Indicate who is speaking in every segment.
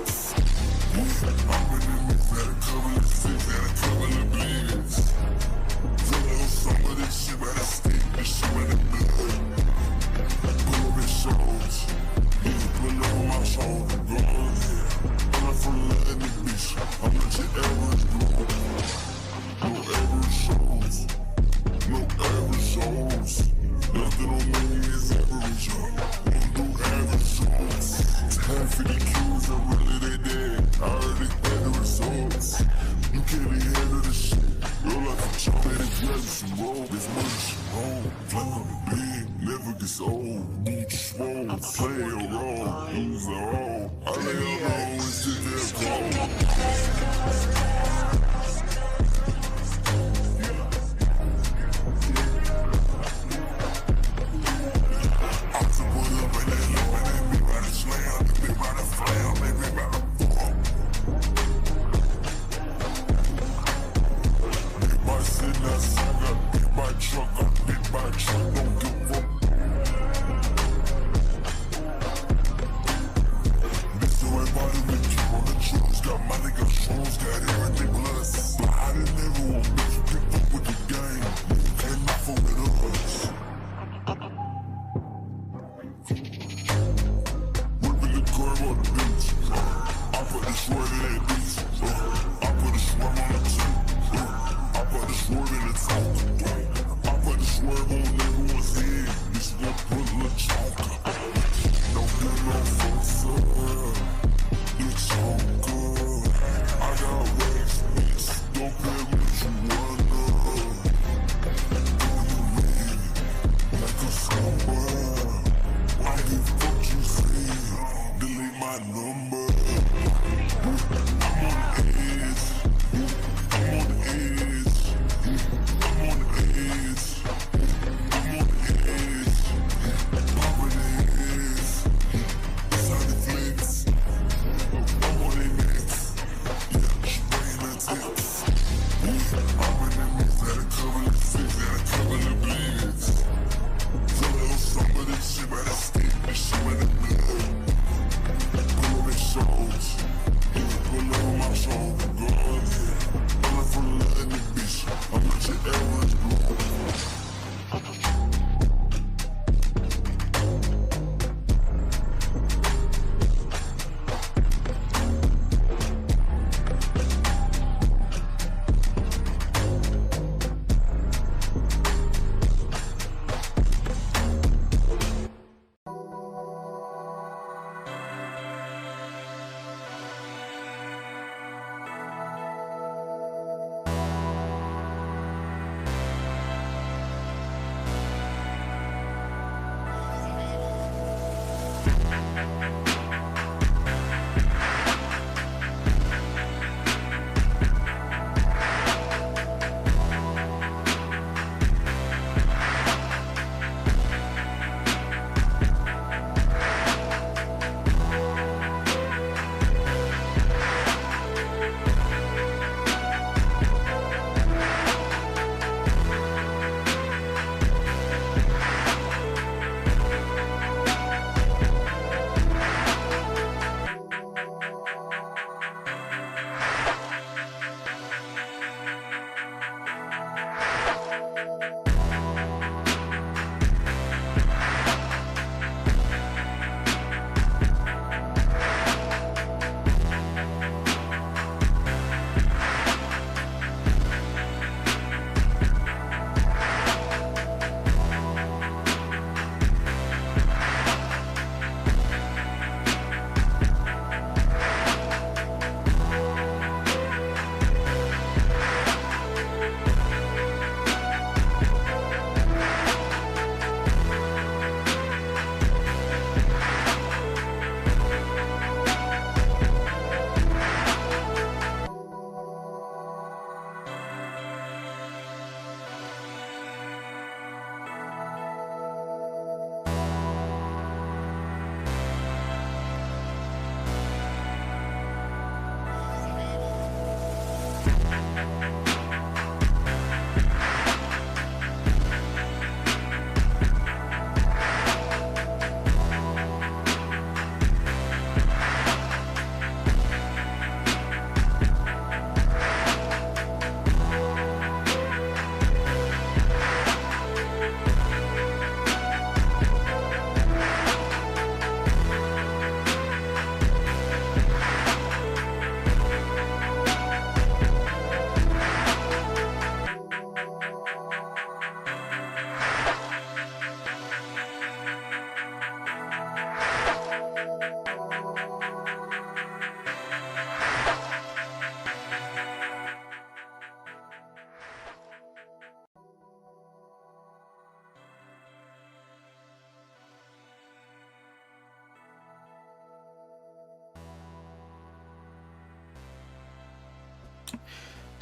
Speaker 1: I'm in the mix, had a couple of sticks, had a couple of beans. Fill out some of this shit, but I stick this shit in the blood. Pull up his shoulders, yeah, pull up on my shoulder, go on here. I'm not from nothing, this bitch, I'm not your average blow. No average shows, no average shows. Nothing on me is average, won't do average shows. Half of the cues are really they dead, I already had the results. You can't even handle the shit, you're like a chop at it, grab some roll. This money shit wrong, flying big, never gets old. Beat swole, play a role, lose a hole. I lay alone and sit there cold. Delete my number. I'm on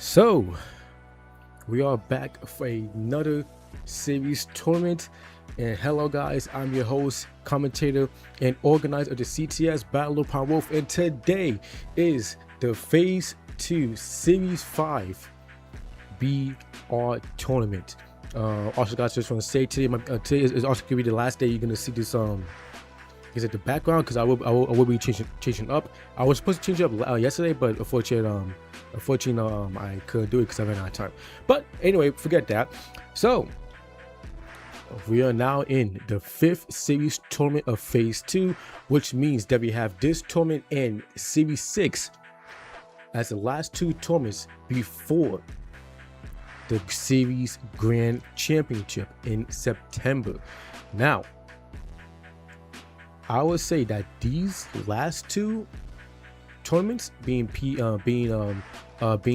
Speaker 2: So we are back for another series tournament. And hello guys, I'm your host, commentator, and organizer of the CTS Battle of Power Wolf. And today is the Phase 2 Series 5 BR tournament. Also guys, just want to say today is also gonna be the last day you're gonna see this is it the background, because I will be changing up. I was supposed to change it up yesterday, but unfortunately I couldn't do it because I ran out of time. But anyway, forget that. So we are now in the 5th series tournament of Phase 2, which means that we have this tournament and Series 6 as the last two tournaments before the Series Grand Championship in September. Now, I would say that these last two tournaments, being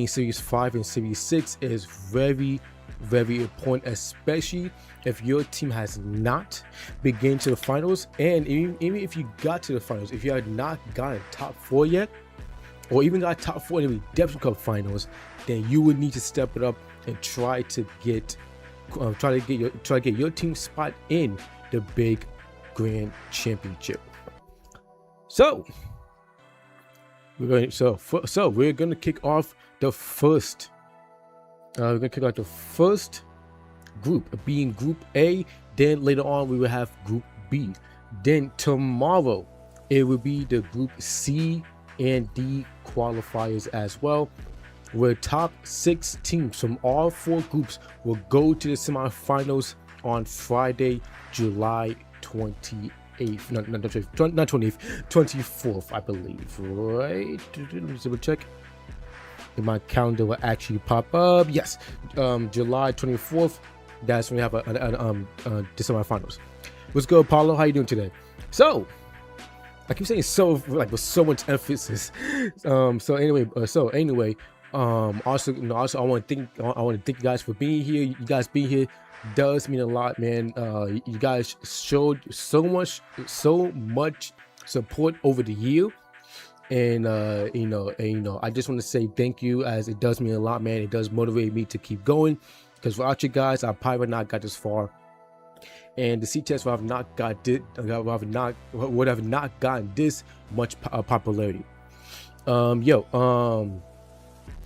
Speaker 2: Series 5 and Series 6, is very, very important, especially if your team has not begun to the finals. And even if you got to the finals, if you had not gotten top 4 yet, or even got top 4 in the Redemption Cup finals, then you would need to step it up and try to get your team spot in the big Grand Championship. So we're going to kick off the first. We're going to kick off the first group, being Group A. Then later on we will have Group B. Then tomorrow it will be the Group C and D qualifiers as well, where top 6 teams from all 4 groups will go to the semifinals on Friday, July 28th. Not 28th, 24th, I believe, right? Let me double check if my calendar will actually pop up. Yes, July 24th. That's when we have the semifinals. What's good, Paulo? How you doing today? So I keep saying so, like, with so much emphasis. Also, I want to thank you guys for being here. You guys being here does mean a lot, man. You guys showed so much support over the year, and I just want to say thank you, as it does mean a lot, man. It does motivate me to keep going, because without you guys, I probably would not got this far, and the CTS would have not gotten this much popularity.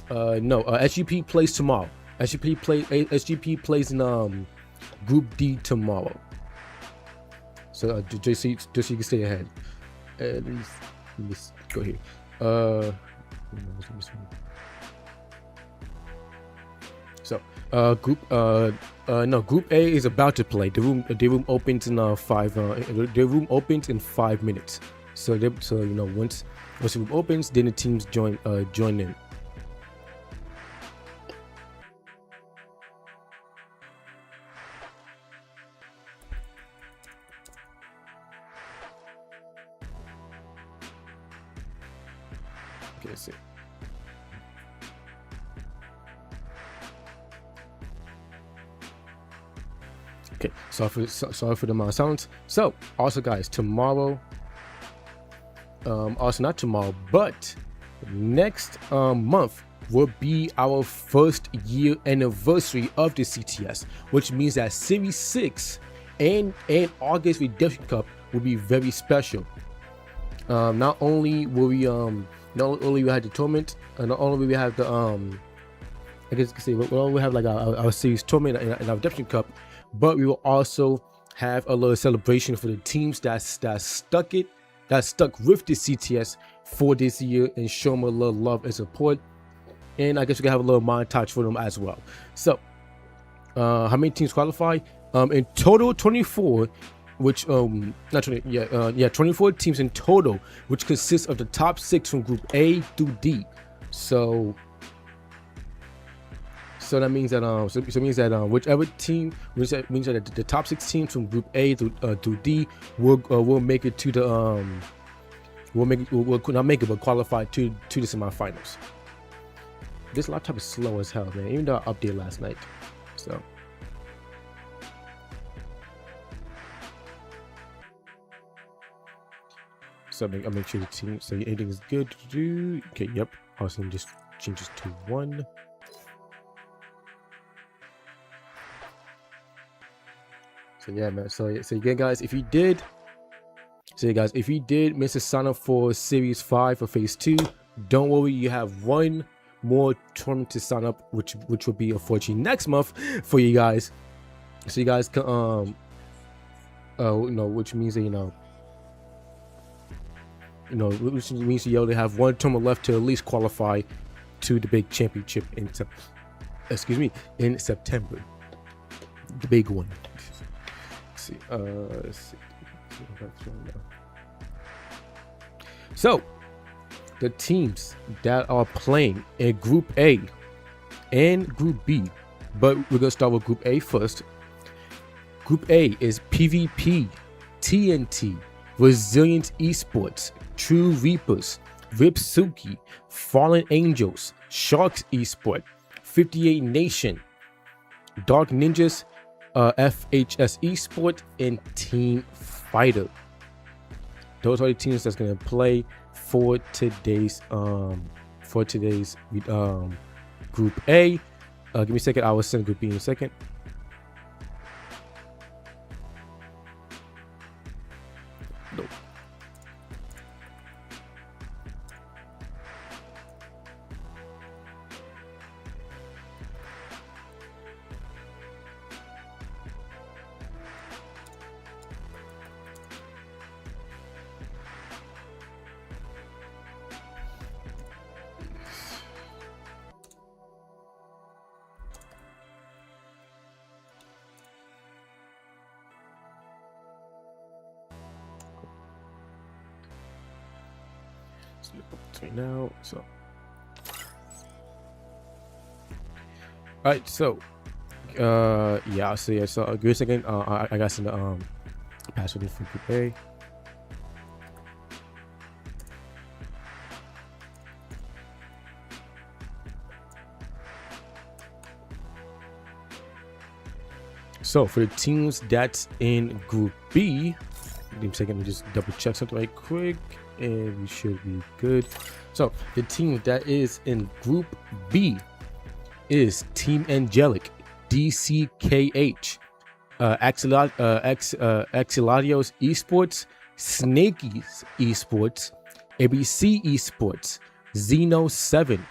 Speaker 2: SGP plays tomorrow. SGP plays in Group D tomorrow. So just so you can stay ahead. Let me go here. Group A is about to play. The room opens in 5 minutes. So once the room opens, then the teams join in. Okay, let's see. Okay, sorry for the amount of sounds. So also guys, tomorrow, also not tomorrow, but next month will be our 1st year anniversary of the CTS, which means that Series 6 and August Redemption Cup will be very special. Not only will we have the tournament, not only will we have the I guess you could say we have like our series tournament and our Redemption Cup, but we will also have a little celebration for the teams that stuck with the CTS for this year, and show them a little love and support. And I guess we can have a little montage for them as well. So how many teams qualify? In total 24, which 24 teams in total, which consists of the top 6 from Group A through D. So that means that whichever team, means that the top 6 teams from Group A through D will make it to the will not make it, but qualify to the semifinals. This laptop is slow as hell, man. Even though I updated last night, so. So I'll make sure the team, so anything is good to do. Okay, yep. Also just changes to 1. So yeah, man. So again, guys, if you did miss a sign up for Series 5 or Phase 2, don't worry, you have one more tournament to sign up, which will be unfortunately next month for you guys. So you guys can which means that which means you only have one tournament left to at least qualify to the big championship in September. The big one. Let's see. So the teams that are playing in Group A and Group B, but we're gonna start with Group A first. Group A is PvP, TNT, Resilient Esports, True Reapers, Ripsuki, Fallen Angels, Sharks Esport, 58 Nation, Dark Ninjas, FHS Esport, and Team Fighter. Those are the teams that's gonna play for today's Group A. Give me a second. I will send Group B in a second. No. Between now, so all right, so yeah, so give me a second. I got some password for Group A. So for the teams that's in Group B, give me a second to just double check something right quick, and we should be good. So the team that is in Group B is Team Angelic, DCKH, Axeladios Esports, Snakies Esports, ABC Esports, Xeno 7,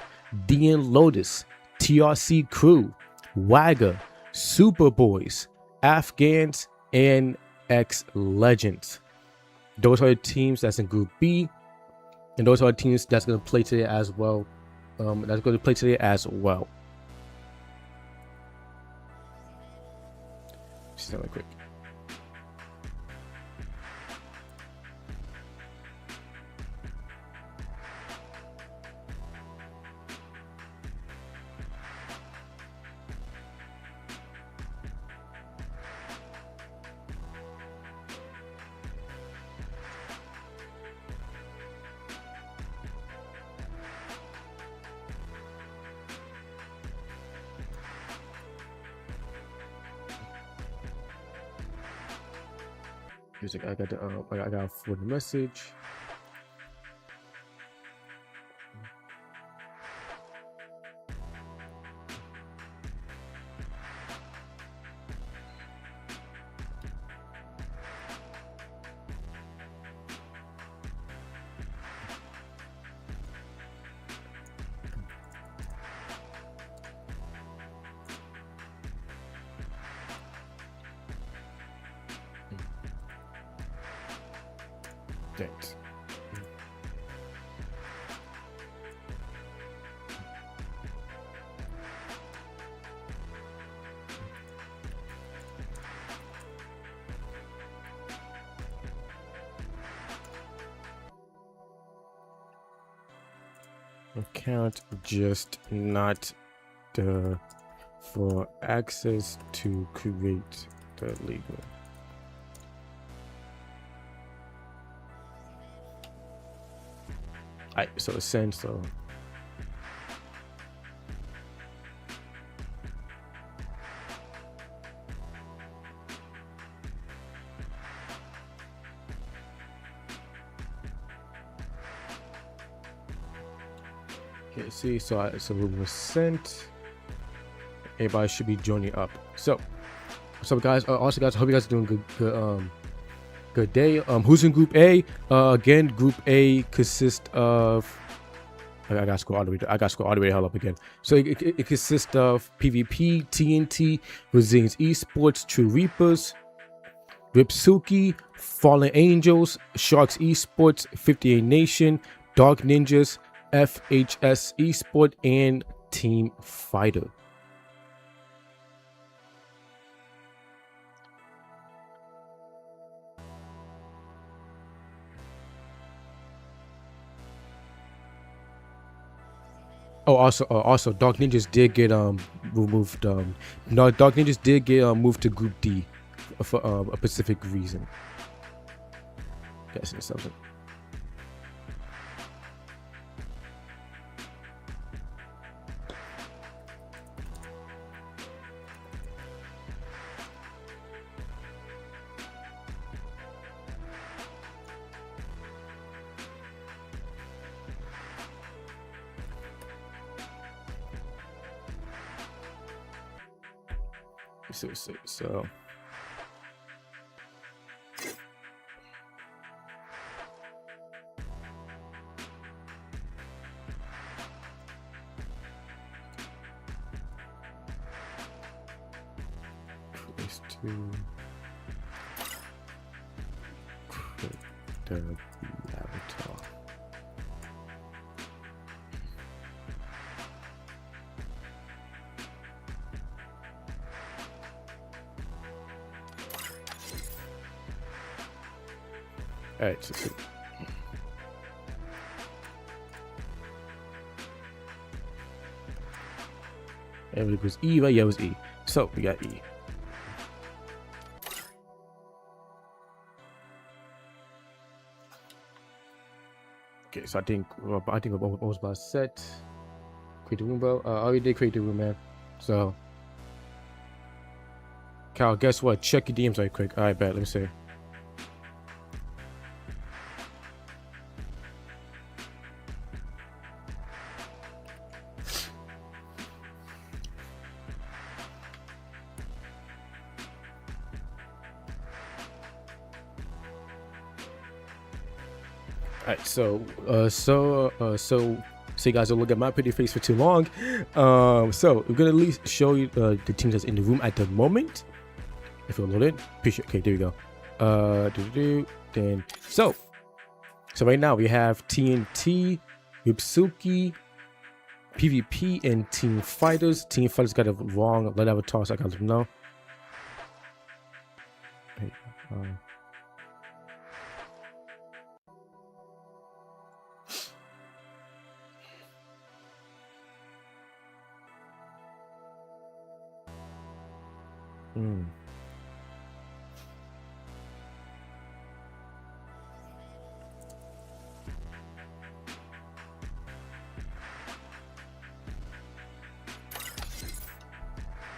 Speaker 2: DN Lotus, TRC Crew, Wagga, Superboys, Afghans, and X Legends. Those are the teams that's in Group B, and those are the teams that's going to play today as well. Just really quick. I got for the message. Thanks. Account just not for access to create the legal. Alright, so it's sent, so okay, see, so it was sent. Everybody should be joining up. So So guys, also guys, I hope you guys are doing good day. Who's in Group A? Again, Group A consists of. I gotta scroll all the way. I gotta scroll all the way hell up again. So it consists of PvP, TNT, Resilience Esports, True Reapers, Ripsuki, Fallen Angels, Sharks Esports, 58 Nation, Dark Ninjas, FHS Esport, and Team Fighter. Oh, also, Dark Ninjas did get removed. No, Dark Ninjas did get moved to Group D for a specific reason. Guessing something. So. Is to create the avatar. All right, so everybody goes E, right? Yeah, it was E. So we got E. Okay, so I think we're almost about set. Create the room, bro. I already did create the room, man. So, Cal, guess what? Check your DMs right quick. All right, bet. Let me see. Alright, so you guys don't look at my pretty face for too long. So we're gonna at least show you the teams that's in the room at the moment. If you'll load it, appreciate. Okay, there we go. Then so right now we have TNT, Ripsuki, PvP, and Team Fighters. Team Fighters got a wrong let avatar, so I gotta let them know. Hey,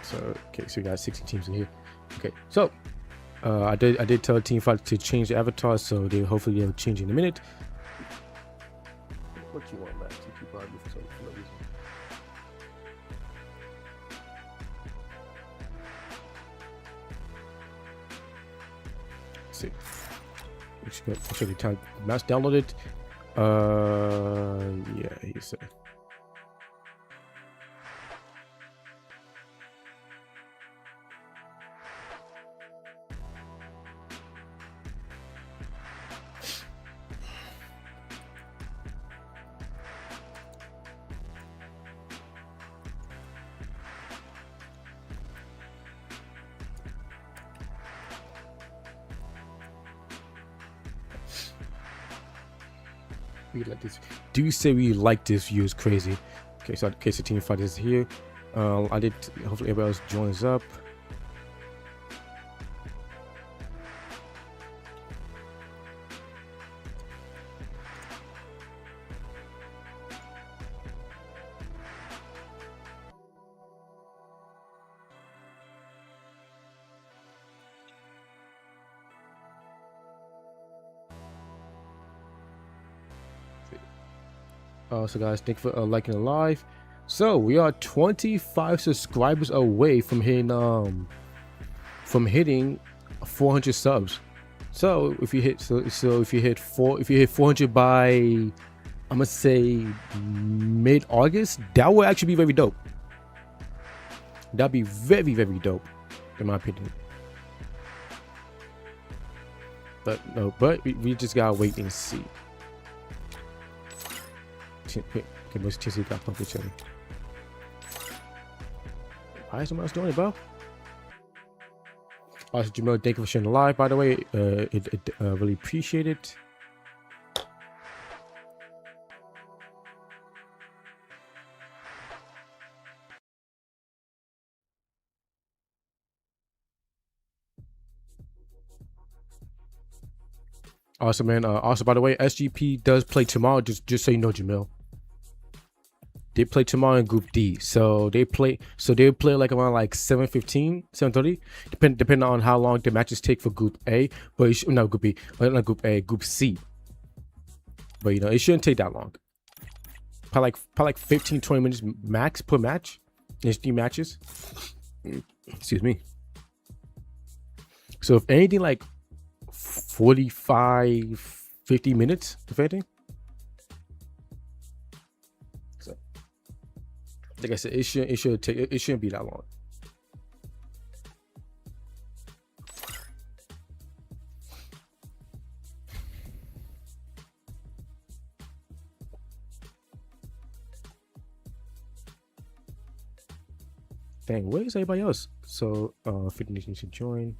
Speaker 2: So okay, so we got 60 teams in here. Okay, so I did tell Team Fight to change the avatar, so they hopefully they'll change in a minute. What you want, Max? You keep arguing for no reason. Let's see. Make sure the time Max downloaded. Yeah, he said. We like this. Do you say we like this view? Is crazy. Okay, so in case the Team Fight is here, I did. Hopefully, everybody else joins up. So guys, thank you for liking the live. So we are 25 subscribers away from hitting from hitting 400 subs. So if you hit 400 by, I'm gonna say mid-August, that would actually be very dope. That'd be very, very dope, in my opinion. But no, but we just gotta wait and see. Okay, let's just see that puppet show. Why is someone else doing it, bro? Also, Jamil, thank you for sharing the live, by the way. Really appreciate it. Awesome, man. Also, by the way, SGP does play tomorrow. Just so you know, Jamil. They play tomorrow in Group D. So they play like around like 7:15, 7:30, depending on how long the matches take for Group A. But not Group B, not Group A, Group C. But you know, it shouldn't take that long. Probably like 15-20 minutes max per match. There's 3 matches. Excuse me. So if anything, like 45-50 minutes, if anything. So like I said, it shouldn't be that long. Dang, where is everybody else? So 50 nations should join.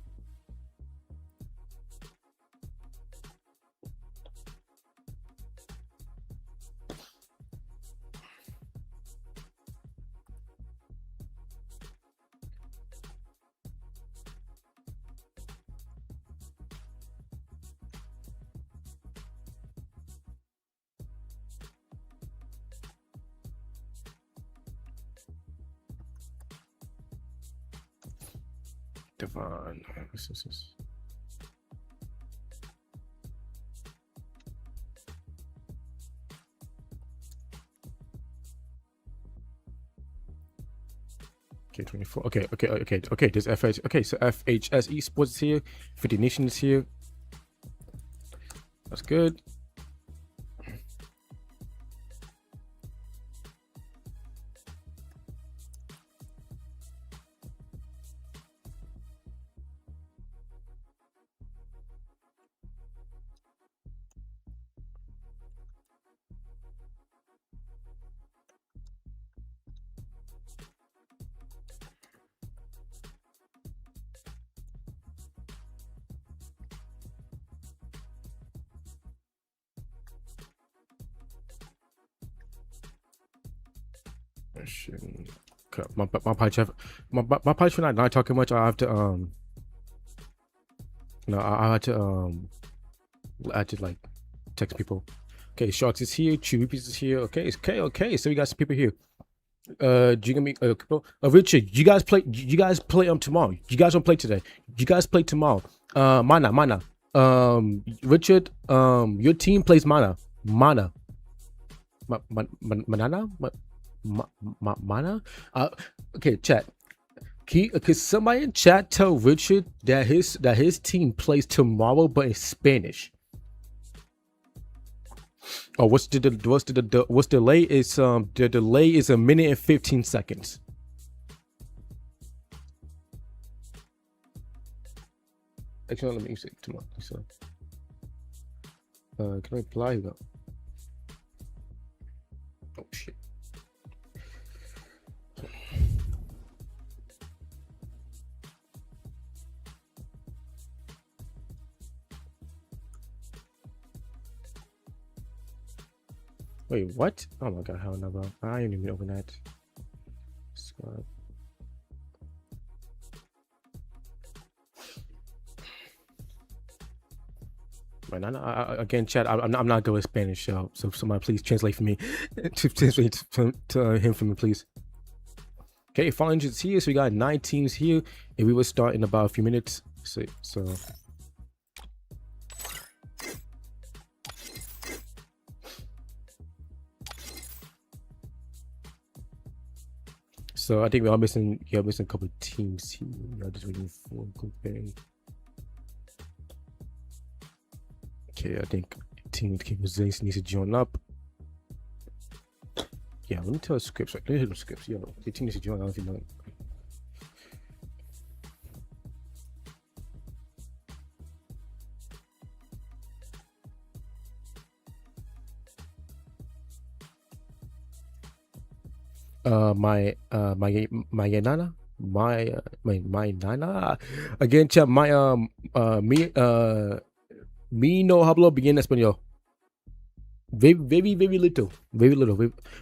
Speaker 2: Devon. This is K24. Okay. There's FH. Okay, so FHS Esports is here. 50 Nations is here. That's good. My page for not talking much. I have to I had to like text people. Okay, Sharks is here. Chubis is here. Okay, so we got some people here. Do you get me? Richard, you guys play tomorrow. You guys don't play today. You guys play tomorrow. Mana. Richard, your team plays Mana. Mana. Okay, chat. Could somebody in chat tell Richard that his team plays tomorrow, but in Spanish? Oh, what's the delay? Is the delay is 1 minute and 15 seconds. Actually, let me see tomorrow. So, can I reply? Go. Oh shit. Wait, what? Oh my god, hell no, bro. I didn't even open that. Subscribe. Right, again, chat. I'm not good with Spanish, so somebody please translate for me. Translate to him for me, please. Okay, 500 here, so we got 9 teams here, and we will start in about a few minutes. So I think we are missing. Yeah, missing a couple of teams here. We are just waiting for comparing. Okay, I think Team Resilience needs to join up. Yeah, let me tell scripts. Let me hit the scripts. Yo, the team needs to join. I don't know if you know. My nana again, chat. Me no hablo bien español. Very little.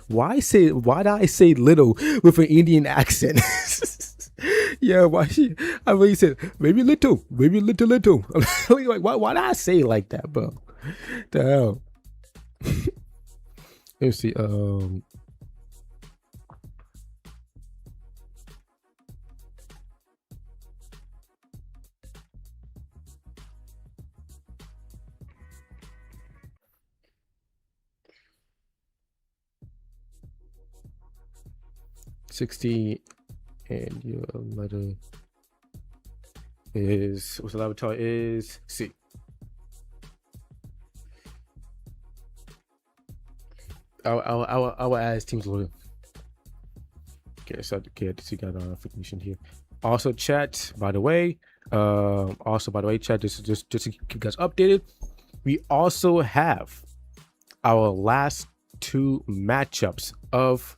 Speaker 2: Why do I say little with an Indian accent? Yeah, I really said maybe little. I'm like, why did I say it like that, bro? The hell. Let me see. 60 and your letter is, what's the laboratory is C. Our ass teams loading. Okay, so okay, so you got information here. Also, chat. By the way, chat. This is just to keep you guys updated. We also have our last two matchups of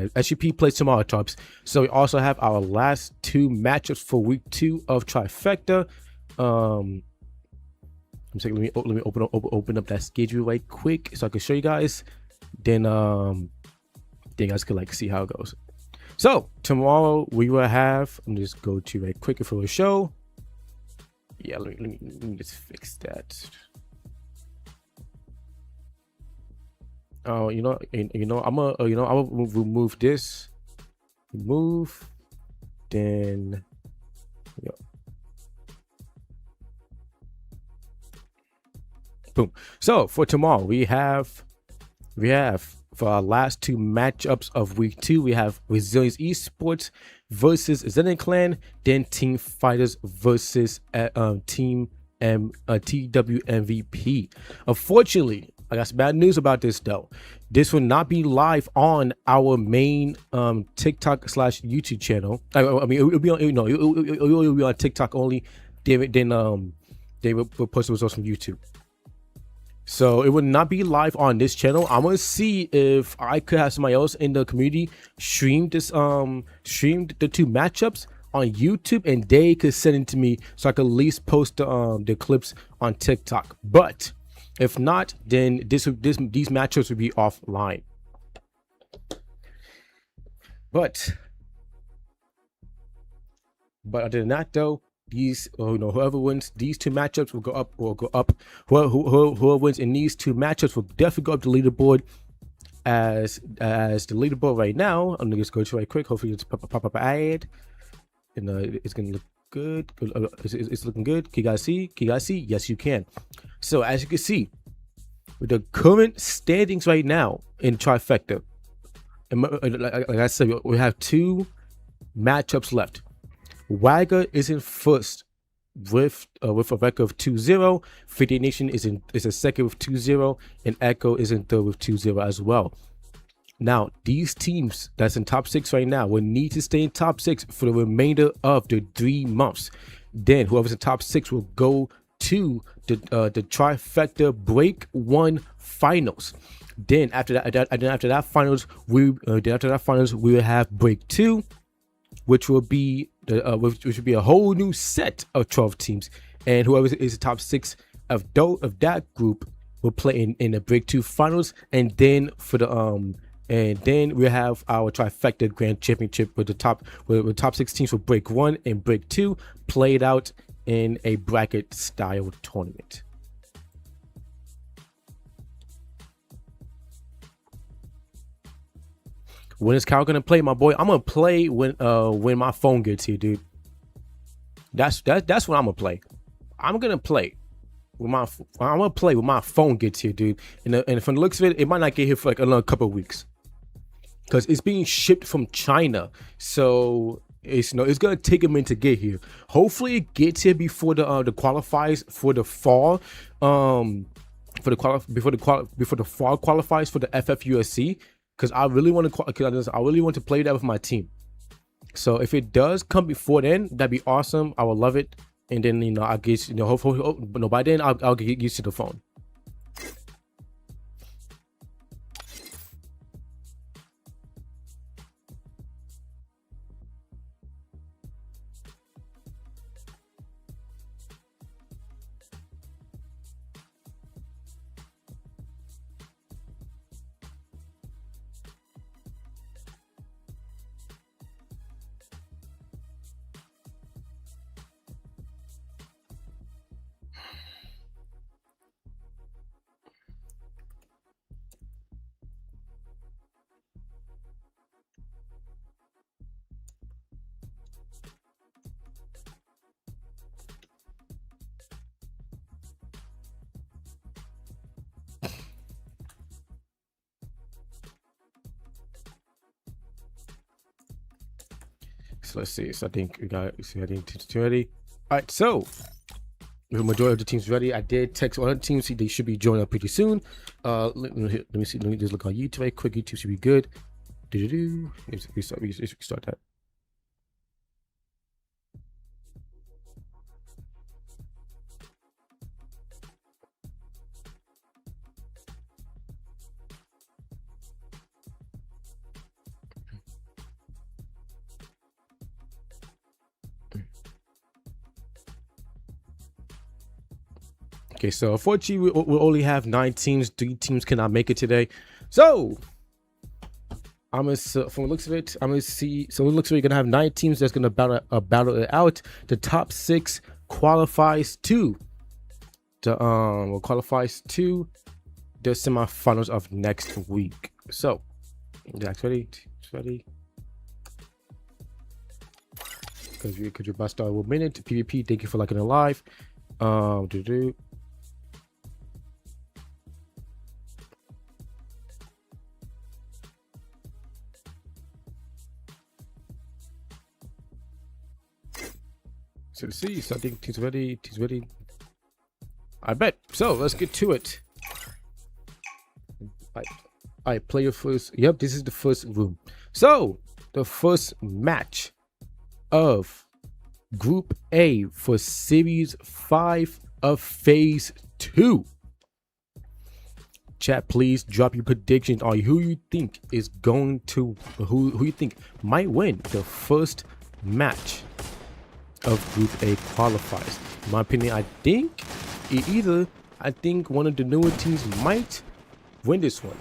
Speaker 2: SGP plays tomorrow, tops. So we also have our last two matchups for week 2 of Trifecta. Let me open up that schedule right quick so I can show you guys. Then you guys can like see how it goes. So tomorrow we will have. Let me just go to right quick for a show. Yeah, let me just fix that. Oh, I will remove this. Remove. Then, yeah. Boom. So for tomorrow, we have for our last two matchups of week 2, we have Resilience Esports versus Zen Clan, then Team Fighters versus Team TWMVP. Unfortunately, I got some bad news about this though. This will not be live on our main TikTok/YouTube channel. I mean, it'll be on, it'll be on TikTok only. Then they will post the results from YouTube. So it will not be live on this channel. I'm gonna see if I could have somebody else in the community stream this stream the two matchups on YouTube, and they could send it to me so I could at least post the clips on TikTok. But if not, then these matchups will be offline. But other than that, though, these whoever wins these two matchups will go up. Whoever wins in these two matchups will definitely go up the leaderboard. As the leaderboard right now, I'm gonna just go to right quick. Hopefully, it's pop up ad, and it's gonna look good. It's looking good. Can you guys see? Yes, you can. So as you can see, with the current standings right now in Trifecta, and like I said, we have two matchups left. Wagger is in first with a record of 2-0. 58 Nation is in second with 2-0, and Echo is in third with 2-0 as well. Now, these teams that's in top 6 right now will need to stay in top 6 for the remainder of the 3 months. Then whoever's in top 6 will go to the Trifecta Break 1 finals. Then after that finals, we will have Break 2, which will be a whole new set of 12 teams, and whoever is the top 6 of that group will play in the Break 2 finals, and then for the and then we have our Trifecta Grand Championship with the top 6 teams for Break 1 and Break 2 played out in a bracket style tournament. When is Kyle gonna play, my boy? I'm gonna play when my phone gets here, dude. That's when I'm gonna play. I'm gonna play when my phone gets here, dude. And from the looks of it, it might not get here for like another couple of weeks. because it's being shipped from China. So it's it's gonna take a minute to get here. Hopefully it gets here before the qualifiers for the fall. Before the fall qualifies for the FFUSC, because I really want to play that with my team. So if it does come before then, that'd be awesome. I would love it. And then I guess hopefully by then I'll get used to the phone. So let's see. So I think we got. I think teams ready. All right. So the majority of the teams ready. I did text all the teams. They should be joining up pretty soon. Let me see. Let me just look on YouTube right quick. YouTube should be good. We start that. Okay, so unfortunately we'll only have 9 teams. 3 teams cannot make it today. So from the looks of it, I'm gonna see. So it looks like we're gonna have 9 teams that's gonna battle it out. The top 6 qualifies to the semifinals of next week. So Jack's ready. Ready. Because you're about to start 1 minute. PvP, thank you for liking it live. So see, so I think team's ready. I bet. So let's get to it. I play your first. Yep, this is the first room. So the first match of Group A for Series 5 of Phase 2. Chat, please drop your predictions on who you think is going to who you think might win the first match of Group A qualifiers. In my opinion, I think one of the newer teams might win this one,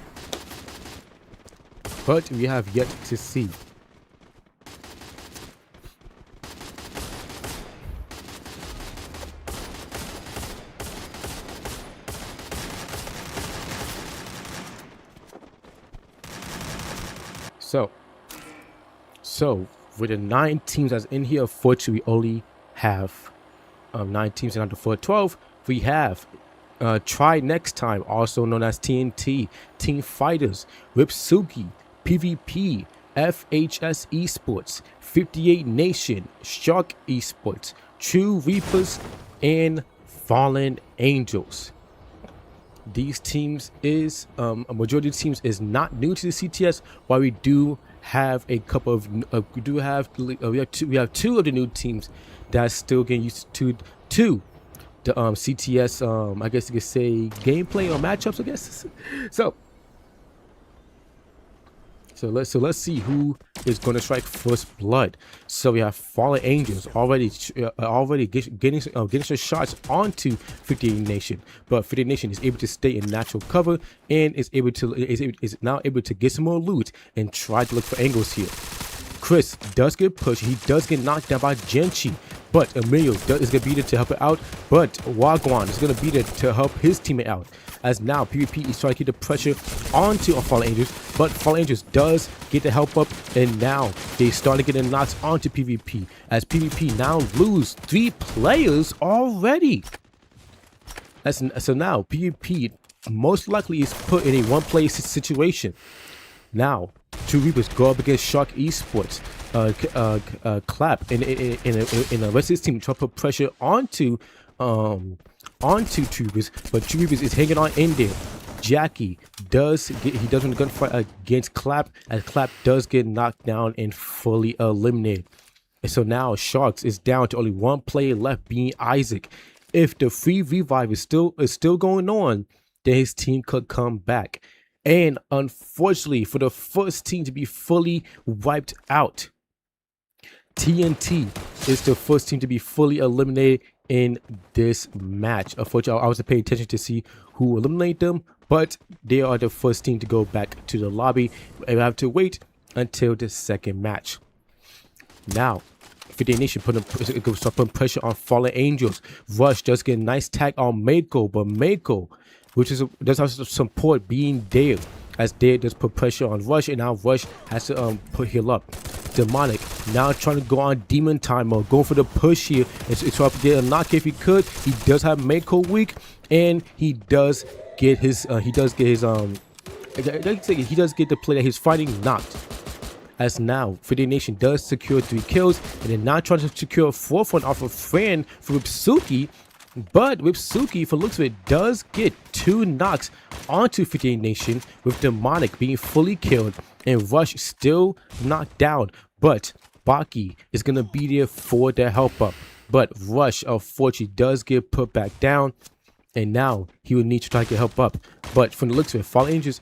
Speaker 2: but we have yet to see. So with the 9 teams that's in here, unfortunately, we only have 9 teams, and under 12, we have Try Next Time, also known as TNT, Team Fighters, Ripsugi, PvP, FHS Esports, 58 Nation, Shark Esports, True Reapers, and Fallen Angels. These teams is a majority of the teams is not new to the CTS, while we do have a couple of we have 2 of the new teams that's still getting used to the CTS I guess you could say gameplay or matchups, I guess. So let's see who is going to strike first blood. So we have Fallen Angels already getting some shots onto 58 Nation, but 58 Nation is able to stay in natural cover and is now able to get some more loot and try to look for angles here. Chris does get pushed. He does get knocked down by Genchi, but Emilio is going to be there to help it out. But Wagwan is going to be there to help his teammate out. As now PvP is trying to keep the pressure onto Fallen Angels, but Fallen Angels does get the help up, and now they start to get the knots onto PvP. As PvP now lose 3 players already. So now PvP most likely is put in a 1-player situation. Now True Reapers go up against Shark Esports. Clap and the rest of his team try to put pressure onto True Reapers, but True Reapers is hanging on in there. Jackie does win the gunfight against Clap, as Clap does get knocked down and fully eliminated. And so now Sharks is down to only one player left, being Isaac. If the free revive is still going on, then his team could come back. And unfortunately, for the first team to be fully wiped out, TNT is the first team to be fully eliminated in this match. Unfortunately, I wasn't paying attention to see who eliminated them, but they are the first team to go back to the lobby, and we have to wait until the second match. Now, 58 Nation start putting pressure on Fallen Angels. Rush does get a nice tag on Mako, but Mako, which does have some support being there, as they does put pressure on Rush, and now Rush has to heal up. Demonic now trying to go on Demon Time mode, going for the push here. It's trying to get a knock if he could. He does have Mako weak, and he does get his he does get the play that he's fighting knocked. As now 58 Nation does secure 3 kills, and then now trying to secure a 4th one off of Fran for Wipsuki. But Wipsuki, for looks of it, does get 2 knocks onto 58 Nation, with Demonic being fully killed and Rush still knocked down. But Baki is going to be there for the help up. But Rush, unfortunately, does get put back down, and now he will need to try to get help up. But from the looks of it, Fallen Angels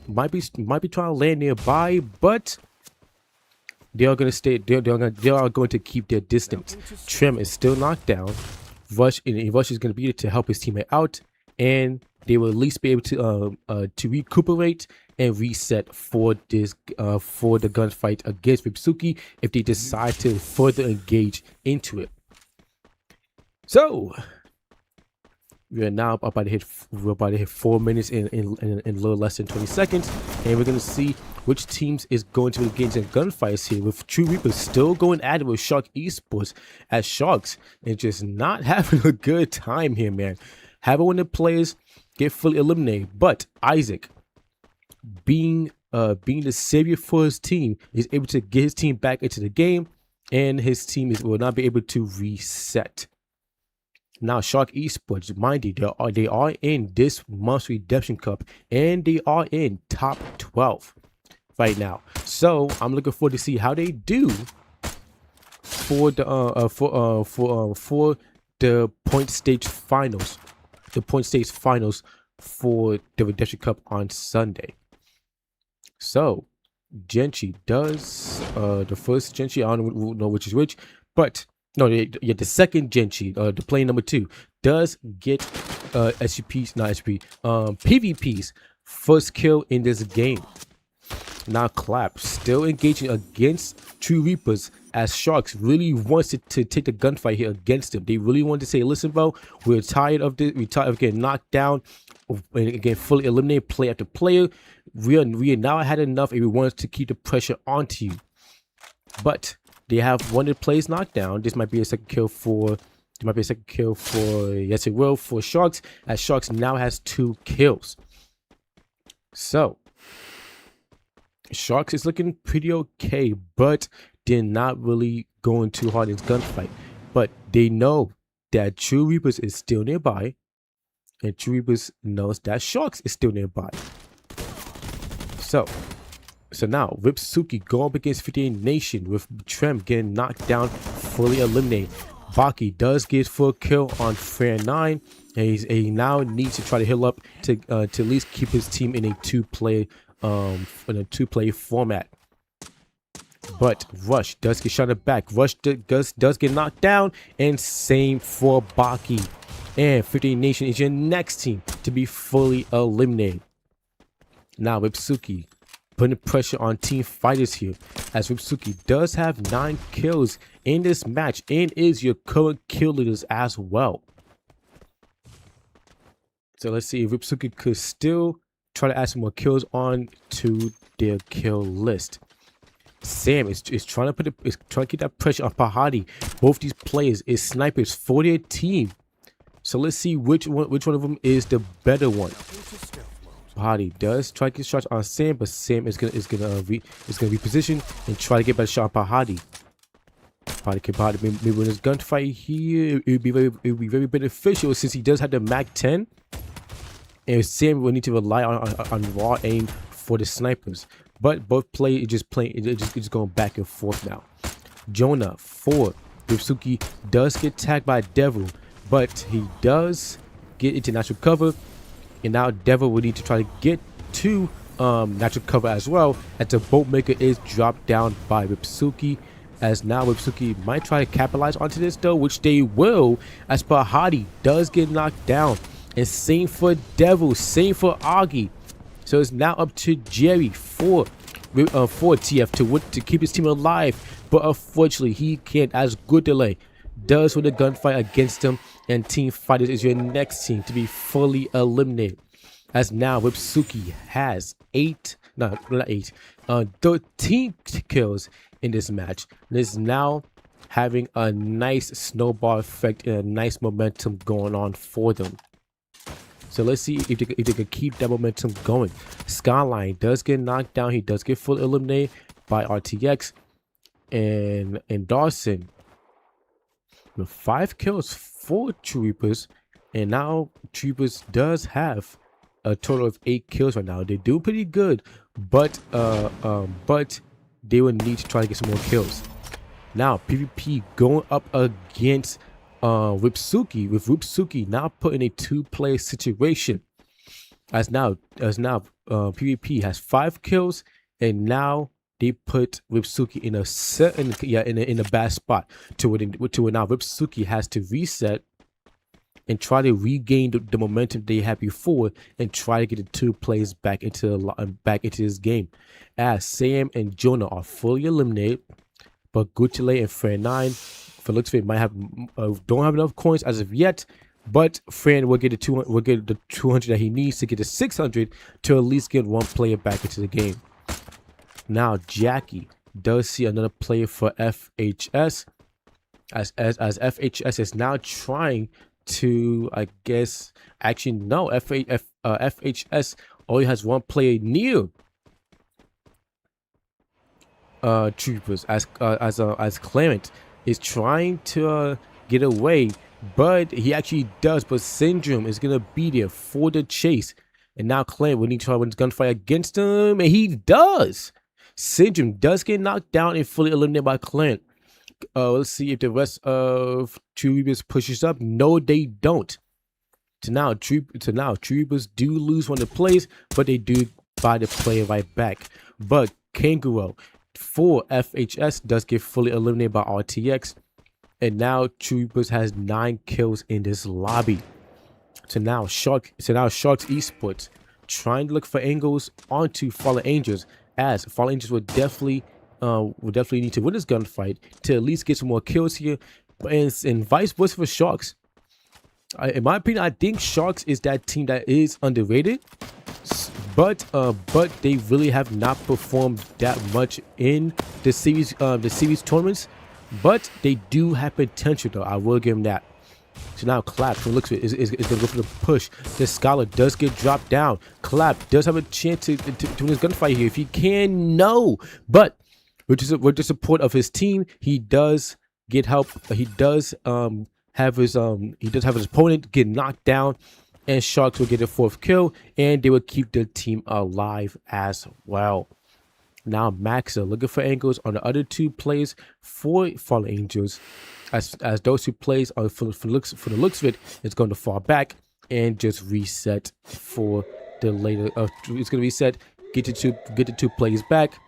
Speaker 2: might be trying to land nearby, but they are going to stay. They are going to keep their distance. Trim is still knocked down. Rush is going to be there to help his teammate out, and they will at least be able to recuperate and reset for this for the gunfight against Wipsuki if they decide to further engage into it. So we are now about to hit 4 minutes in a little less than 20 seconds, and we're going to see which teams is going to engage in gunfights here, with True Reapers still going at it with Shark Esports, as Sharks is just not having a good time here, man. Having one of the players get fully eliminated, but Isaac, being the savior for his team, is able to get his team back into the game, and his team will not be able to reset. Now, Shark Esports, mind you, they are in this month's Redemption Cup, and they are in top 12 right now. So I'm looking forward to see how they do for the point stage finals. The point stage finals for the Redemption Cup on Sunday. So Genchi does the first Genchi, I don't know which is which, but no, yeah, the second Genchi, the play number 2, does get PvP's first kill in this game. Now Clap still engaging against True Reapers, as Sharks really wants to take the gunfight here against them. They really want to say, listen, bro, we're tired of this. We're tired of getting knocked down and again fully eliminated player after player. We are now had enough, and we want to keep the pressure onto you. But they have one of the players knocked down. This might be a second kill for. Yes, it will, for Sharks, as Sharks now has 2 kills. So Sharks is looking pretty okay, but they're not really going too hard in this gunfight. But they know that True Reapers is still nearby, and True Reapers knows that Sharks is still nearby. So now Wipsuki go up against 58 Nation, with Trem getting knocked down, fully eliminated. Baki does get full kill on Fran 9, and he now needs to try to heal up to at least keep his team in a two-player format. But Rush does get shot in the back. Rush does get knocked down, and same for Baki. And 58 Nation is your next team to be fully eliminated. Now Wipsuki putting pressure on team fighters here, as Wipsuki does have 9 kills in this match and is your current kill leaders as well. So let's see if Wipsuki could still try to add some more kills on to their kill list. Sam is trying to keep that pressure on Pahadi. Both these players is snipers for their team. So let's see which one of them is the better one. Kebati does try to get shots on Sam, but Sam is gonna reposition and try to get better shot on Pahadi. Kebati, maybe when there's gunfight here, it would be very beneficial since he does have the Mac 10, and Sam will need to rely on raw aim for the snipers. But both play just going back and forth now. Jonah for Ripsuki does get tagged by Devil, but he does get into natural cover, and now Devil will need to try to get to natural cover as well, as the Boatmaker is dropped down by Ripsuki. As now Ripsuki might try to capitalize onto this though, which they will, as Pahadi does get knocked down. And same for Devil, same for Augie. So it's now up to Jerry for TF to keep his team alive, but unfortunately he can't, as Good Delay does with a gunfight against him, and Team Fighters is your next team to be fully eliminated. As now Ripsuki has 13 kills in this match, and is now having a nice snowball effect and a nice momentum going on for them. So let's see if they can keep that momentum going. Skyline does get knocked down. He does get fully eliminated by RTX and Dawson. With 5 kills for Troopers, and now Troopers does have a total of 8 kills right now. They do pretty good, but they will need to try to get some more kills. Now PvP going up against Ripsuki, with Ripsuki now put in a 2-player situation. As now PvP has 5 kills, and now they put Ripsuki in a bad spot to where now Ripsuki has to reset and try to regain the momentum they had before, and try to get the 2 players back into this game. As Sam and Jonah are fully eliminated, but Gutile and Fran 9 for looks of it might have don't have enough coins as of yet, but Fran will get the 200 that he needs to get the 600 to at least get 1 player back into the game. Now Jackie does see another player for FHS, as FHS is now trying to, I guess, actually no, FHS only has 1 player near Troopers, as Clarence is trying to get away, but he actually does, but Syndrome is gonna be there for the chase, and now Clarence will need to try to win his gunfight against him, and he does. Syndrome does get knocked down and fully eliminated by Clarence. Let's see if the rest of Troopers pushes up. No, they don't. So now Troopers do lose 1 of the plays, but they do buy the player right back. But Kangaroo for FHS does get fully eliminated by RTX, and now Troopers has 9 kills in this lobby. So now Sharks Esports trying to look for angles onto Fallen Angels, as Fallen Angels would definitely need to win this gunfight to at least get some more kills here, and vice versa for Sharks. In my opinion, I think Sharks is that team that is underrated, but they really have not performed that much in the series tournaments, but they do have potential though. I will give them that. So now Clap, from looks at it, is going to go for the push. The Scholar does get dropped down. Clap does have a chance to win this gunfight here if he can. No, but with the support of his team, he does get help. He does have his opponent get knocked down, and Sharks will get a 4th kill, and they will keep their team alive as well. Now Maxa looking for angles on the other 2 plays for Fallen Angels, as those 2 plays are for the looks of it, it's going to fall back and just reset for the later. It's going to reset, get the 2 plays back,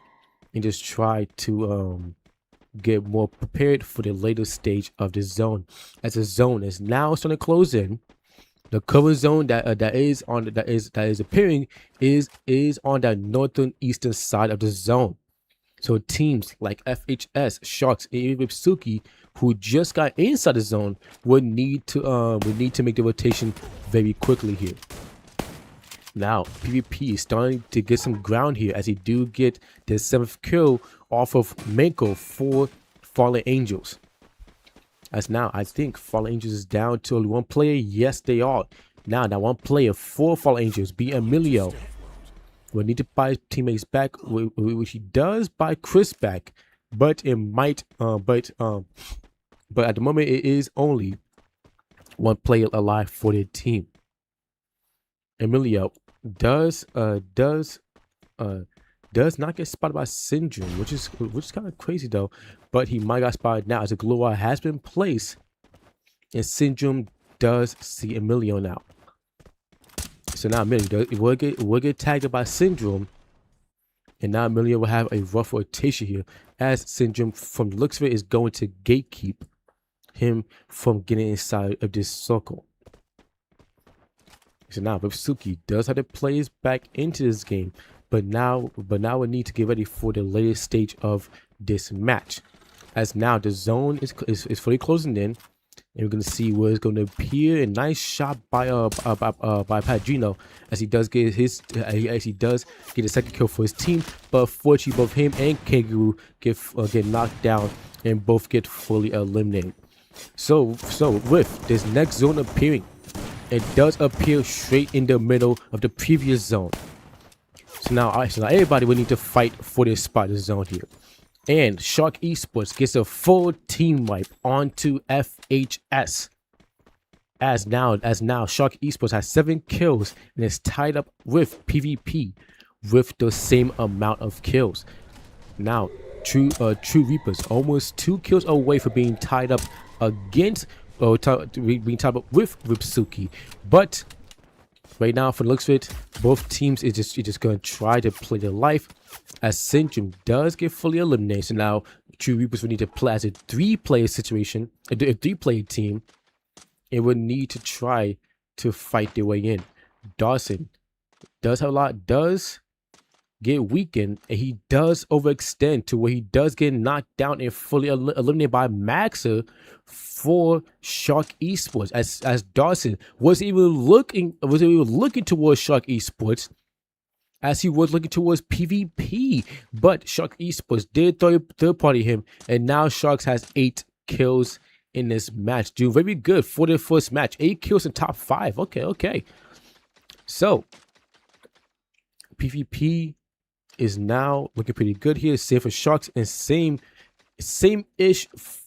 Speaker 2: and just try to get more prepared for the later stage of the zone. As the zone is now starting to close in, the cover zone that is appearing is on the northern eastern side of the zone. So teams like FHS, Sharks, and Ripsuki, who just got inside the zone, would need to make the rotation very quickly here. Now PvP is starting to get some ground here, as he do get the 7th kill off of Mako for Fallen Angels. As now I think Fallen Angels is down to only 1 player. Yes, they are. Now that 1 player for Fallen Angels be Emilio. will need to buy his teammates back, which he does buy Chris back, but it might, but at the moment it is only one player alive for their team. Emilio does not get spotted by Syndrome, which is kind of crazy though. But he might got spotted now as a glow wire has been placed, and Syndrome does see Emilio now. So now Emilio will get tagged by Syndrome, and now Emilio will have a rough rotation here as Syndrome, from the looks of it, is going to gatekeep him from getting inside of this circle. So now Vipsuki does have to play his back into this game, but now we need to get ready for the latest stage of this match, as now the zone is fully closing in, and we're gonna see where it's gonna appear. A nice shot by Padrino as he does get his a second kill for his team, but fortunately both him and Kangaroo get knocked down and both get fully eliminated. So with this next zone appearing, it does appear straight in the middle of the previous zone. So now everybody will need to fight for this spot in the zone here. And Shark Esports gets a full team wipe onto FHS. As now Shark Esports has 7 kills and is tied up with PvP with the same amount of kills. Now True Reapers almost 2 kills away from being tied up against being tied up with Ripsuki, but right now, for the looks of it, both teams is just going to try to play their life, as Syndrome does get fully eliminated. So now True Reapers will need to play as a 3-player situation, a 3-player team. It would need to try to fight their way in. Dawson does have a lot, does get weakened, and he does overextend to where he does get knocked down and fully eliminated by Maxer for Shark Esports, as Dawson wasn't even looking towards Shark Esports, as he was looking towards PvP, but Shark Esports did third party him, and now Sharks has 8 kills in this match, doing very good for their first match. 8 kills in top 5. Okay. So PvP is now looking pretty good here. Same for Sharks, and same-ish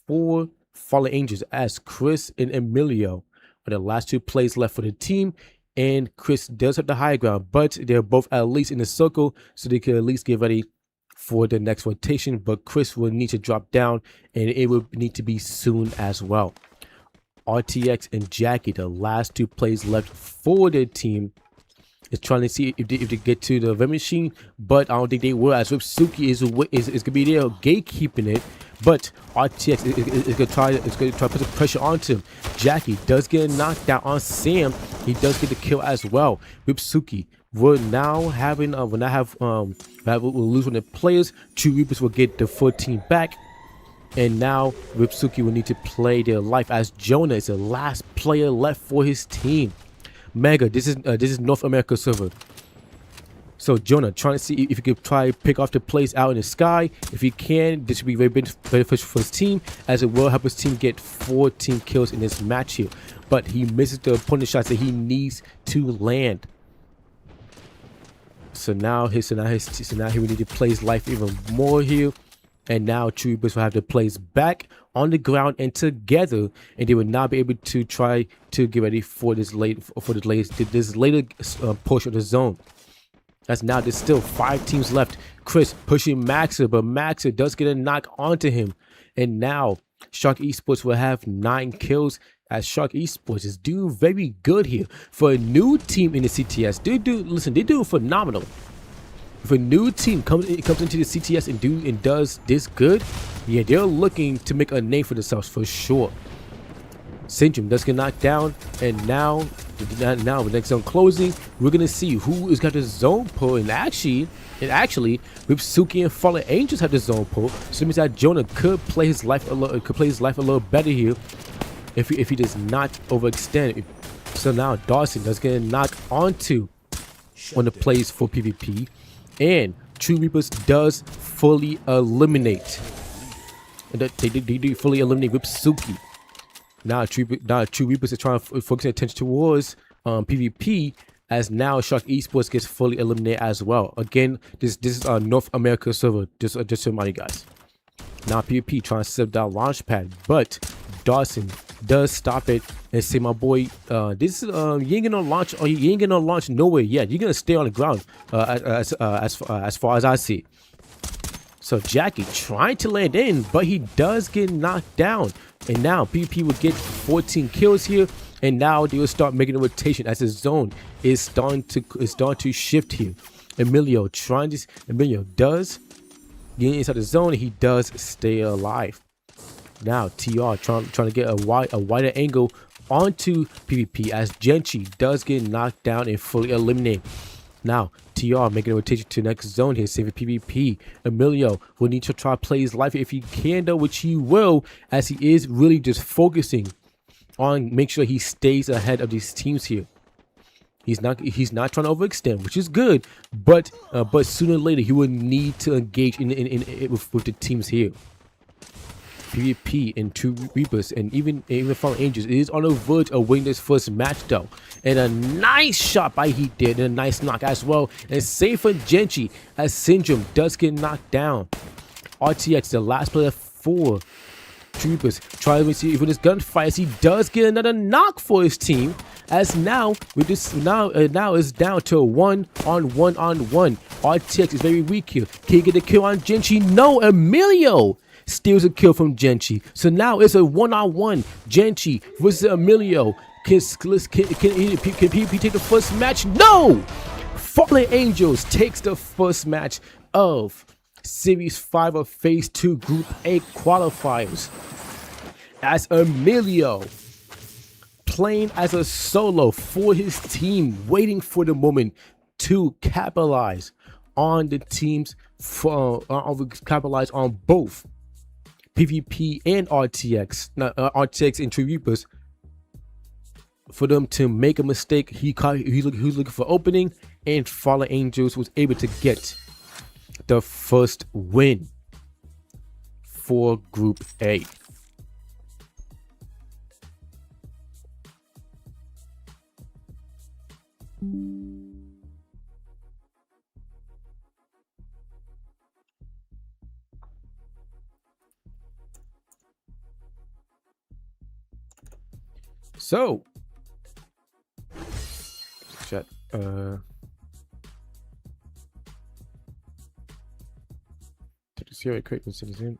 Speaker 2: for Fallen Angels, as Chris and Emilio are the last 2 plays left for the team. And Chris does have the high ground, but they're both at least in the circle, so they can at least get ready for the next rotation. But Chris will need to drop down, and it will need to be soon as well. RTX and Jackie, the last 2 plays left for their team, is trying to see if they get to the vending machine, but I don't think they will, as Ripsuki is gonna be there gatekeeping it. But RTX is gonna try to put some pressure onto him. Jackie does get knocked down on Sam. He does get the kill as well. Ripsuki will now will lose one of the players. True Reapers will get the full team back, and now Ripsuki will need to play their life, as Jonah is the last player left for his team. Mega, this is North America server. So Jonah trying to see if he could try to pick off the plays out in the sky. If he can, this would be very beneficial for his team, as it will help his team get 14 kills in this match here. But he misses the opponent shots that he needs to land. So now he will need to play his life even more here. And now True Reapers will have the plays back on the ground and together, and they will now be able to try to get ready for this later portion of the zone. As now there's still 5 teams left. Chris pushing Maxer, but Maxer does get a knock onto him, and now Shark Esports will have 9 kills, as Shark Esports is doing very good here for a new team in the CTS. They're doing phenomenal. If a new team comes into the CTS and does this good, yeah, they're looking to make a name for themselves for sure. Syndrome does get knocked down, and now the next zone closing, we're gonna see who has got the zone pull. And actually, Ripsuki and Fallen Angels have the zone pull, so it means that Jonah could play his life a little better here if he does not overextend. So now Dawson does get knocked onto on the plays for PvP. And True Reapers does fully eliminate. And they do fully eliminate Ripsuki. Now True Reapers are trying to focus their attention towards PvP, as now Shark Esports gets fully eliminated as well. Again, this is a North America server, just to remind you guys. Now PvP trying to set down Launchpad, but Dawson does stop it and say, my boy, this is you ain't gonna launch, or you ain't gonna launch nowhere yet. You're gonna stay on the ground as far as I see. So Jackie trying to land in, but he does get knocked down. And now PvP will get 14 kills here, and now they will start making a rotation as his zone is starting to shift here. Emilio does get inside the zone, and he does stay alive. Now TR trying to get a wider angle onto PvP as Genchi does get knocked down and fully eliminated. Now TR making a rotation to the next zone here, saving PvP. Emilio will need to try to play his life if he can, though, which he will, as he is really just focusing on make sure he stays ahead of these teams here. He's not trying to overextend, which is good, but sooner or later he will need to engage with the teams here. PvP and 2 Reapers and even Fallen Angels is on the verge of winning this first match though. And a nice shot by Heat there, and a nice knock as well. And save for Genchi as Syndrome does get knocked down. RTX, the last player for 2 Reapers, trying to see with his gunfire as he does get another knock for his team. As now with this now is down to a 1-on-1. RTX is very weak here. Can he get the kill on Genchi? No, Emilio steals a kill from Genchi. So now it's a 1-on-1. Genchi versus Emilio. Can PvP take the first match? No! Fallen Angels takes the first match of Series 5 of Phase 2 Group A qualifiers. As Emilio playing as a solo for his team, waiting for the moment to capitalize on the teams, capitalize on both PvP and RTX, RTX and 2 Reapers. For them to make a mistake, he was looking for opening, and Fallen Angels was able to get the first win for Group A. So, chat. To see how quick this is in.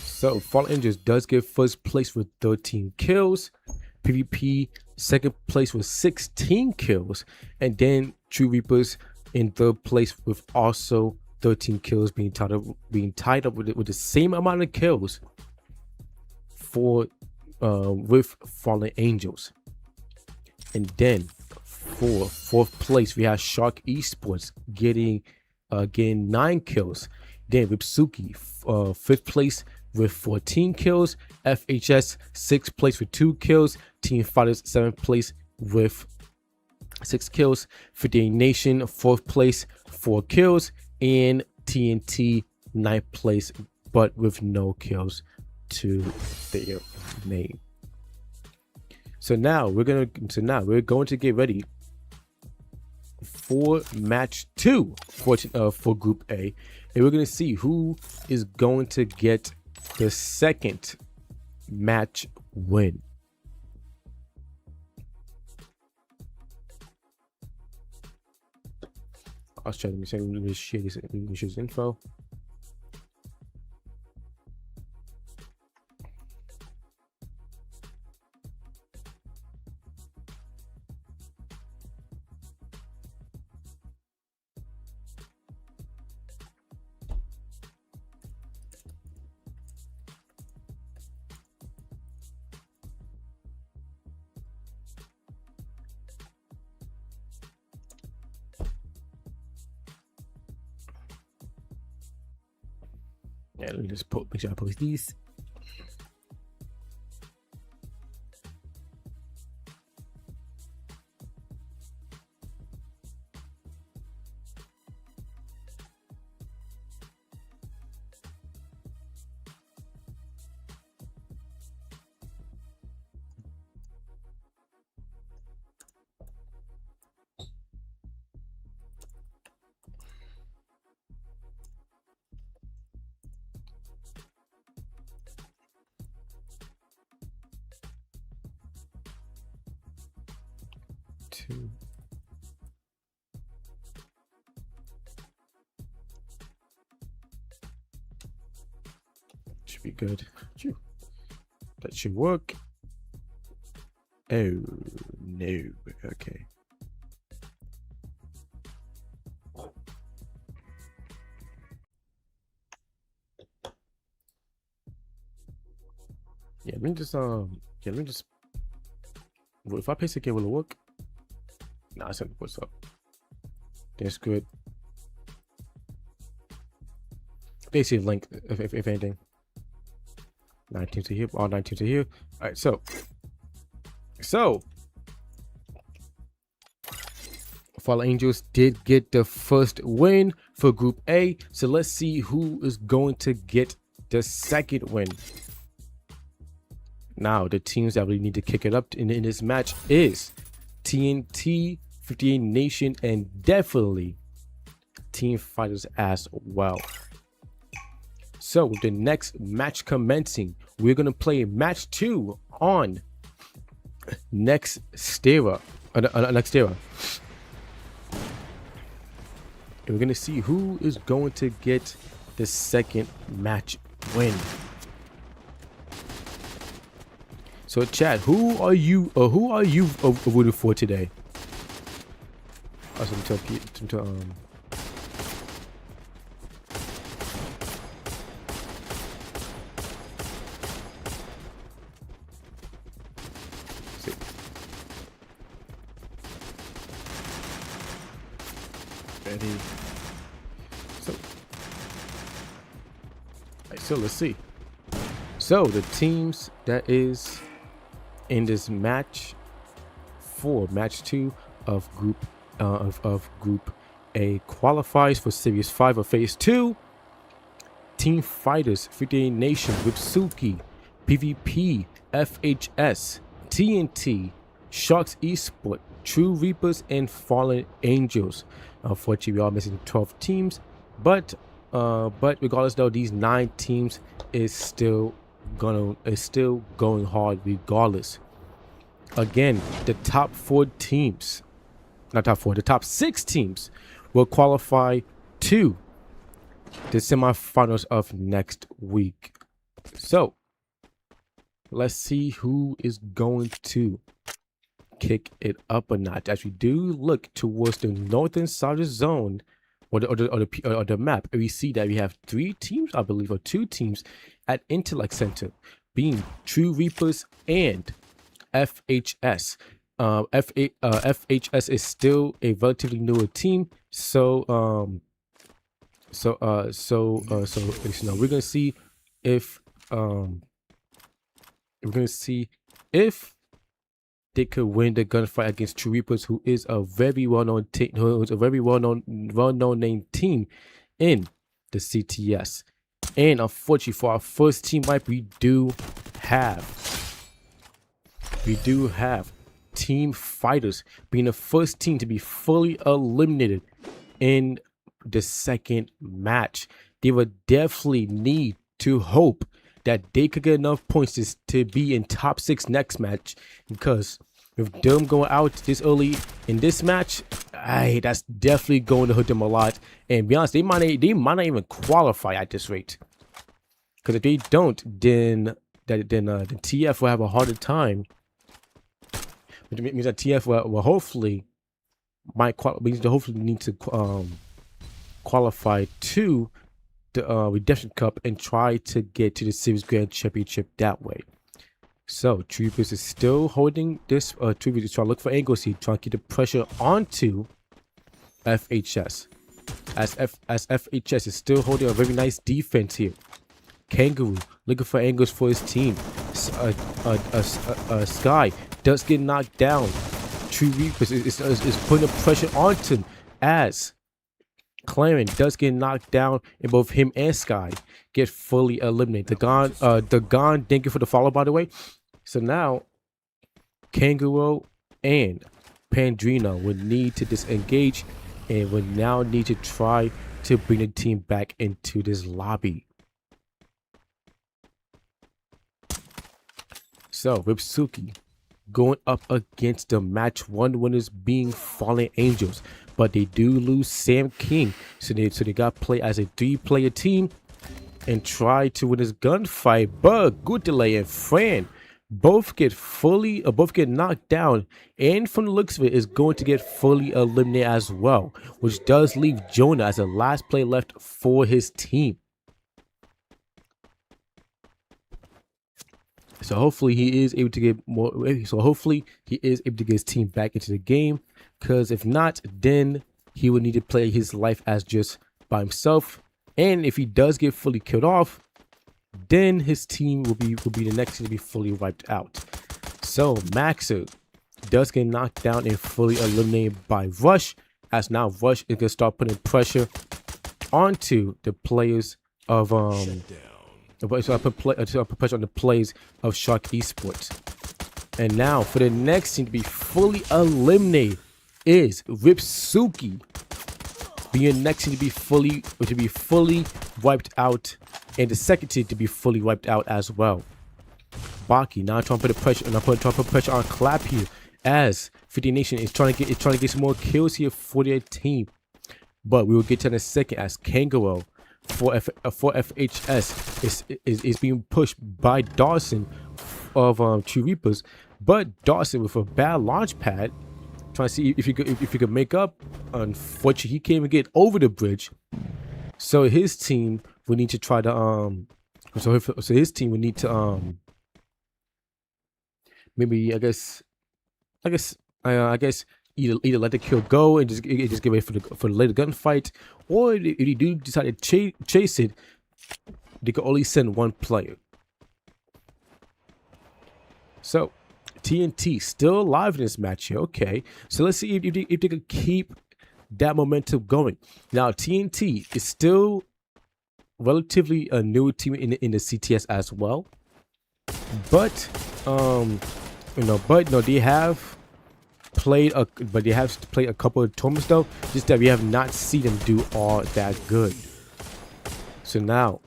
Speaker 2: So Fallen Angels does get first place with 13 kills. PvP second place with 16 kills, and then 2 Reapers in third place with also 13 kills, being tied up with the same amount of kills for with Fallen Angels. And then for fourth place we have Shark Esports getting 9 kills. Then Ripsuki fifth place with 14 kills. FHS 6th place with 2 kills. Team Fighters 7th place with 6 kills. 58 Nation 4th place 4 kills, and TNT 9th place but with no kills to their name. So now we're going to get ready for match 2 for Group A, and we're going to see who is going to get the second match win. I'll try to share this info. Yeah, let me just make sure I post these. 2. Should be good. That should work. Oh no. Okay. Yeah, let me just if I paste again, will it work? Nah, it's not what's up. That's good. Basically link if anything. 19 to here, all 19 to here. All right, so Fallen Angels did get the first win for Group A. So let's see who is going to get the second win. Now, the teams that we need to kick it up in this match is TNT, 58 Nation, and definitely Team Fighters as well. So, with the next match commencing, we're going to play match 2 on Next Stera. And we're going to see who is going to get the second match win. So, chat, who are you rooting for today? Ready. So let's see. So the teams that is in this match for match 2 of Group A qualifies for Series 5 of Phase 2. Team Fighters, 58 Nation, Wipsuki, PvP, FHS, TNT, Sharks Esport, True Reapers, and Fallen Angels. Unfortunately, we are missing 12 teams, but regardless though, these 9 teams is still going hard regardless. Again, the top 4 teams, not top 4, the top 6 teams will qualify to the semifinals of next week. So let's see who is going to kick it up a notch as we do look towards the northern side of the zone or the map. And we see that we have 3 teams, I believe, or 2 teams at Intellect Center, being True Reapers and FHS. FHS is still a relatively newer team, so we're gonna see if they could win the gunfight against True Reapers, who is a very well-known named team in the CTS. And unfortunately for our first team wipe, we do have Team Fighters being the first team to be fully eliminated in the second match. They would definitely need to hope that they could get enough points to be in top 6 next match, because with them going out this early in this match, that's definitely going to hurt them a lot. And to be honest, they might not even qualify at this rate, because if they don't, then the TF will have a harder time, which means that TF will hopefully need to qualify to the Redemption Cup and try to get to the Series Grand Championship that way. So True Reapers is still holding this. True Reapers is trying to look for angles here, trying to keep the pressure onto FHS, as FHS is still holding a very nice defense here. Kangaroo looking for angles for his team. Sky does get knocked down. True Reapers is putting the pressure onto him, as Claren does get knocked down, and both him and Sky get fully eliminated. The Gon, thank you for the follow, by the way. So now Kangaroo and Pandrino would need to disengage and would now need to try to bring the team back into this lobby. So Wipsuki going up against the match 1 winners being Fallen Angels. But they do lose Sam King, so they got to play as a 3-player team and try to win this gunfight. But Gutele and Fran both get knocked down, and from the looks of it is going to get fully eliminated as well, which does leave Jonah as the last player left for his team. So hopefully he is able to get more. So hopefully he is able to get his team back into the game, because if not, then he would need to play his life as just by himself. And if he does get fully killed off, then his team will be the next to be fully wiped out. So Maxer does get knocked down and fully eliminated by Rush, as now Rush is gonna start putting pressure onto the players of So I put pressure on the players of Shark Esports. And now for the next team to be fully eliminated is Ripsuki being next team to be fully wiped out, and the second team to be fully wiped out as well. Baki now trying to put pressure, and I'm trying to put pressure on Clap here, as 50 Nation is trying to get some more kills here for their team. But we will get to in a second, as Kangaroo for FHS is being pushed by Dawson of True Reapers, but Dawson with a bad launch pad, trying to see if he could make up. Unfortunately, he can't even get over the bridge, so his team would need to try to so his team would need to maybe I guess either let the kill go and just get ready for the later gunfight, or if you do decide to chase it, they can only send 1 player. So TNT still alive in this match here. Okay, so let's see if they can keep that momentum going. Now TNT is still relatively a new team in the CTS as well, but they have played a couple of tournaments though, just that we have not seen them do all that good. So now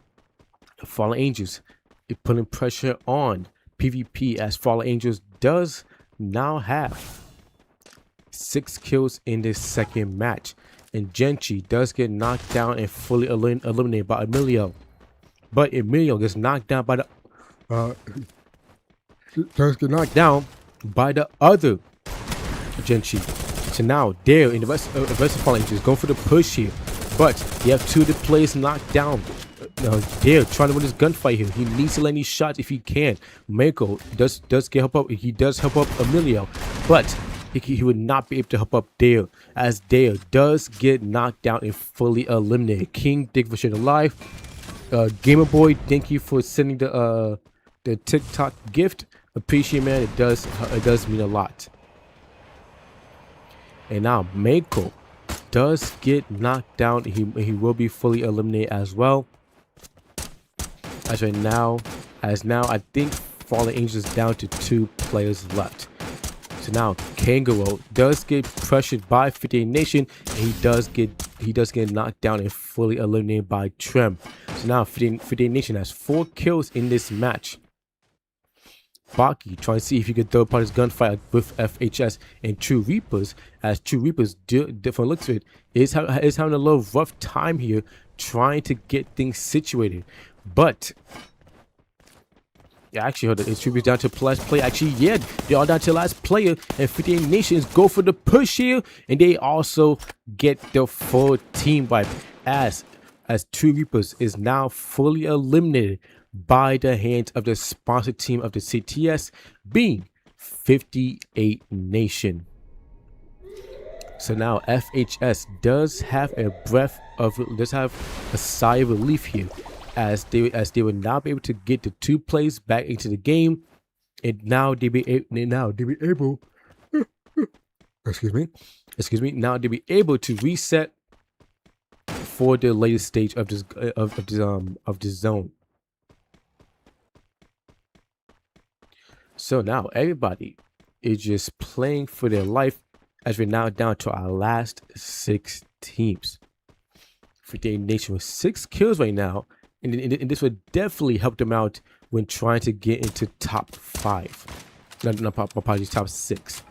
Speaker 2: the Fallen Angels is putting pressure on PvP, as Fallen Angels does now have 6 kills in this second match, and Genchi does get knocked down and fully eliminated by Emilio, but Emilio gets knocked down by the other Genchi. So now Dale and the rest of Fallen Angels going for the push here, but you have 2 of the players knocked down. Dale trying to win this gunfight here. He needs to land these shots if he can. Mako does get help up. He does help up Emilio, but he would not be able to help up Dale, as Dale does get knocked down and fully eliminated. King, thank you for sharing the live. Gamer Boy, thank you for sending the TikTok gift. Appreciate, man. It does mean a lot. And now Mako does get knocked down. He will be fully eliminated as well. As now I think Fallen Angels is down to 2 players left. So now Kangaroo does get pressured by 58 Nation, and he does get knocked down and fully eliminated by Trem. So now 58 Nation has 4 kills in this match. Baki trying to see if he could throw apart his gunfight with FHS and True Reapers, as True Reapers, from looks of it, is having a little rough time here trying to get things situated. But yeah, actually, hold on, it's True Reapers down to the last player. Actually, yeah, they're all down to the last player, and 58 Nations go for the push here, and they also get the full team wipe, as True Reapers is now fully eliminated by the hands of the sponsor team of the CTS, being 58 Nation. So now FHS does have a sigh of relief here, as they would now be able to get the 2 players back into the game, and now they be able excuse me, now they'll be able to reset for the latest stage of this zone. So now everybody is just playing for their life, as we're now down to our last 6 teams. 58 Nation with 6 kills right now, and this would definitely help them out when trying to get into top 5. apologies, top 6.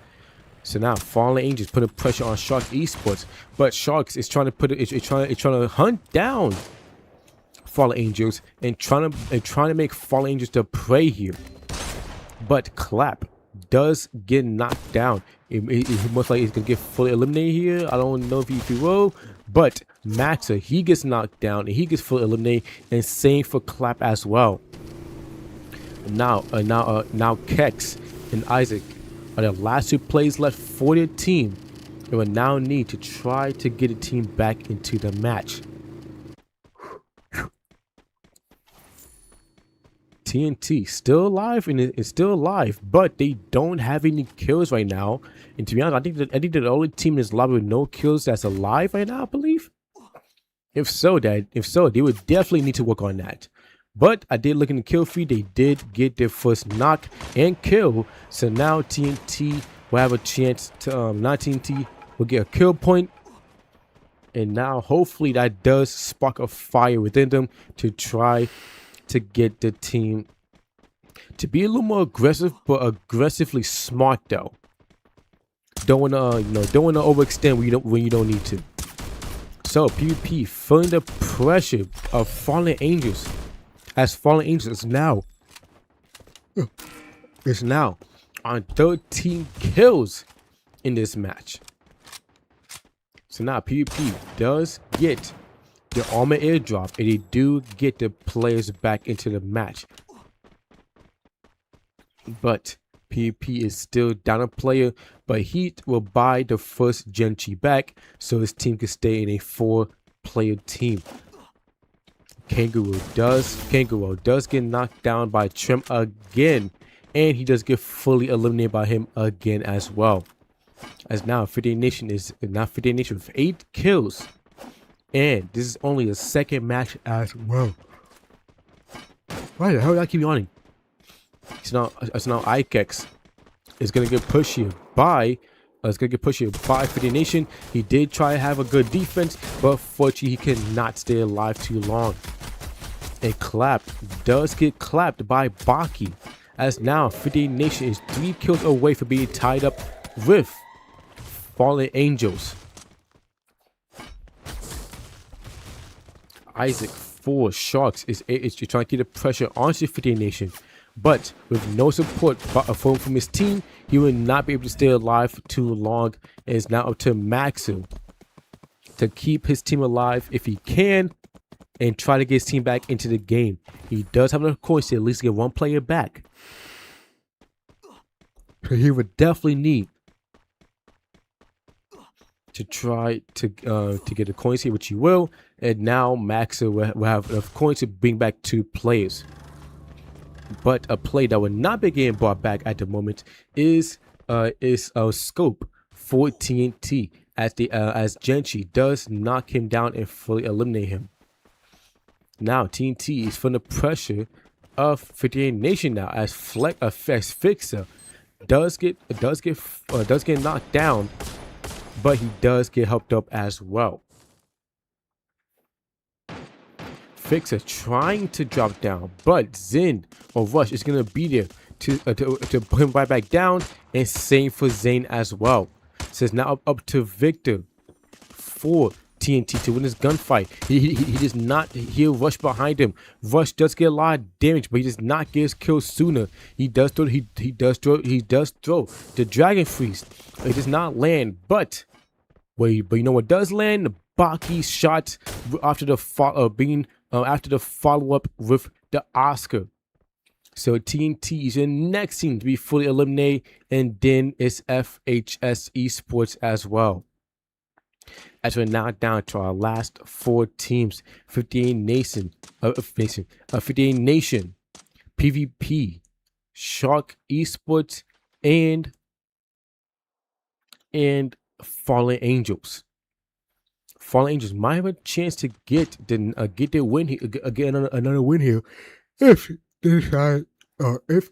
Speaker 2: So now Fallen Angels putting pressure on Shark Esports, but Sharks is trying to hunt down Fallen Angels and trying to make Fallen Angels to prey here. But Clap does get knocked down. It most likely is gonna get fully eliminated here. I don't know if he will, but Maxa, he gets knocked down and he gets fully eliminated, and same for Clap as well. Now Kex and Isaac are the last 2 players left for their team. They will now need to try to get a team back into the match. TNT still alive, and it's still alive, but they don't have any kills right now. And to be honest, I think the only team in this lobby with no kills that's alive right now, I believe. If so, they would definitely need to work on that. But I did look in the kill feed. They did get their first knock and kill. So now TNT will have a chance to not TNT will get a kill point. And now hopefully that does spark a fire within them to try to get the team to be a little more aggressive, but aggressively smart though. Don't wanna overextend when you don't need to. So PvP feeling the pressure of Fallen Angels, as Fallen Angels is now on 13 kills in this match. So now PvP does get the armor airdrop, and they do get the players back into the match. But PvP is still down a player, but he will buy the first Genchi back so his team can stay in a 4-player team. Kangaroo does get knocked down by Trim again, and he does get fully eliminated by him again as well. As now 58 Nation with 8 kills. And this is only the second match as well. Why the hell did I keep yawning? So now Ikex is gonna get pushed here by 50 Nation. He did try to have a good defense, but fortunately he cannot stay alive too long. And Clap does get clapped by Baki, as now 50 Nation is 3 kills away from being tied up with Fallen Angels. Isaac for Sharks is trying to get the pressure onto 50 Nation, but with no support from his team, he will not be able to stay alive for too long. And it's now up to Maxu to keep his team alive if he can and try to get his team back into the game. He does have enough coins to at least get 1 player back. So he would definitely need to try to get the coins here, which he will. And now Maxu will have enough coins to bring back 2 players. But a play that will not be getting brought back at the moment is Scope for TNT, as Genchi does knock him down and fully eliminate him. Now TNT is from the pressure of 58 Nation now, as Fixer does get knocked down, but he does get helped up as well. Fixer trying to drop down, but Zen or Rush is gonna be there to put him right back down, and same for Zane as well. So it's now up to Victor for TNT to win this gunfight. He does not hear Rush behind him. Rush does get a lot of damage, but he does not get his kill sooner. He does throw the Dragon Freeze. It does not land, but you know what does land? The Baki shot after the follow-up with the Oscar. So TNT is your next team to be fully eliminated, and then it's FHS Esports as well. As we're now down to our last 4 teams, 58 Nation, PvP, Shark Esports, and Fallen Angels. Fallen Angels might have a chance to get their win here, again another win here, if they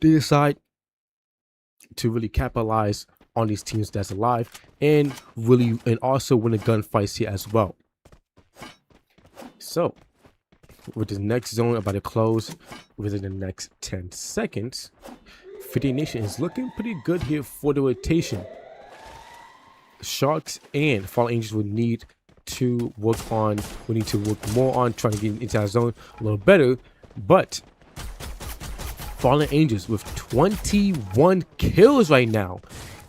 Speaker 2: decide to really capitalize on these teams that's alive and also win the gunfights here as well. So with this next zone about to close within the next 10 seconds, 50 Nation is looking pretty good here for the rotation. Sharks and Fallen Angels would need to work more on trying to get into our zone a little better. But Fallen Angels with 21 kills right now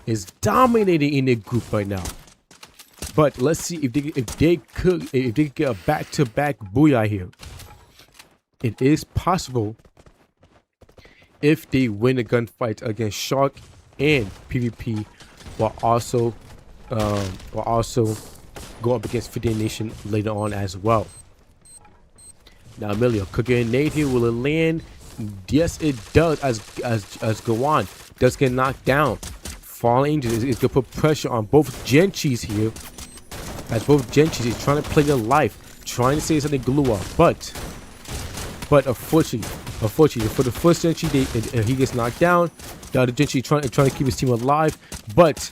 Speaker 2: is dominating in the group right now. But let's see if they could get a back-to-back booyah here. It is possible if they win the gunfight against Shark and PvP, while also go up against 50 Nation later on as well. Now, Emilio cooking a nade here. Will it land? Yes, it does. As Gawan does get knocked down. Fallen Angels is gonna put pressure on both Genchis here, as both Genchis is trying to play their life, trying to say something glue up, but unfortunately, for the first Genchi, he gets knocked down. The other Genchi trying to keep his team alive, but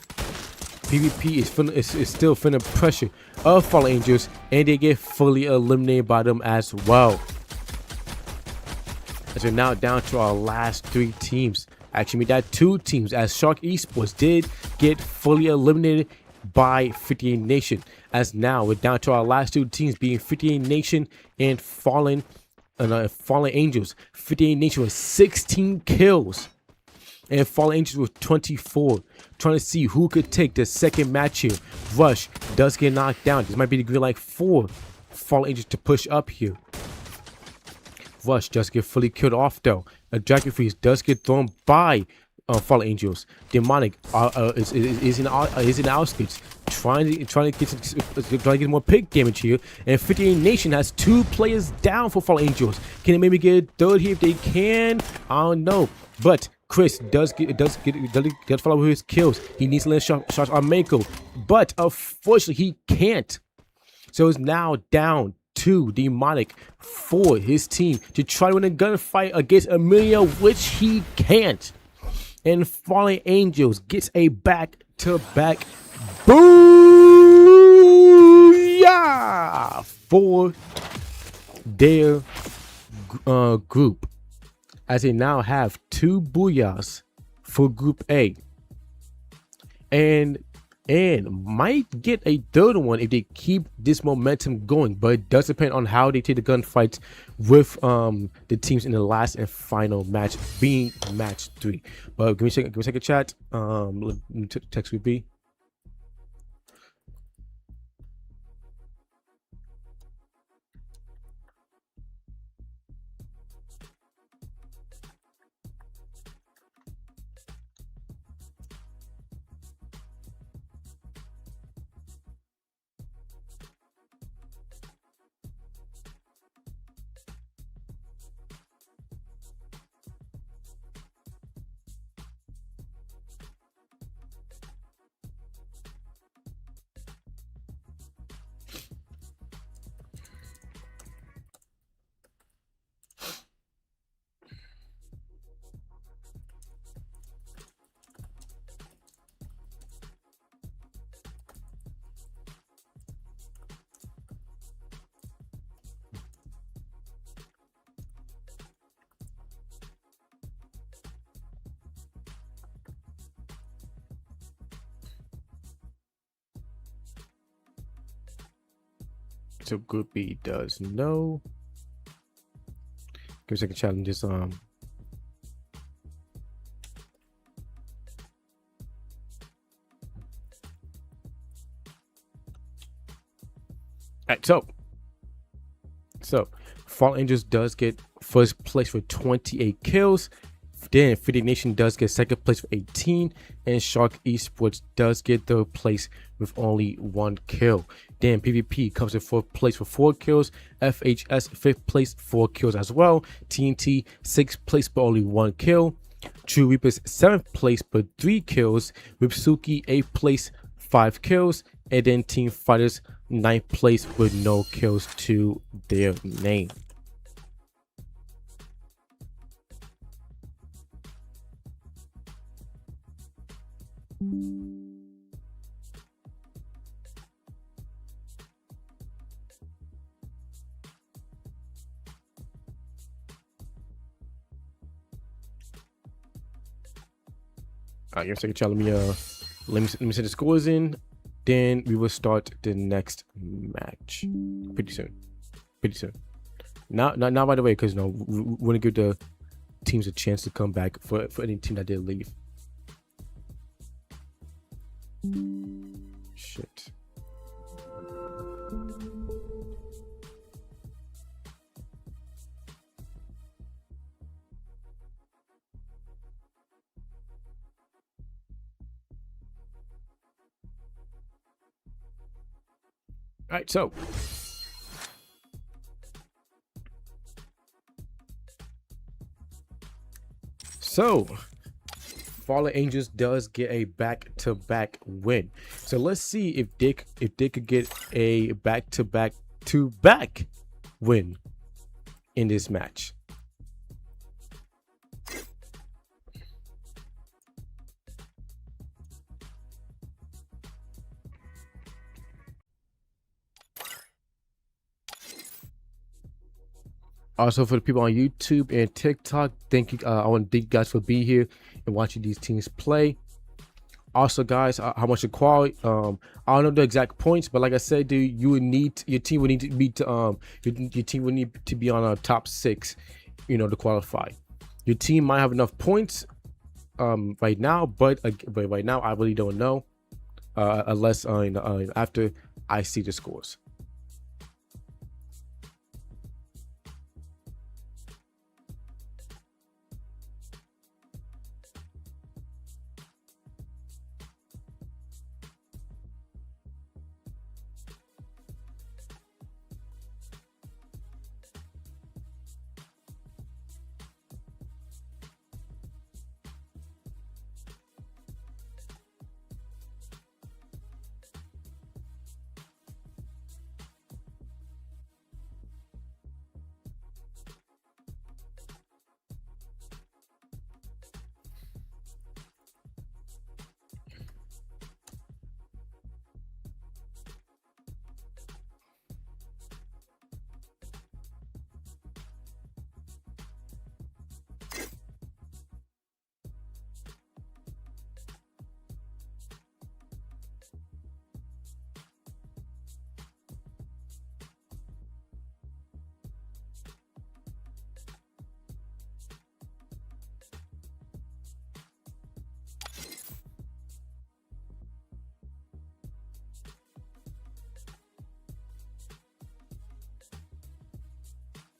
Speaker 2: PvP is still feeling pressure of Fallen Angels, and they get fully eliminated by them as well. As we're now down to our last 3 teams. Actually, we got 2 teams, as Shark Esports did get fully eliminated by 58 Nation. As now we're down to our last 2 teams, being 58 Nation and Fallen Angels. 58 Nation with 16 kills and Fallen Angels with 24. Trying to see who could take the second match here. Rush does get knocked down. This might be the green light for Fallen Angels to push up here. Rush does get fully killed off though. A Dragon Freeze does get thrown by Fallen Angels. Demonic is in the outskirts, trying to get more pick damage here. And 58 Nation has 2 players down for Fallen Angels. Can they maybe get a third here if they can? I don't know. But Chris does follow with his kills. He needs to land shots on Mako, but unfortunately he can't. So it's now down to Demonic for his team to try to win a gunfight against Emilio, which he can't. And Fallen Angels gets a back-to-back booyah for their group, as they now have 2 booyahs for Group A, and might get a third one if they keep this momentum going. But it does depend on how they take the gunfights with the teams in the last and final match, being match 3. But give me a second, chat. Let me text with B. So Group B does no. Give me a second, challenges. Alright, so Fallen Angels does get first place with 28 kills. Then 50 Nation does get second place with 18, and Shark Esports does get third place with only 1 kill. Then PvP comes in 4th place with 4 kills. FHS 5th place, 4 kills as well. TNT 6th place but only 1 kill. True Reapers 7th place but 3 kills. Ripsuki 8th place, 5 kills. And then Team Fighters 9th place with no kills to their name. All right, give me a second, child. Let me set the scores in. Then we will start the next match pretty soon. Pretty soon. Not by the way, because we want to give the teams a chance to come back for any team that did leave. Shit. All right, so Fallen Angels does get a back-to-back win. So let's see if they could get a back-to-back win in this match. Also, for the people on YouTube and TikTok, thank you. I want to thank you guys for being here and watching these teams play. Also, guys, how much the quality? I don't know the exact points, but like I said, dude, your team would need to be your team would need to be on a top 6, to qualify. Your team might have enough points, right now, but right now I really don't know, unless after I see the scores.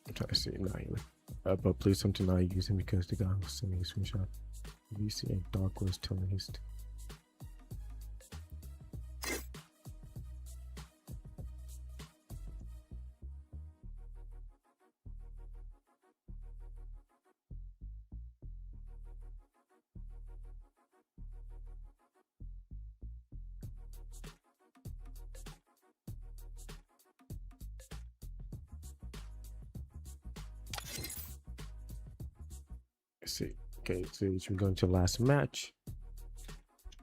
Speaker 2: I'm trying to see but please something not using because the guy was sending a screenshot. You see a dark was telling his. Let's see. Okay, so we're going to the last match.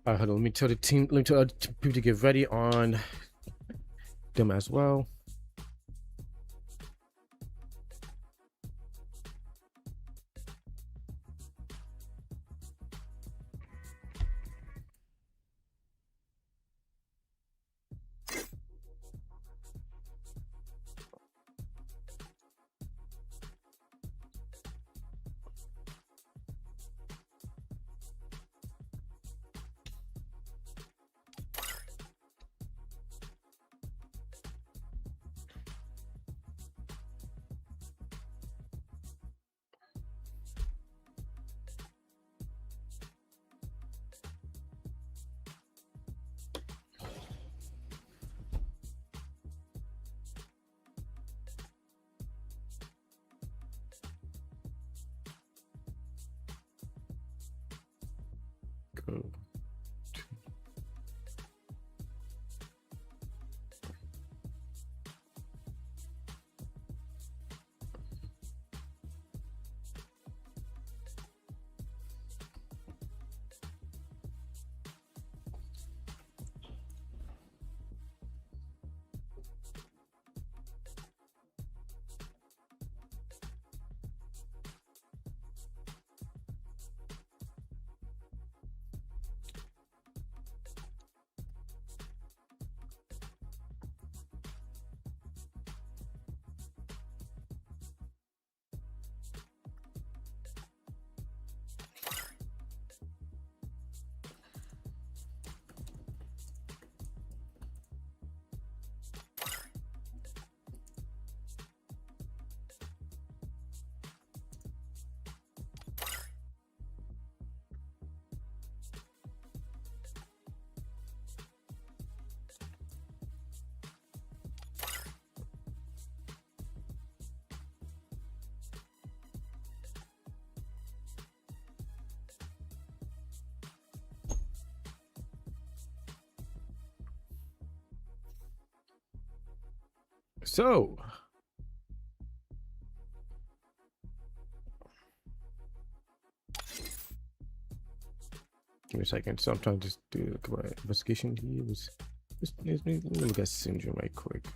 Speaker 2: All right, hold on. Let me tell other people to get ready on them as well. Go. So give me a second. So I'm trying to just do a investigation here. Let me look at syndrome right quick.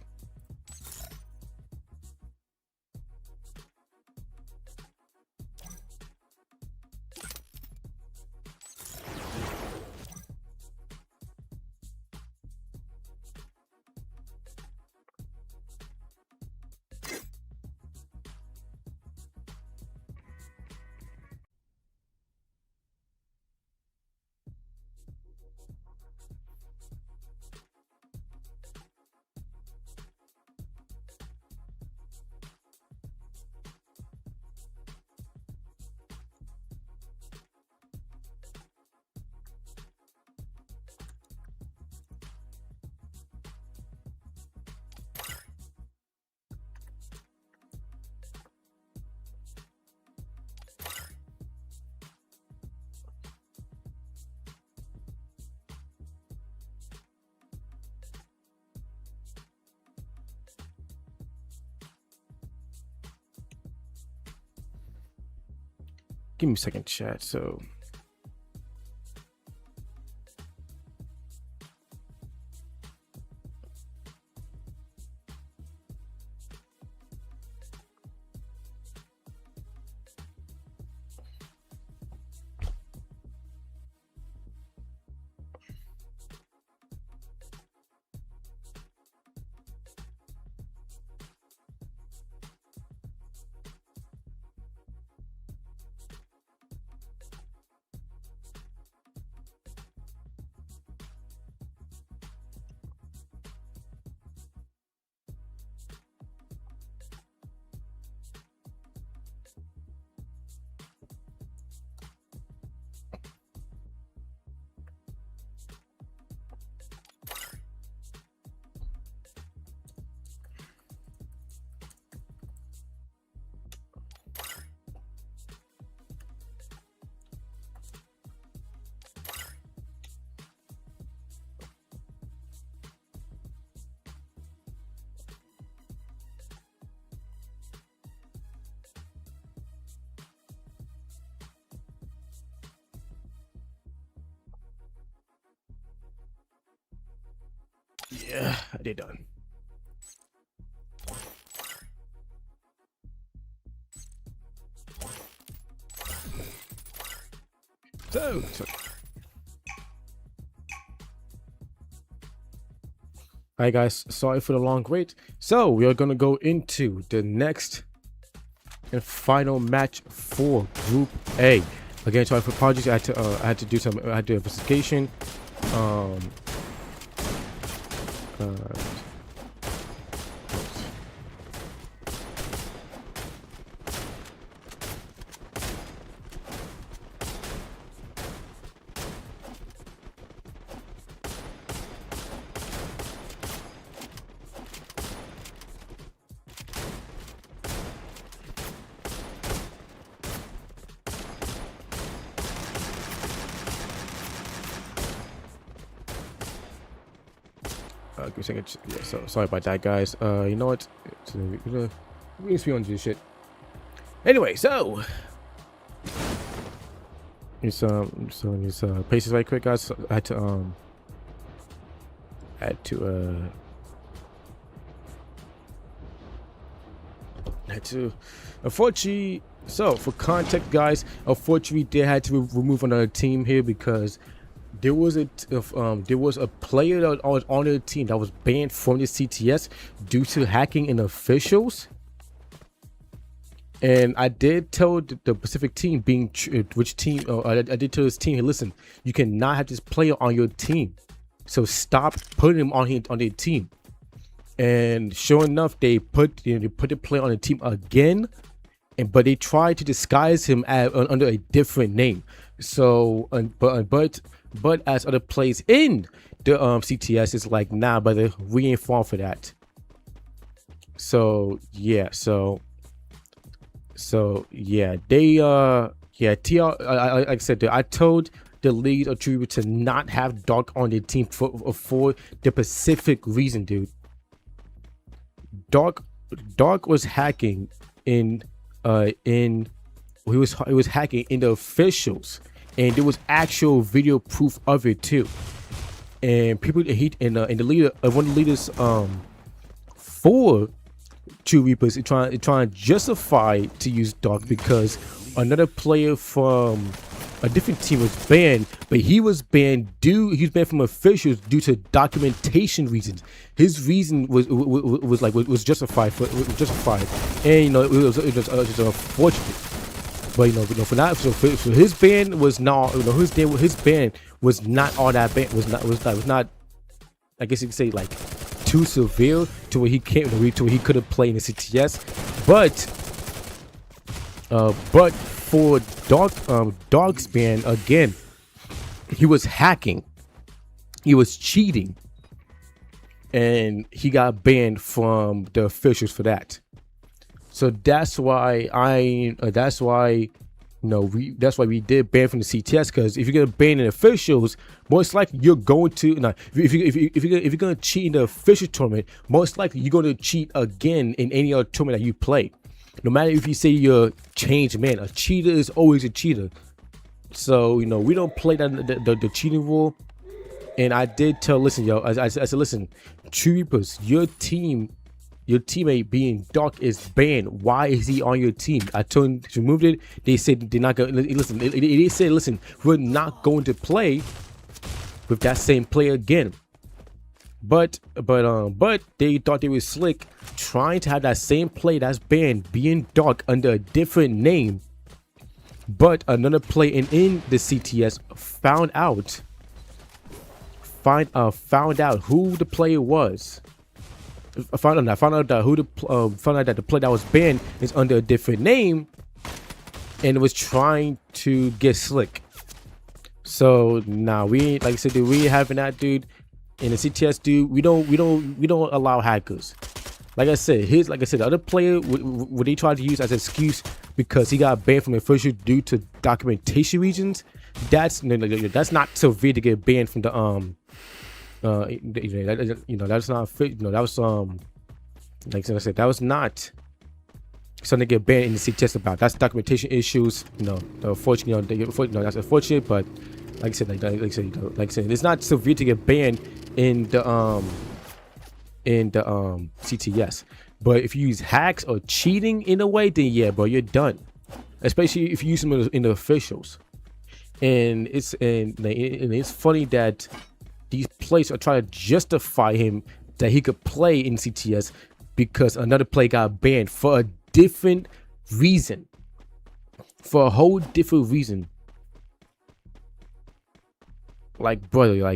Speaker 2: Give me a second, chat. So yeah, they're done. So all right, guys, sorry for the long wait. So we are gonna go into the next and final match for Group A. Again, sorry for apologies. I had to do some investigation. Give me a second. Yeah, so sorry about that, guys. You know what? We can speak on this shit. Anyway, so it's paces right quick, guys. I had to unfortunately. So for context, guys, unfortunately they had to remove another team here because there was a player that was on the team that was banned from the CTS due to hacking in officials. And I did tell the Pacific team, which team, I did tell this team, hey, listen, you cannot have this player on your team, so stop putting him on their team. And sure enough, they put the player on the team again, but they tried to disguise him under a different name. So, but as other players in the CTS is like, nah, brother, we ain't fall for that. So yeah, they TL. Like I said, I told the lead attribute to not have Dark on their team for the specific reason, dude. Dark was hacking in he was hacking in the officials, and there was actual video proof of it too. And people and the leader one of the leaders for True Reapers is trying to justify to use Dark because another player from a different team was banned, but he was banned from officials due to documentation reasons. His reason was justified, and it was unfortunate. But for that, so his ban was not, his ban was not all that bad. Was not. I guess you could say like too severe to where he can't to where he couldn't play in the CTS, but for Dog's ban again, he was hacking, he was cheating, and he got banned from the officials for that. So that's why we did ban from the CTS, because if you're gonna ban in officials, most likely you're going to if you're gonna cheat in the official tournament, most likely you're gonna cheat again in any other tournament that you play. No matter if you say you're a changed man, a cheater is always a cheater. So we don't play the cheating rule. And I did tell, listen, yo, I said, listen, True Reapers, your teammate being Dark is banned. Why is he on your team? I told him to remove it. They said they're not gonna listen. They said, listen, we're not going to play with that same player again. But they thought they were slick, trying to have that same play that's banned being Dark under a different name. But another player in the CTS found out who the player was. Found out that the player that was banned is under a different name, and was trying to get slick. So now we, like I said, dude, we having that, dude. In the CTS, dude, we don't allow hackers. Like I said, the other player, what they tried to use as an excuse because he got banned from the official due to documentation reasons. That's not severe to get banned from the that's not fit. That was like I said, that was not something to get banned in the CTS about. That's documentation issues. Unfortunately, that's unfortunate. But like I said, it's not severe to get banned in the CTS. But if you use hacks or cheating in a way, then yeah, bro, you're done. Especially if you use them in the officials. And it's funny that these players are trying to justify him that he could play in CTS because another player got banned for a different reason. For a whole different reason. Like, brother, y'all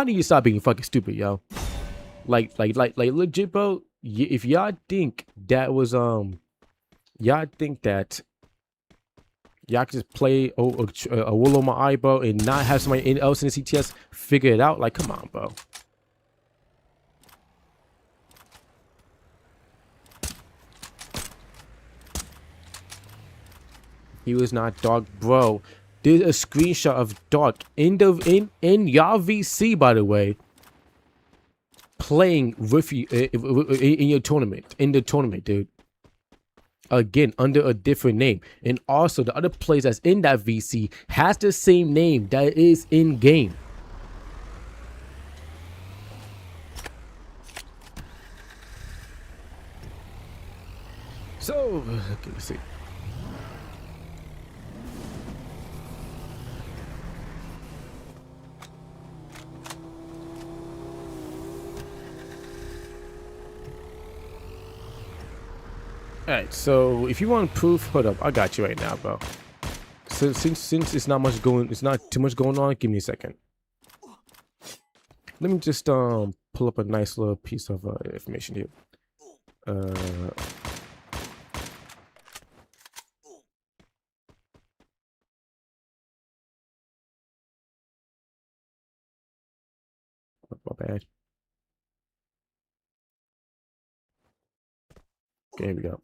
Speaker 2: need to stop being fucking stupid, yo. Like legit, bro. If y'all think that was y'all think that y'all can just play a wool on my eye, bro, and not have somebody else in the CTS figure it out, like, come on, bro. He was not Dark, bro. There's a screenshot of Dark in y'all VC, by the way, playing with you in your tournament, dude. Again, under a different name. And also the other players that's in that VC has the same name that is in game. So, okay, let's see. Alright, so if you want proof, hold up, I got you right now, bro. So since it's not too much going on, give me a second. Let me just pull up a nice little piece of information here. My bad. Okay, here we go.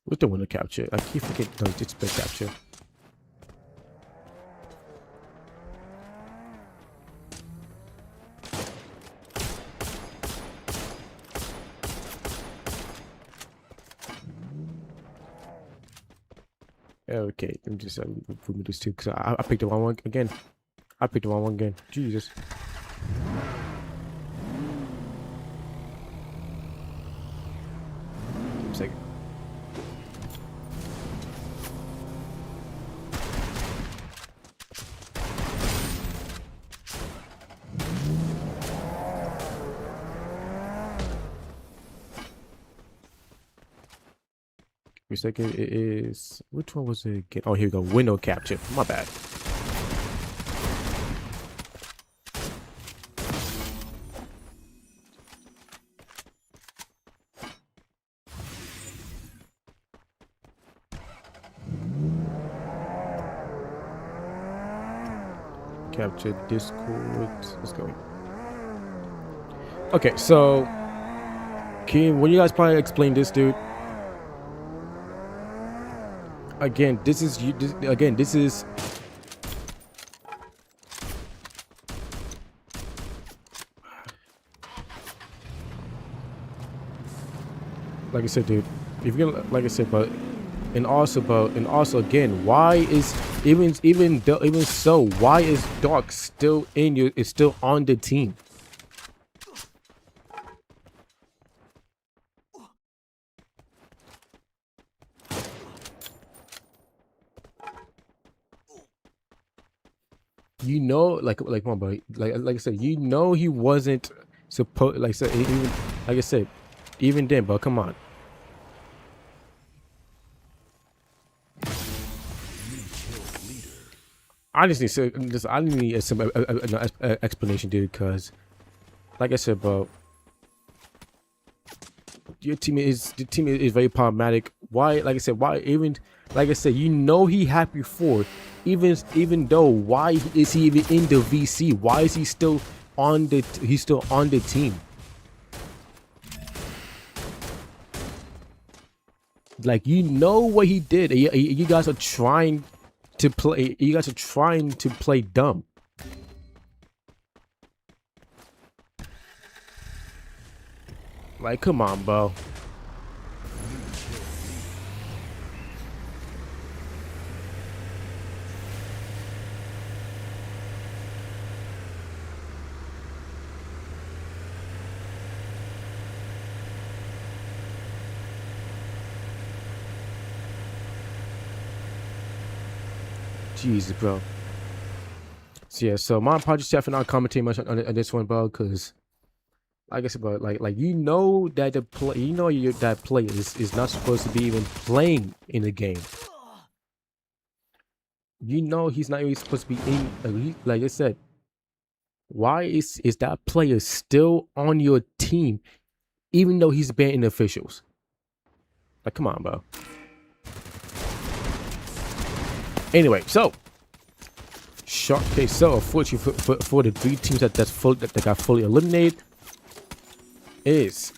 Speaker 2: What's the window capture? I keep forgetting. No, display capture. Okay, let me just put me this too, because I picked the wrong one again. I picked the wrong one again. Jesus. Give me a second. Give me a second. It is, which one was it again? Oh, here we go. Window capture. My bad. Capture Discord. Let's go. Okay, so when you guys probably explain this, dude. Again, this is like I said, dude. If you're gonna, like I said, and also again, why is even so, why is Dark still still on the team? You know, like come on, bro. Like I said, you know he wasn't supposed. Like I said, even then, bro. Come on. I just need some explanation, dude. Because, like I said, bro, the team is very problematic. Why? Like I said, why even? Like I said, you know he had before. Even though, why is he even in the VC? Why is he still on the? He's still on the team. Like, you know what he did. You guys are trying to play. You guys are trying to play dumb. Like, come on, bro. Jesus, bro. So yeah, so my apologies for not commenting much on this one, bro, because like I said, bro, like you know that that player is not supposed to be even playing in the game. You know he's not even supposed to be in. Like I said, why is that player still on your team, even though he's banning officials? Like, come on, bro. Anyway, so Shark. Okay, so unfortunately for the three teams that got fully eliminated is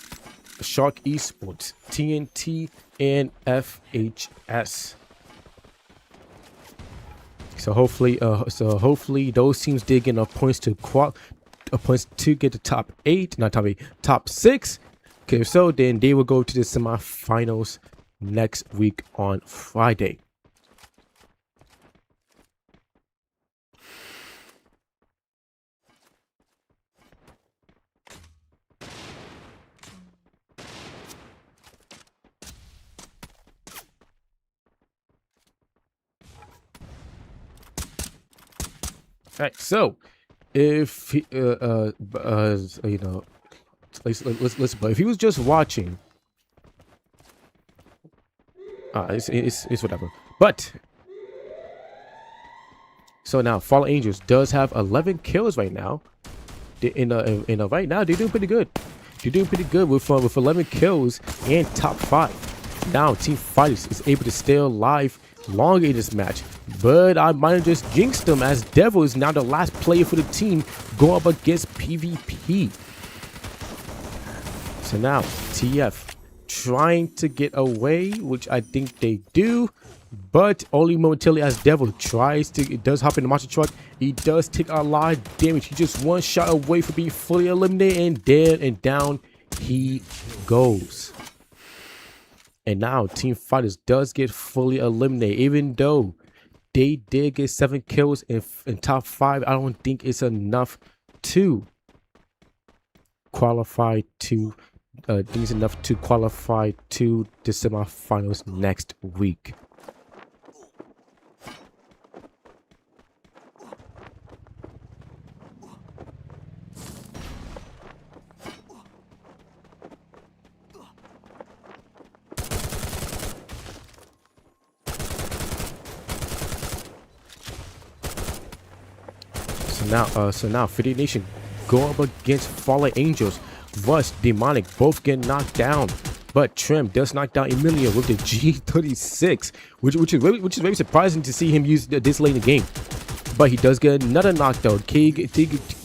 Speaker 2: Shark Esports, TNT, and FHS. So hopefully those teams did get enough points to get the top 8, not top 8, top 6. Okay, so then they will go to the semifinals next week on Friday. All right, so if he, you know, let's but if he was just watching, it's whatever. But so now Fallen Angels does have 11 kills right now. Right now they're doing pretty good. They're doing pretty good with 11 kills and top 5. Now Team Fighters is able to stay alive longer in this match, but I might have just jinxed them, as Devil is now the last player for the team going up against PvP. So now TF trying to get away, which I think they do, but only momentarily, as Devil does hop in the monster truck. He does take a lot of damage. He just one shot away from being fully eliminated, and dead and down he goes. And now Team Fighters does get fully eliminated, even though they did get 7 kills in top 5. I don't think it's enough to qualify to things enough to qualify to the semifinals next week. So now 50 Nation go up against Fallen Angels. Rush, Demonic both get knocked down, but Trim does knock down Emilio with the G36, which is very surprising to see him use this late in the game. But he does get another knockdown. Can he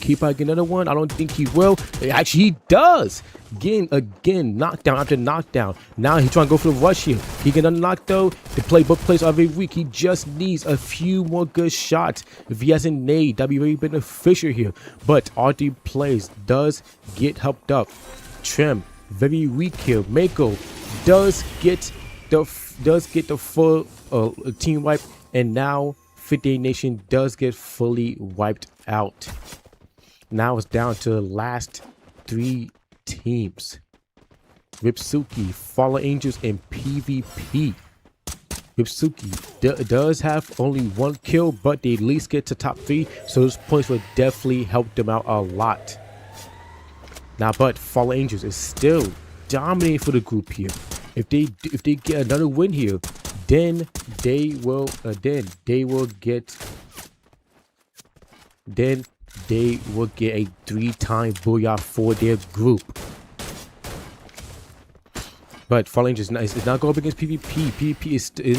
Speaker 2: keep out another one? I don't think he will. Actually, he does. Again, knockdown after knockdown. Now he's trying to go for the rush here. He get another knockdown. The playbook plays every week. He just needs a few more good shots. If he hasn't nade, that'd be very beneficial here. But RD plays does get helped up. Trim very weak here. Mako does get the full team wipe, and now 50 Nation does get fully wiped out. Now it's down to the last 3 teams: Ripsuki, Fallen Angels, and PvP. Ripsuki does have only 1 kill, but they at least get to top 3, so those points will definitely help them out a lot. Now, but Fallen Angels is still dominating for the group here. If they get another win here, then they will get a 3-time booyah for their group. But Fallen Angels is not going up against PvP. PvP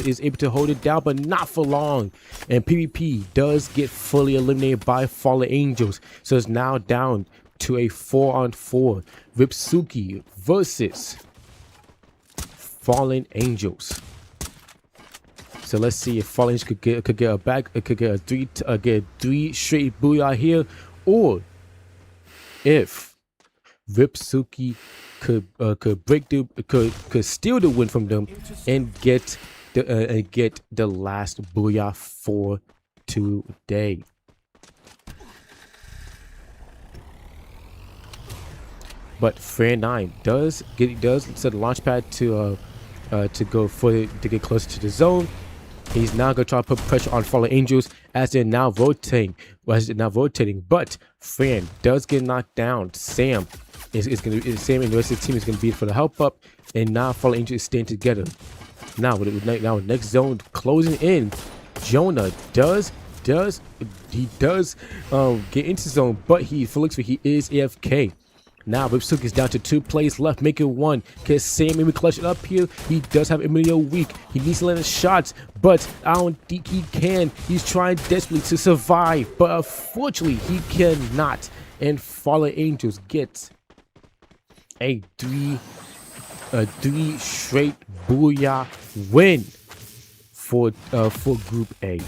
Speaker 2: is able to hold it down, but not for long. And PvP does get fully eliminated by Fallen Angels, so it's now down to a 4-on-4. Ripsuki versus Fallen Angels. So let's see if Fallen Angels could get a 3 straight booyah here, or if Ripsuki could steal the win from them and get the last booyah for today. But Fair 9 does set the launch pad to get closer to the zone. He's now gonna try to put pressure on Fallen Angels as they're now rotating. But Fran does get knocked down. Sam and the rest of the team is gonna be for the help up, and now Fallen Angels is staying together. Now with next zone closing in, Jonah does get into zone, but he is AFK. Now Ripsuki is down to 2 plays left, making 1. Can Sam maybe clutch it up here? He does have Emilio weak. He needs to land his shots, but I don't think he can. He's trying desperately to survive, but unfortunately he cannot. And Fallen Angels gets a 3 straight booyah win for Group A.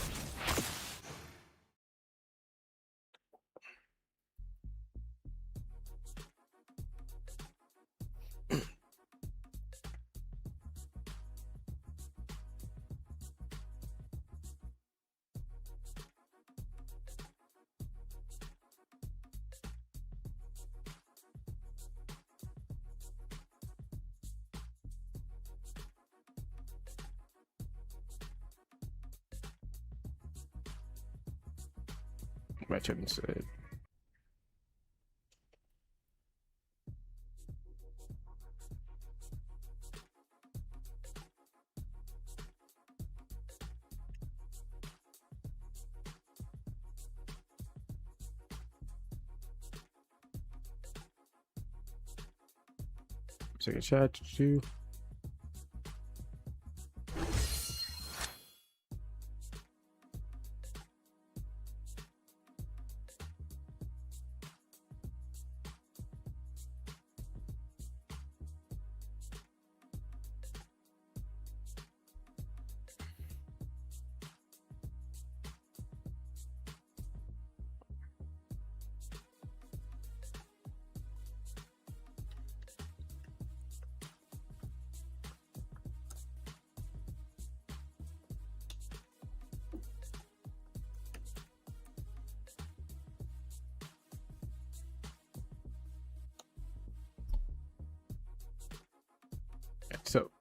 Speaker 2: Matchup instead. Second shot to 2.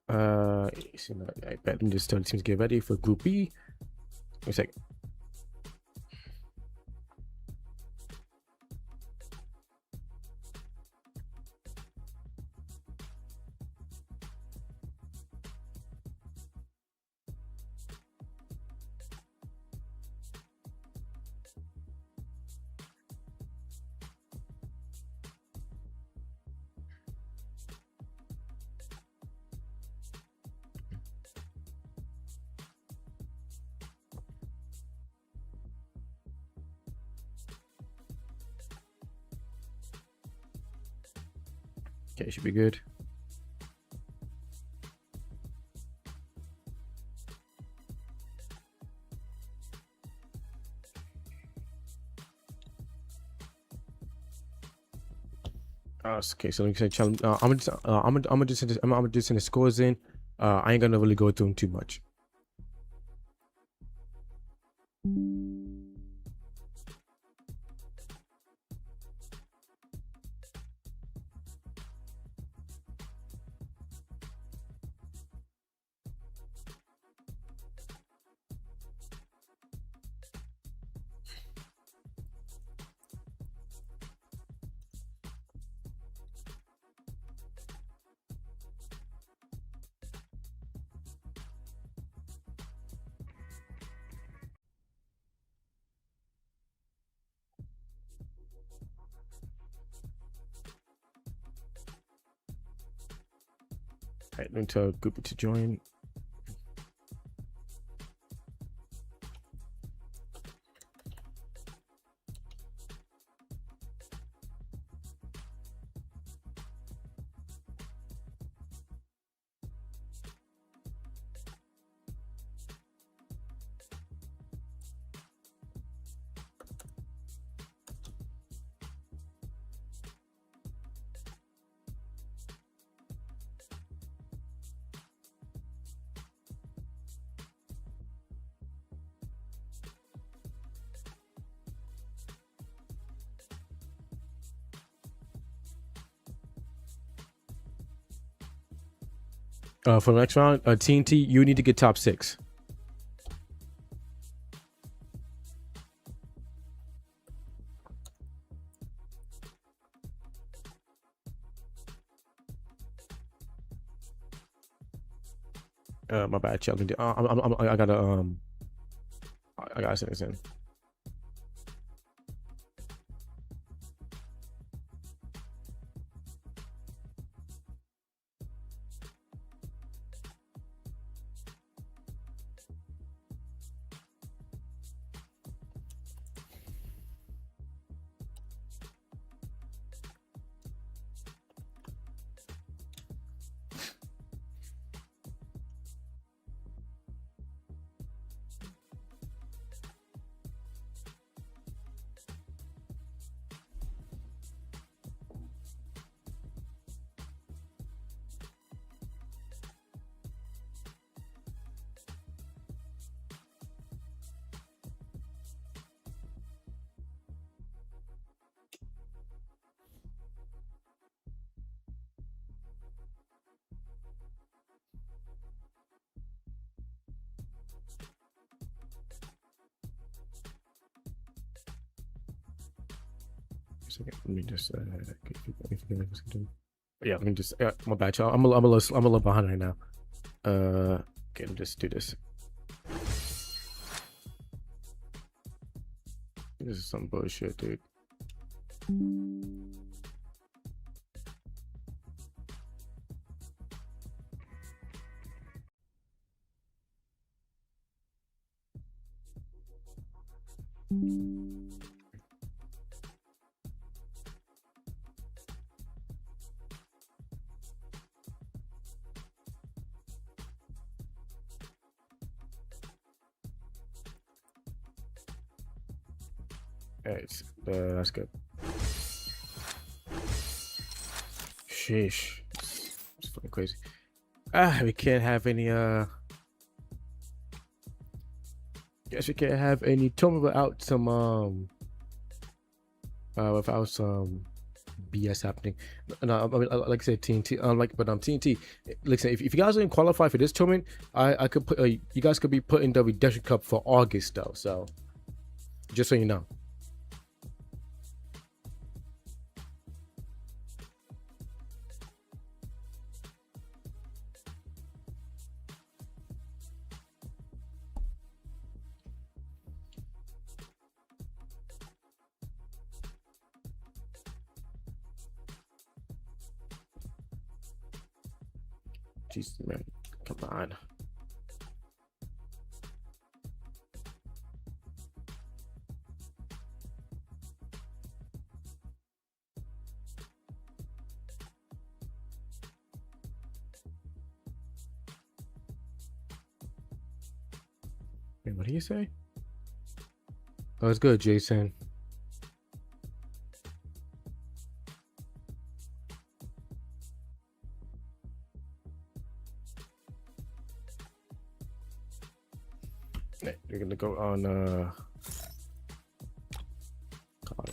Speaker 2: I bet I'm just telling teams to get ready for Group B. Wait a second. Okay, should be good. Okay, so like I said, I'm gonna just send the scores in. I ain't gonna really go through them too much. All right, let me tell group to join. For the next round, TNT, you need to get top 6. My bad, challenge. I gotta send this in. Let me just yeah, let me just my bad, y'all. I'm a little behind right now. Okay, let me just do this. This is some bullshit, dude. Alright, that's good. Sheesh, it's fucking crazy. We can't have any guess we can't have any tournament without some BS happening. No, I mean, like I said, TNT. TNT. Listen, if you guys didn't qualify for this tournament, I could put you guys could be put in the Redemption Cup for August though. So just so you know. Jesus, man, come on. Wait, what do you say? Oh, it's good, Jason. You're gonna go on God.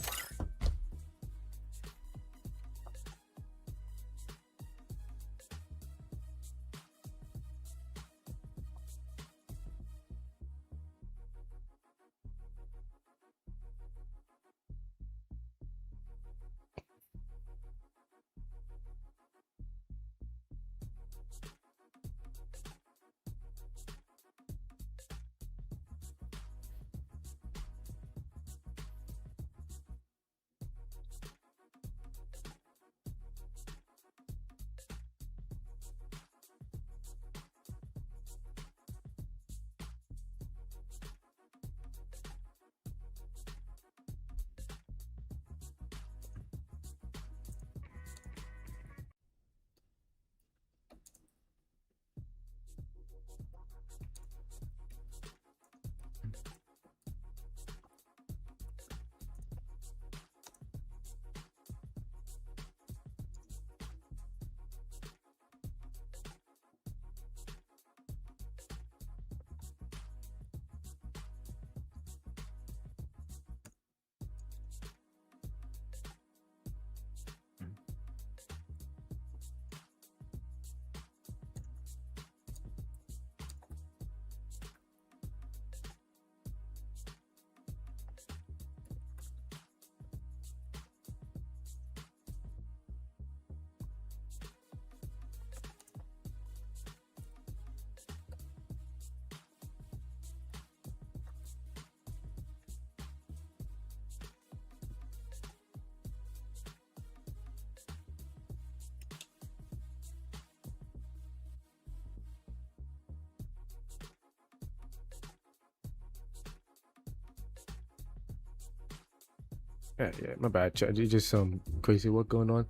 Speaker 2: Yeah, my bad. It's just some crazy work going on.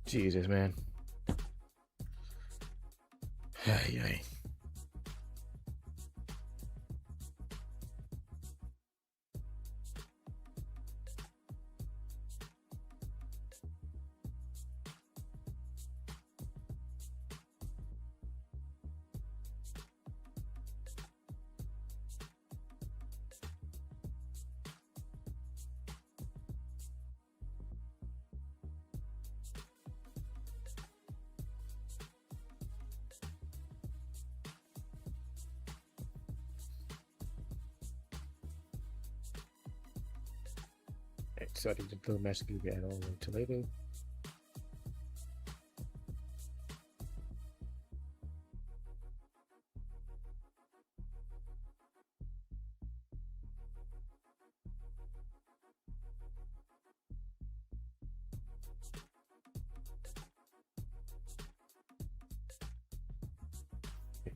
Speaker 2: Jesus, man. Yeah. Sorry, the little match will be added all the way to later.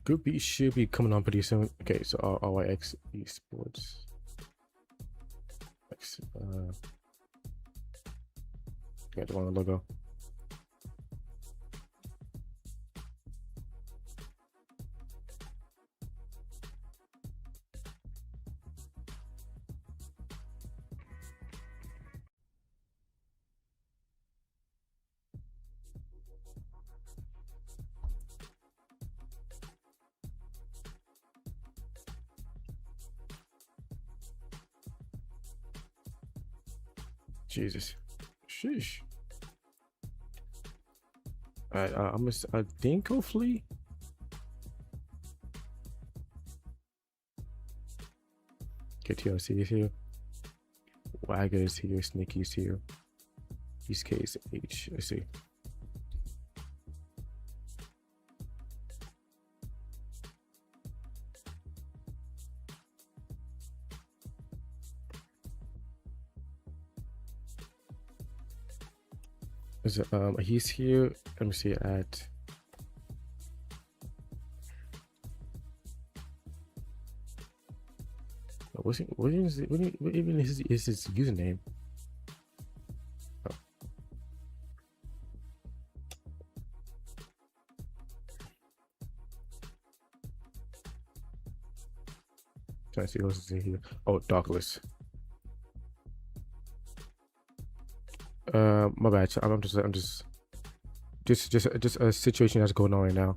Speaker 2: Group B should be coming on pretty soon. Okay, so RYX Esports. Got the wrong logo. Jesus. Sheesh. I think hopefully. Get TLC is here. Wagger is here. Sneaky's here. East Case H. Let's see. Is it, he's here. Let me see at. What even is his username? Oh. Trying to see who's in here. Oh, Douglas. My bad. I'm just a situation that's going on right now.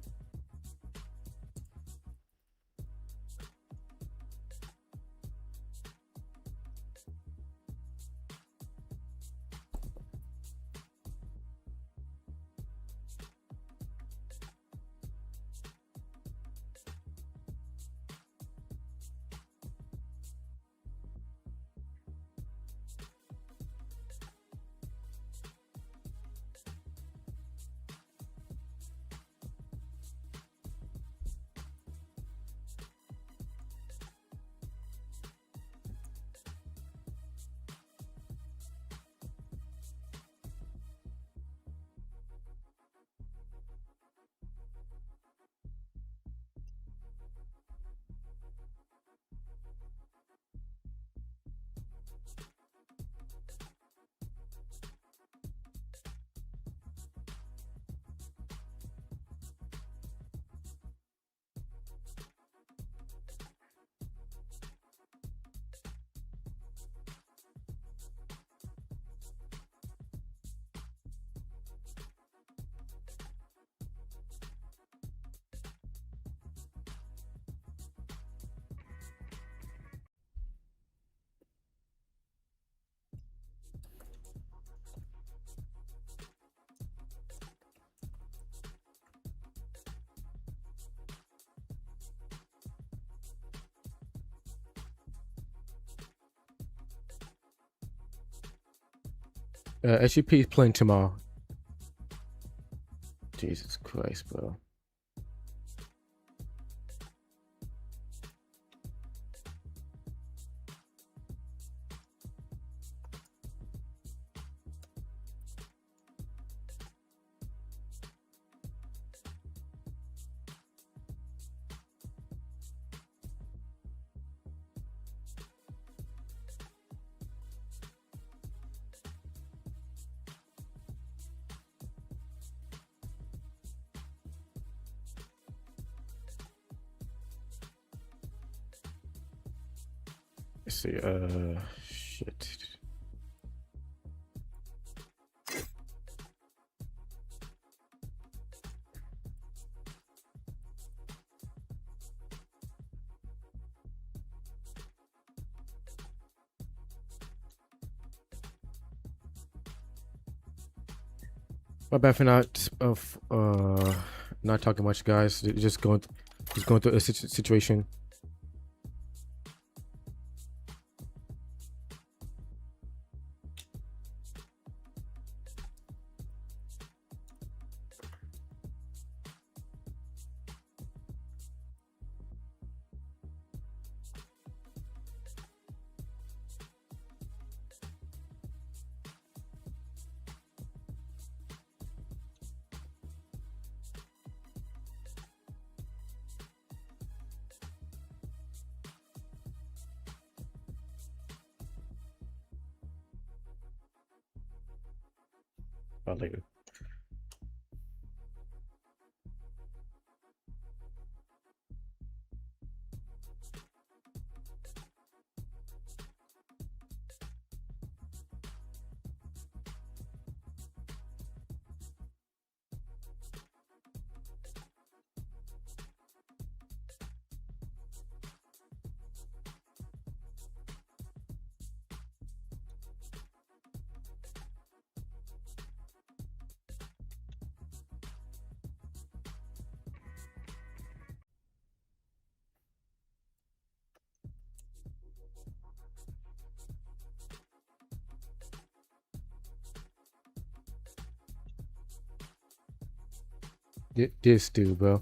Speaker 2: SGP is playing tomorrow. Jesus Christ, bro. Let's see, shit. My bad for not talking much, guys. Just going through a situation. Later. This dude, bro.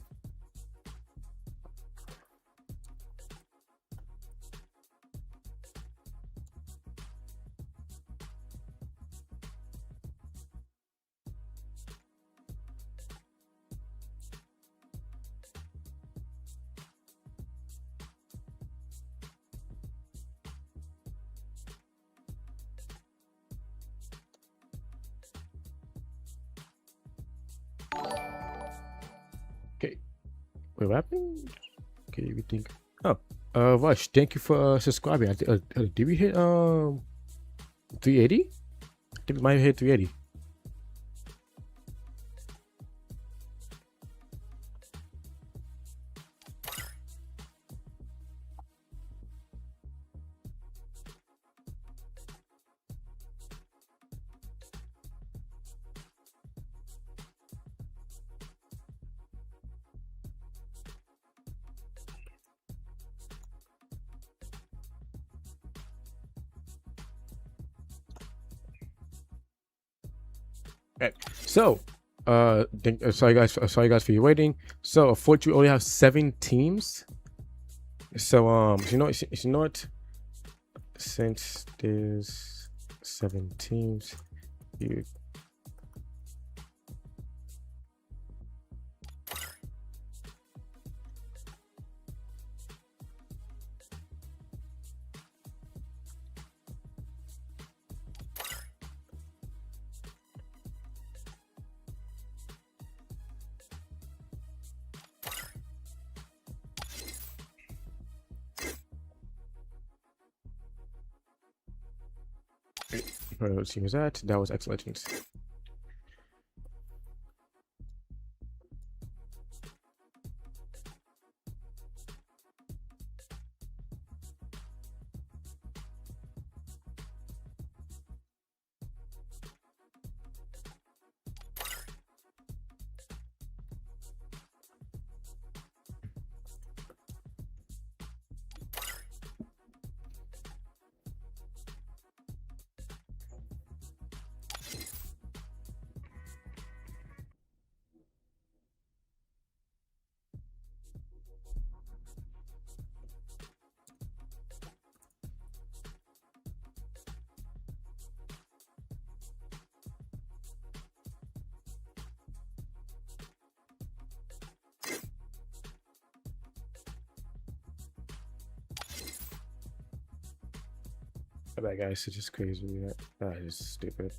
Speaker 2: Okay. Wait, what happened? Okay, we think. Oh, Rush, thank you for subscribing. Did we hit 380? I think we might have hit 380. Okay. So, sorry guys for you waiting. So, unfortunately, we only have 7 teams. So, you know what? Since there's 7 teams, you. What team was that? That was X-Legends. My bad, guys. It's just crazy. That is stupid.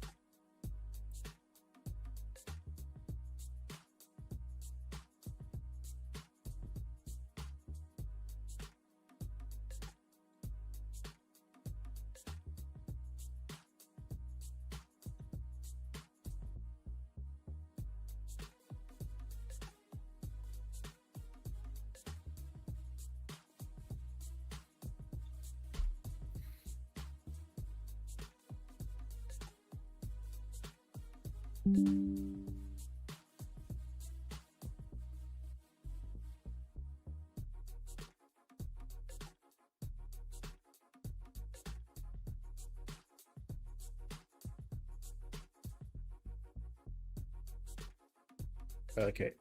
Speaker 2: Okay.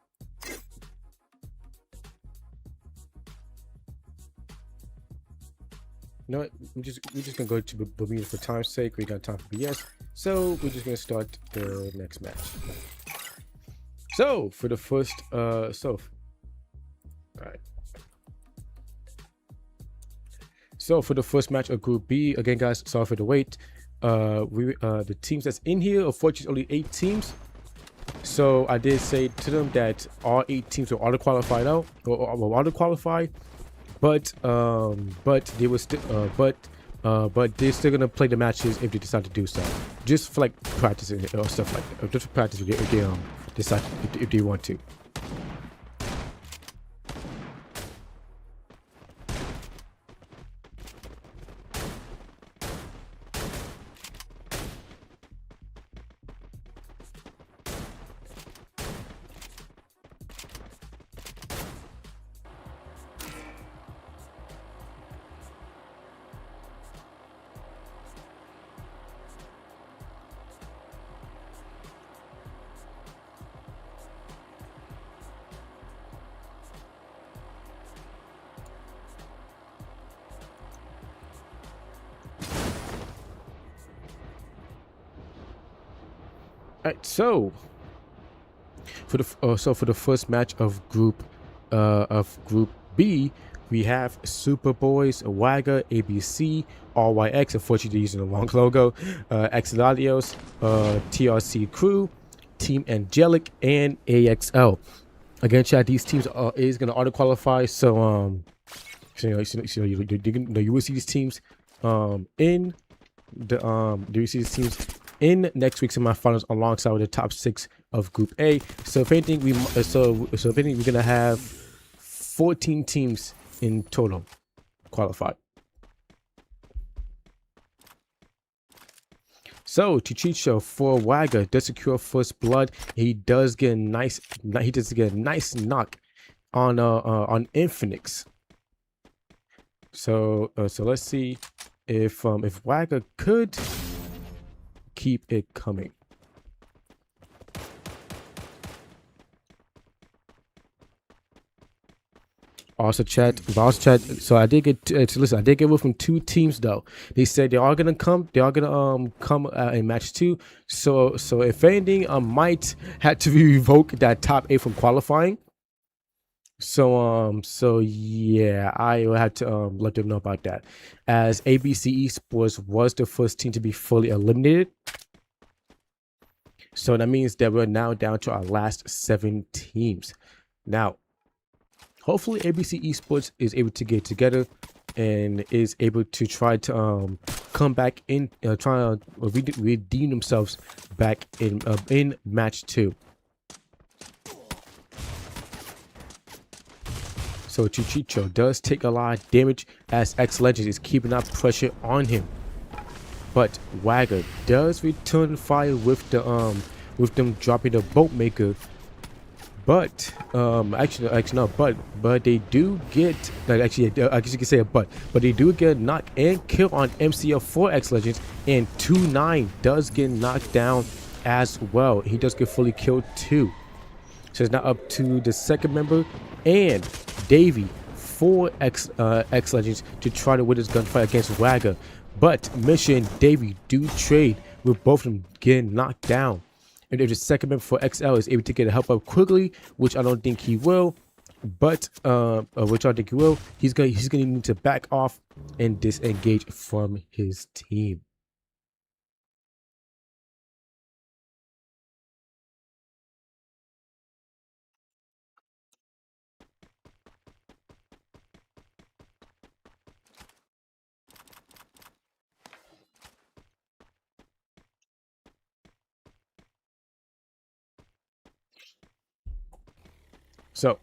Speaker 2: You know what? We're just gonna go to Bermuda for time's sake. We got time for BS, so we're just gonna start the next match. So for the first, all right. So for the first match of Group B, again, guys, sorry for the wait. The teams that's in here, unfortunately, only 8 teams. So I did say to them that all 8 teams were auto qualified out or auto qualified, but they were still but they're still gonna play the matches if they decide to do so, just for like practicing or stuff like that, or just for practice if they decide if they want to. right, so for the first match of Group B, we have Superboys, Wagga, ABC, RYX. Unfortunately, using the wrong logo. Exiladios, TRC Crew, Team Angelic, and AXL. Again, chat, these teams is gonna auto qualify. So you will see these teams in next week's semifinals alongside with the top 6 of Group A. So if anything, we're gonna have 14 teams in total qualified. So Chichicho for Wagga does secure first blood. He does get a nice knock on Infinix. So let's see if Wagga could keep it coming. Also chat. So I did get listen. I did get word from 2 teams though. They said they are gonna come. They are gonna come in match 2. So if anything, I might have to revoke that top 8 from qualifying. So yeah, I will have to let them know about that, as ABC Esports was the first team to be fully eliminated. So that means that we're now down to our last 7 teams. Now, hopefully ABC Esports is able to get together and is able to try to come back in, try to redeem themselves back in match 2. So Chichicho does take a lot of damage as X Legend is keeping that pressure on him. But Wagga does return fire with them dropping the boat maker. But actually no, but they do get, like, actually I guess you can say a but they do get knocked and kill on MCL for X Legends, and 2-9 does get knocked down as well. He does get fully killed too. So it's now up to the second member and Davey for X Legends to try to win this gunfight against Wagga. But Misha and Davey do trade, with both of them getting knocked down. And if the second member for XL is able to get help up quickly, which I don't think he will, but he's gonna need to back off and disengage from his team. So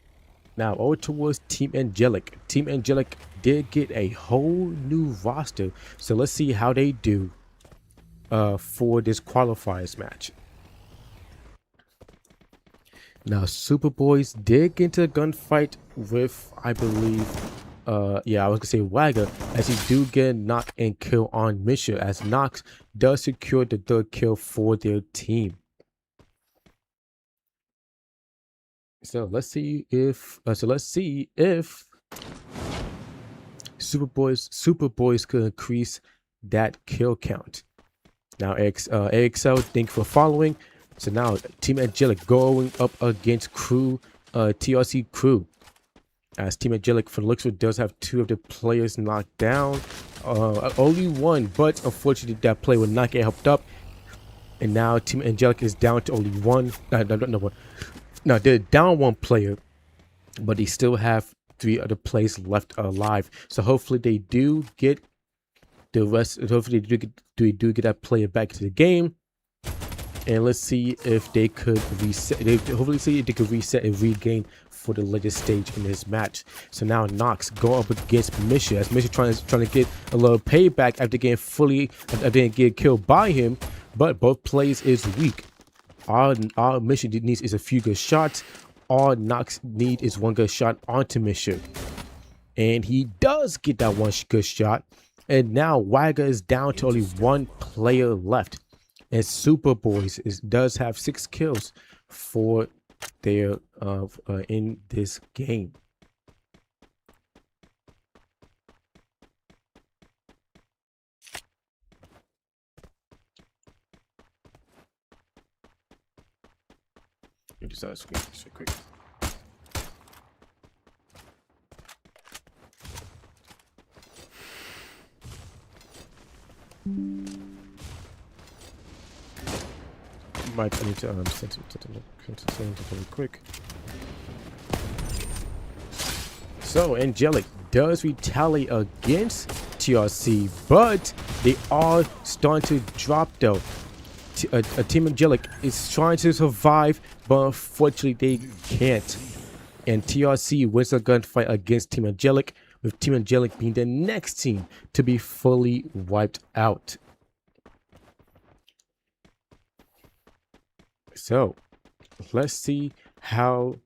Speaker 2: now over towards Team Angelic. Team Angelic did get a whole new roster, so let's see how they do for this qualifiers match. Now Superboys did get into a gunfight with, I believe, I was gonna say Wagga, as he do get knocked and kill on Misha, as Nox does secure the 3rd kill for their team. So let's see if Superboys could increase that kill count. Now AXL, thank you for following. So now Team Angelic going up against TRC Crew, as Team Angelic, for the looks of it, does have 2 of the players knocked down. Only 1, but unfortunately that player will not get helped up, and now Team Angelic is down to only 1. No, they're down 1 player, but they still have 3 other players left alive. So hopefully they do get the rest. Hopefully they do get that player back to the game. And let's see if they could reset. Hopefully see if they could reset and regain for the later stage in this match. So now Nox go up against Misha, as Misha trying to get a little payback after getting killed by him, but both players is weak. Our Misha needs is a few good shots. All Nox need is 1 good shot onto Misha, and he does get that 1 good shot. And now Wagga is down to only 1 player left, and Superboys does have 6 kills for their in this game. just screen this real quick. I need to send something really quick. So Angelic does retaliate against TRC, but they are starting to drop though. Team Angelic is trying to survive, but unfortunately they can't. And TRC wins a gunfight against Team Angelic, with Team Angelic being the next team to be fully wiped out. So let's see how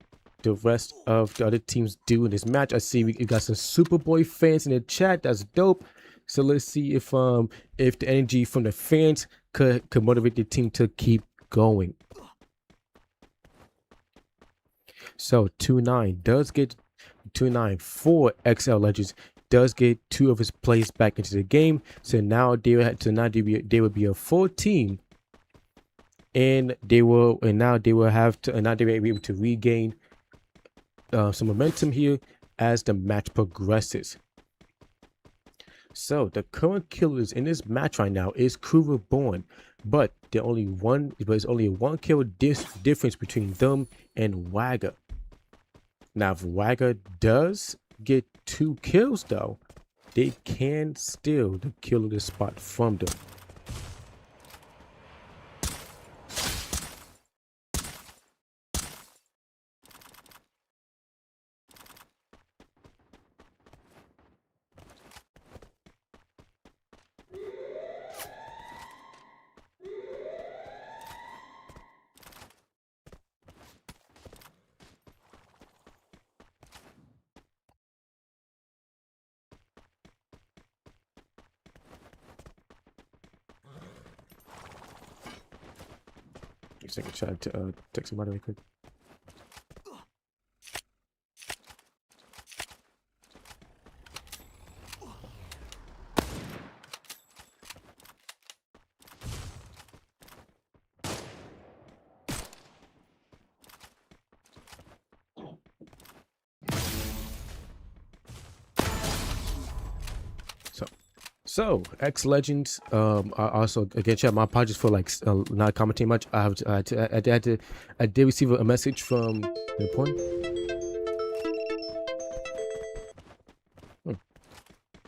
Speaker 2: the rest of the other teams do in this match. I see we got some Superboy fans in the chat. That's dope. So let's see if the energy from the fans could motivate the team to keep going. So 2-9 does get 2-9 for XL Legends does get 2 of his players back into the game. So now they will be a full team. And they will be able to regain some momentum here as the match progresses. So the current killers in this match right now is Crew Reborn, but there's only a 1 kill difference between them and Wagger. Now if Wagger does get 2 kills though, they can steal the kill of the spot from them. I can try to text somebody really quick. So X Legends, also again, chat. My apologies for like not commenting much. I did receive a message from the point.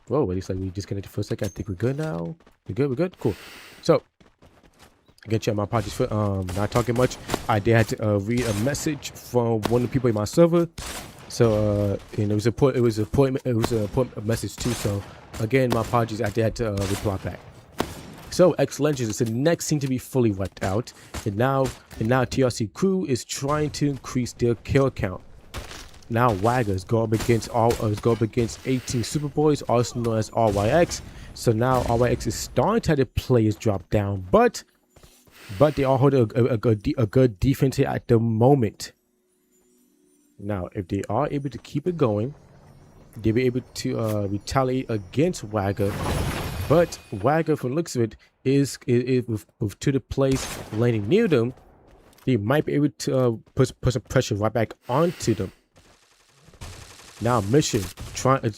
Speaker 2: Whoa, it looks like we disconnected for a second. I think we're good now. We're good, cool. So again, chat. My apologies for not talking much. I did have to read a message from one of the people in my server. So and it was a message too. So again, my apologies. I did have to reply back. So X Legends is the next team to be fully wiped out, and now TRC Crew is trying to increase their kill count. Now Waggers go up against 18 Superboys, also known as RYX. So now RYX is starting to have the players drop down, but they all hold a good defense here at the moment. Now, if they are able to keep it going, they'll be able to retaliate against Wagger. But Wagger, from the looks of it, is with 2 the plays landing near them. They might be able to put some pressure right back onto them. Now, Mission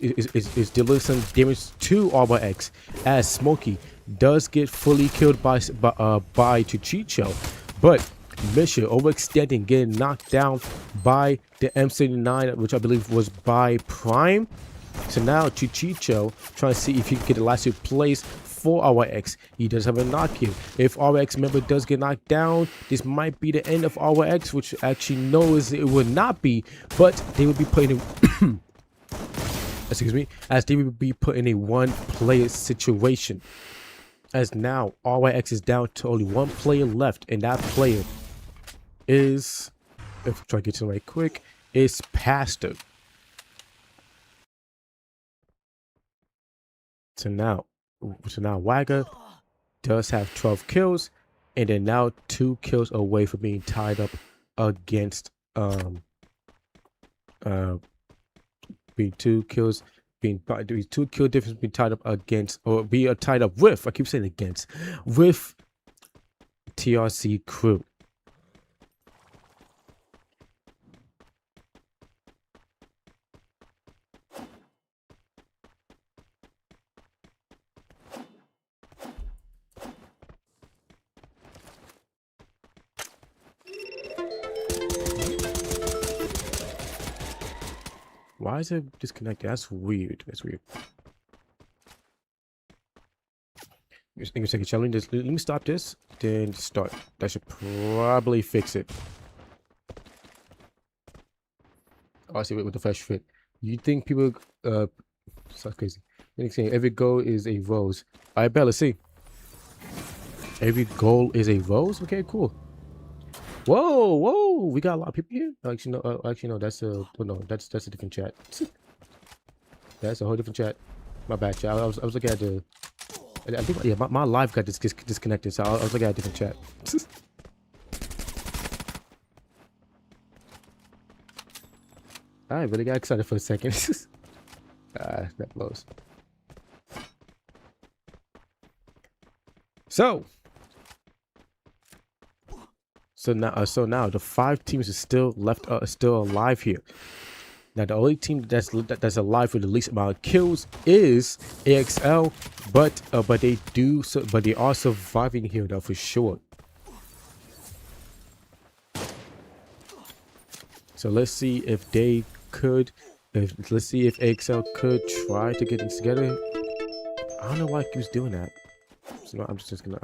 Speaker 2: is delivering some damage to RYX as Smokey does get fully killed by Chichicho, but Mission overextending, getting knocked down by the M79, which I believe was by Prime. So now Chichicho trying to see if he can get the last 2 plays for RYX. He does have a knock here. If RYX member does get knocked down, this might be the end of RYX, which actually knows it would not be, but they would be put in excuse me, as they would be put in a 1-player situation. As now RYX is down to only 1 player left, and that player is, if I try to get to it right quick, is Pastor. So now Wagger does have 12 kills, and then now 2 kills away from being tied up against being 2 kills, being 2 kill difference being tied up against, or be tied up with, I keep saying against, with TRC Crew. Why is it disconnected? That's weird. That's weird. Just give me a second, shall we? Let me stop this, then start. That should probably fix it. Oh, I see with the fresh fit. You think people sounds crazy. Next thing, every goal is a rose. I bet, let's see. Every goal is a rose? Okay, cool. Whoa, whoa, we got a lot of people here. Actually, no, that's a that's a different chat. That's a whole different chat. My bad, chat. I was looking at the. I think yeah, my live got disconnected, so I was looking at a different chat. I really got excited for a second. That blows. So now the 5 teams are still left, still alive here. Now the only team that's alive with the least amount of kills is AXL, but they are surviving here though for sure. So let's see if they could. Let's see if AXL could try to get things together. I don't know why he was doing that. So I'm just gonna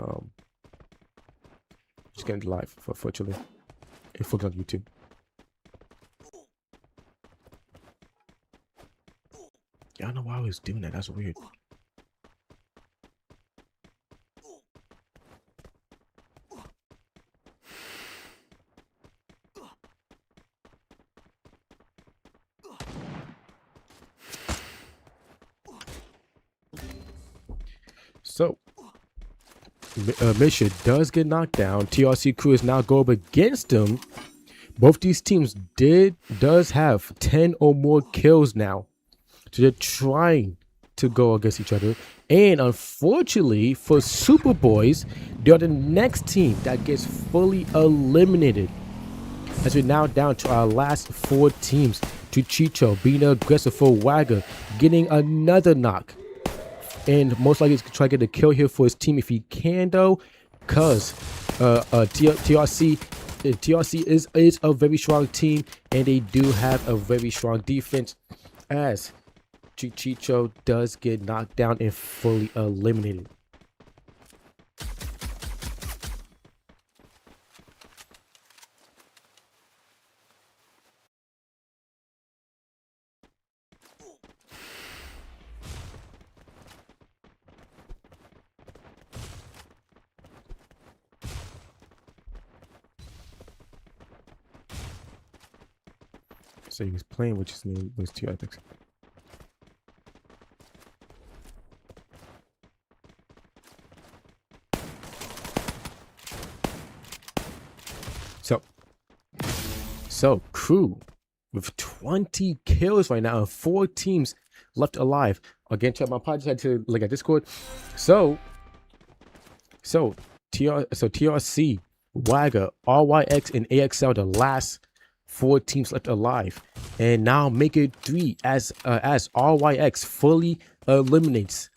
Speaker 2: get live fortunately. If we're on YouTube. Yeah, I don't know why I was doing that. That's weird. So, Misha does get knocked down. TRC crew is now go up against him. Both these teams does have 10 or more kills now. So they're trying to go against each other. And unfortunately for Superboys, they are the next team that gets fully eliminated. As we're now down to our last 4 teams. To Chicho being aggressive for Wagger, getting another knock. And most likely he's gonna try to get a kill here for his team if he can though. Cause TRC is a very strong team, and they do have a very strong defense, as Chicho does get knocked down and fully eliminated. So he was playing, which his name was 2 epics. So crew with 20 kills right now and 4 teams left alive. Again, check my pod, just had to look at Discord. So TRC, Wagger, RYX, and AXL, the last 4 teams left alive, and now make it 3 as RYX fully eliminates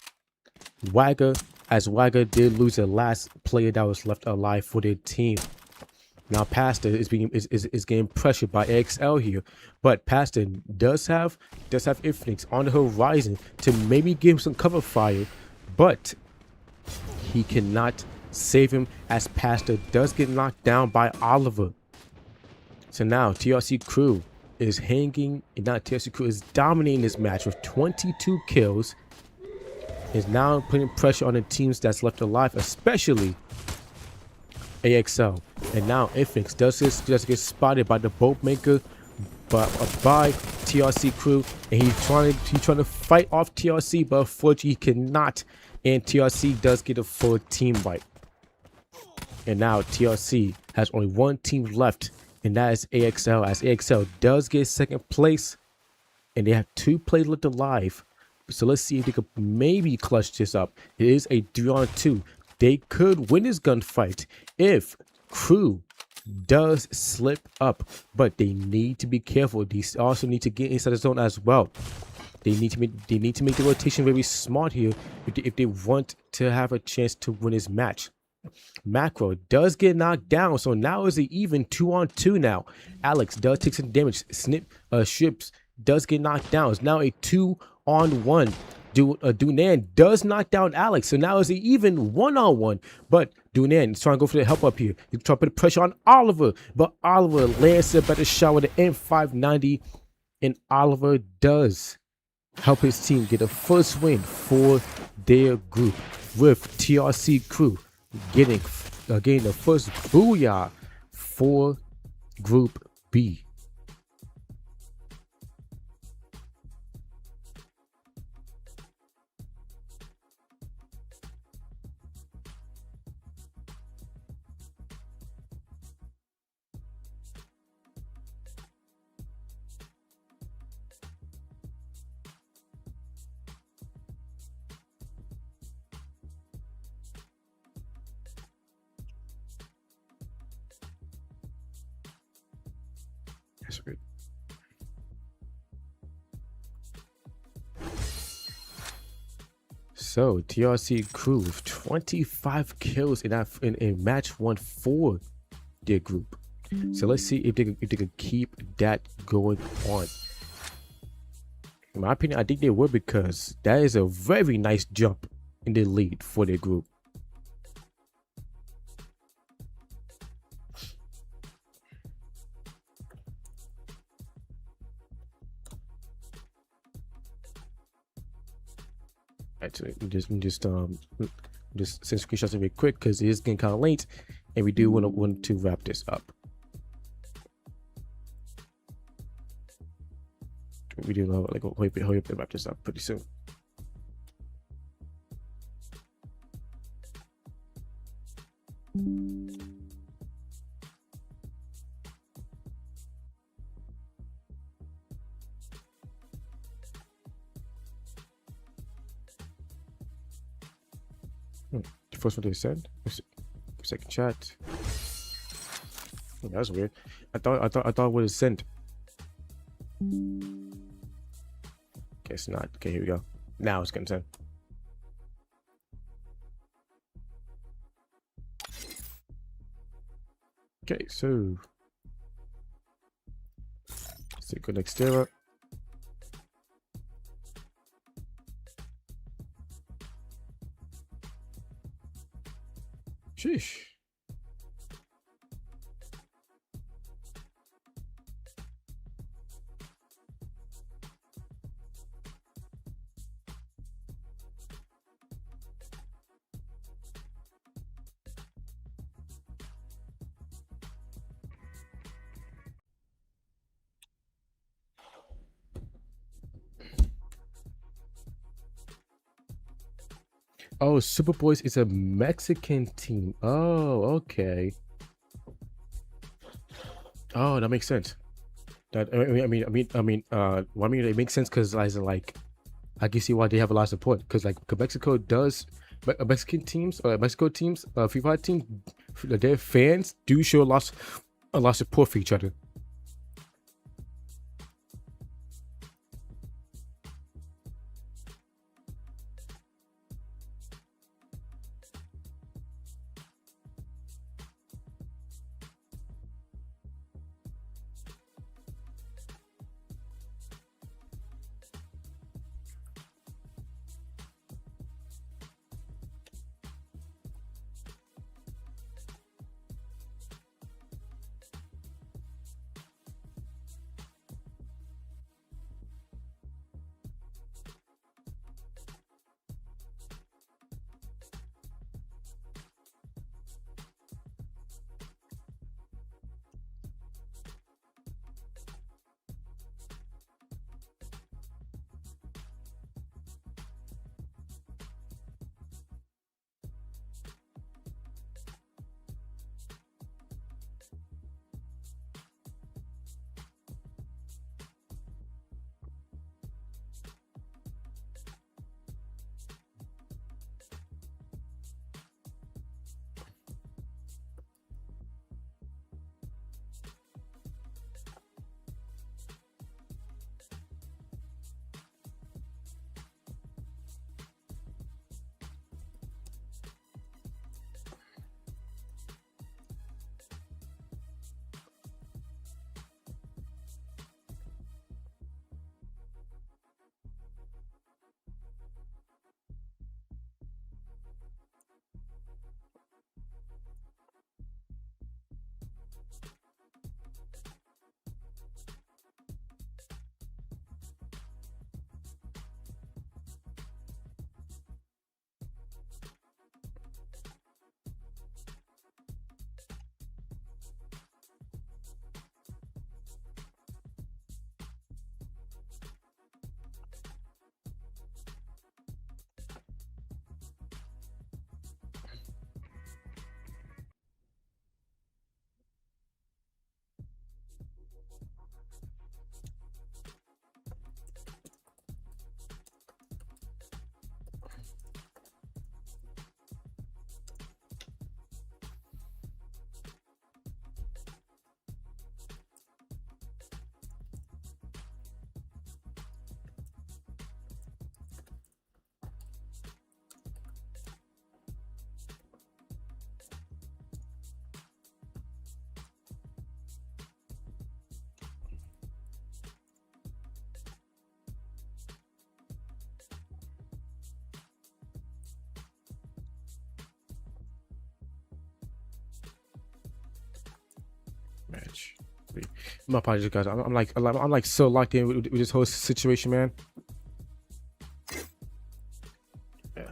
Speaker 2: Wagger, as Wagger did lose the last player that was left alive for their team. Now Pastor is getting pressured by AXL here, but Pastor does have Infinix on the horizon to maybe give him some cover fire, but he cannot save him as Pastor does get knocked down by Oliver. So now TRC crew is dominating this match with 22 kills. Is now putting pressure on the teams that's left alive, especially AXL. And now Infinix does get spotted by the boat maker, by TRC crew, and he's trying to fight off TRC, but unfortunately he cannot, and TRC does get a full team wipe. And now TRC has only 1 team left, and that is AXL, as AXL does get 2nd place, and they have 2 players left alive. So let's see if they could maybe clutch this up. It is a 3-on-2. They could win this gunfight if crew does slip up, but they need to be careful. They also need to get inside the zone as well. They need to make the rotation very smart here if they want to have a chance to win this match. Macro does get knocked down, so now is an even 2-on-2 now. Alex does take some damage. Snip strips does get knocked down. It's now a 2-on-1. Dunan does knock down Alex, so now it's an even 1-on-1. But Dunan is trying to go for the help up here. He's trying to put pressure on Oliver, but Oliver lands a better shot with an M590, and Oliver does help his team get a first win for their group, with TRC crew getting the first booyah for Group B. That's great. So TRC crew with 25 kills in match 1 for their group. So let's see if they can keep that going on. In my opinion, I think they will, because that is a very nice jump in the lead for their group. Actually, just send screenshots of it quick, because it is getting kind of late, and we do want to wrap this up. We do like hurry up to wrap this up pretty soon. The first one they send. Second chat. Oh, that's weird. I thought it would have sent. Guess not. Okay, here we go. Now it's gonna send. Okay, so let's go next era. Sheesh. Oh, Superboys is a Mexican team. Oh, okay. Oh, that makes sense. That it makes sense because like I can see why they have a lot of support, because like Mexico does, Mexican teams, Free Fire teams, their fans do show a lot of support for each other. Match 3. My apologies, guys. I'm like so locked in with this whole situation, man. Yeah.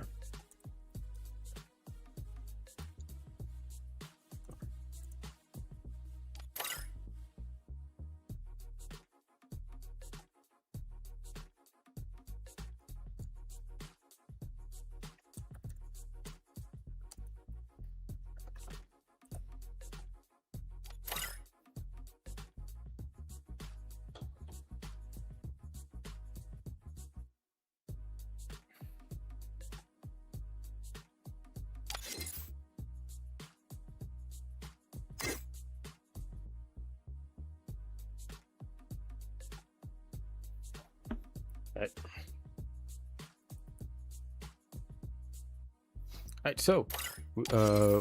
Speaker 2: All right, so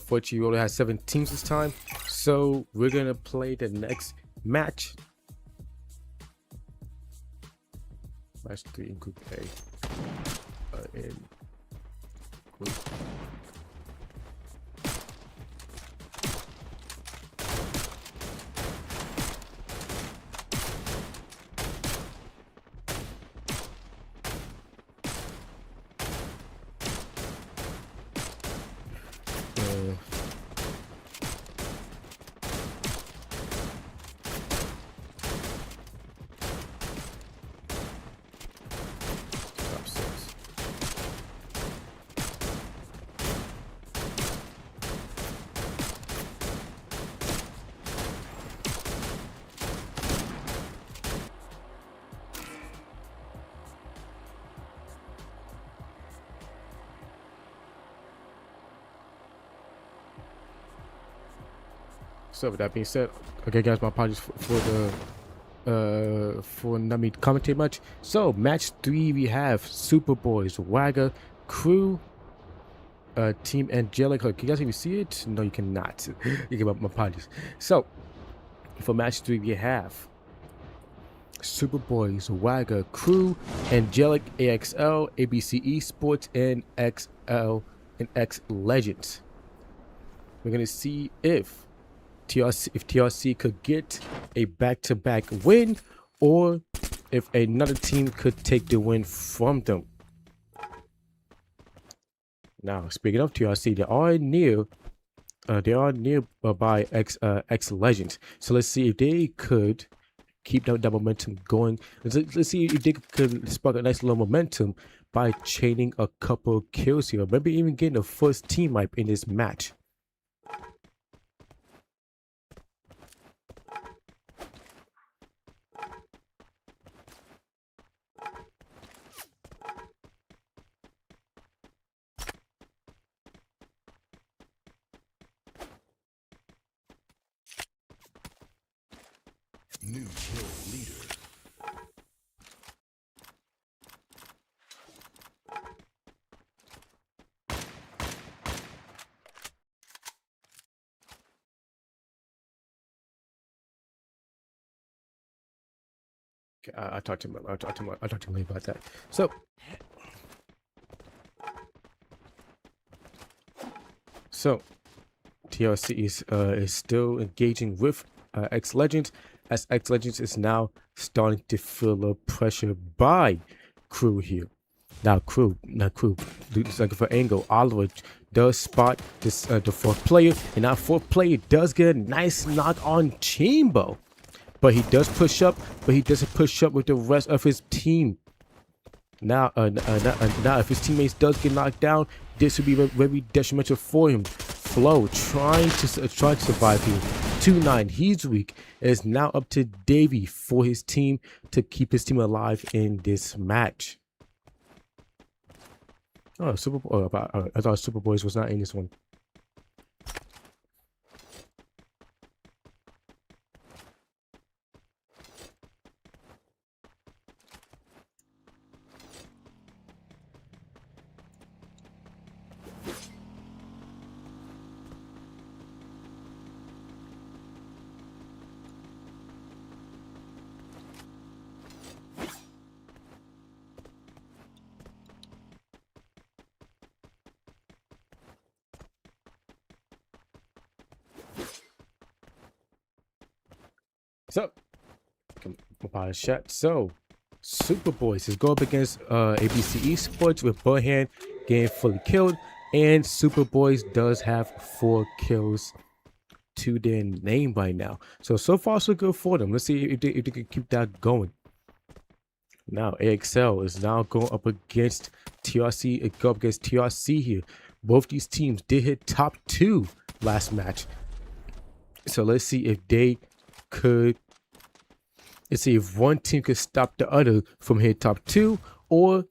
Speaker 2: fortunately, we only have 7 teams this time, so we're gonna play the next match. Match 3 in Group A. In Group. Top 6. So with that being said, okay guys, my apologies for not me commentate much. So match 3, we have Superboys, Wagga, Crew, Team Angelic. Can you guys even see it? No, you cannot. You give up, my apologies. So for match 3, we have Superboys, Wagga, Crew, Angelic, AXL, ABC Esports, and XL and X Legends. We're gonna see if TRC could get a back-to-back win, or if another team could take the win from them. Now, speaking of TRC, they are nearby X Legends. So let's see if they could keep that momentum going. Let's see if they could spark a nice little momentum by chaining a couple kills here, maybe even getting the first team wipe in this match.
Speaker 1: New kill leader.
Speaker 2: I talked to him. I talked to him about that. So TRC is still engaging with X Legends, as X Legends is now starting to feel the pressure by Crew here. Now Crew looking for angle. Oliver does spot this the 4th player, and now 4th player does get a nice knock on Chambo. But he does push up, but he doesn't push up with the rest of his team. Now, now if his teammates does get knocked down, this would be very detrimental for him. Flo trying to survive here. 2-9, he's weak. It's now up to Davey for his team to keep his team alive in this match. Oh, I thought Superboys was not in this one. So, about chat. So, Super Boys is go up against ABC Esports with Burhan getting fully killed, and Super Boys does have 4 kills to their name by now. So far so good for them. Let's see if they can keep that going. Now AXL is now going up against TRC. It go up against TRC here. Both these teams did hit top 2 last match. So let's see if they could. Let's see if one team could stop the other from hitting top 2, or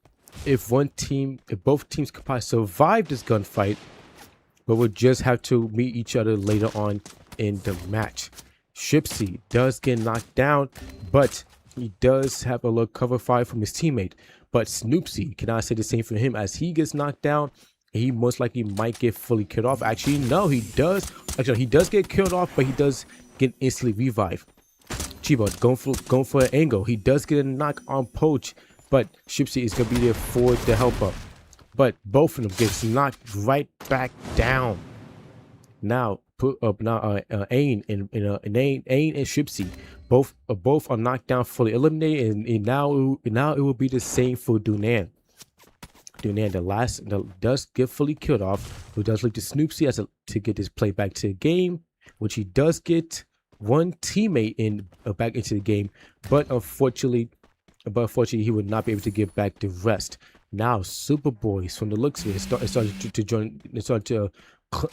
Speaker 2: if both teams could probably survive this gunfight, but we'll just have to meet each other later on in the match. Shipsy does get knocked down, but he does have a little cover fire from his teammate. But Snoopsy, can I say the same for him? As he gets knocked down, he most likely might get fully killed off. Actually, no, he does. Actually, he does get killed off, but he does get instantly revived. Chiba going for an angle. He does get a knock on Poach, but Shipsy is gonna be there for the help up. But both of them gets knocked right back down. Now Ain and Shipsy both are knocked down, fully eliminated, and now it will be the same for Dunan. Dunan does get fully killed off, who does leave to Snoopsy to get his play back to the game, which he does get one teammate back into the game, but unfortunately he would not be able to get back the rest. Now Super Boys, from the looks of it, started to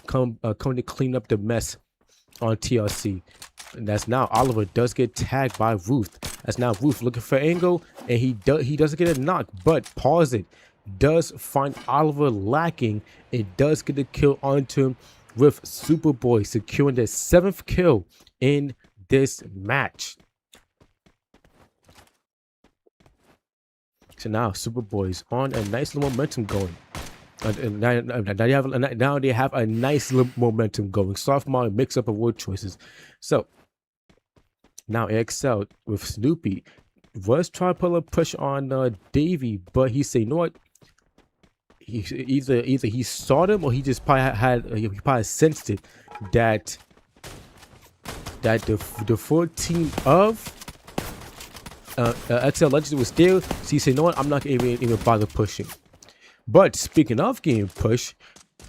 Speaker 2: come to clean up the mess on TRC. And that's now Oliver does get tagged by Ruth. That's now Ruth looking for angle, and he doesn't get a knock, but pause it. Does find Oliver lacking. It does get a kill onto him, with Super Boy securing their 7th kill in this match. So now Super Boys on a nice little momentum going. Now they have a nice little momentum going. Sophomore mix up of word choices. So now AXL with Snoopy was trying to put a push on Davey, but he said, you know what? Either he saw them, or he just probably sensed it that the full team of XL Legends was there. So he said, you know what? I'm not gonna even bother pushing. But speaking of getting pushed,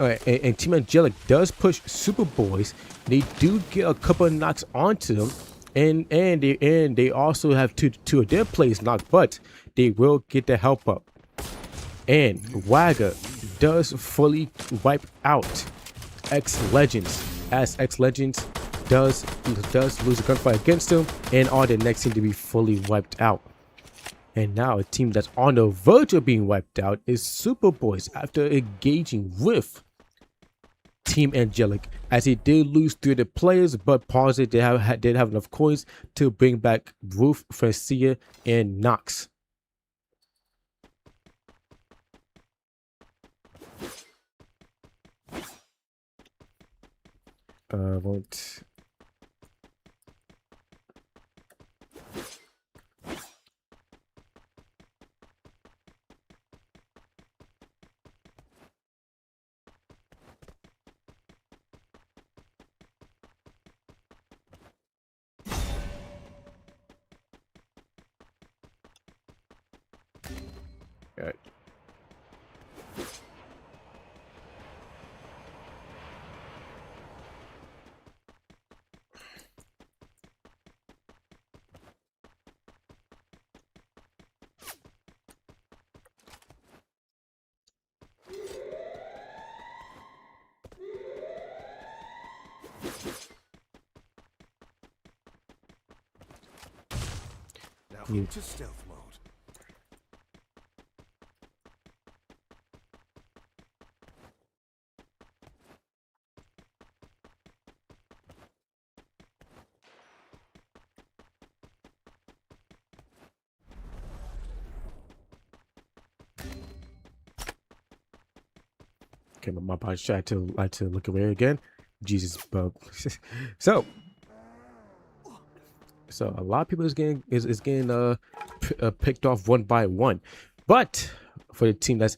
Speaker 2: and Team Angelic does push Super Boys. They do get a couple of knocks onto them, and they also have two of their players knocked, but they will get the help up. And Wagger does fully wipe out X Legends, as X Legends does lose a gunfight against them, and are the next team to be fully wiped out. And now a team that's on the verge of being wiped out is Super Boys, after engaging with Team Angelic, as he did lose 3 of the players, but positive did have enough coins to bring back Ruth, Francia, and Knox. Won't. Right.
Speaker 3: Now into stealth mode.
Speaker 2: Okay, my body tried to look away again. Jesus, bub. So a lot of people is getting picked off one by one, but for the team that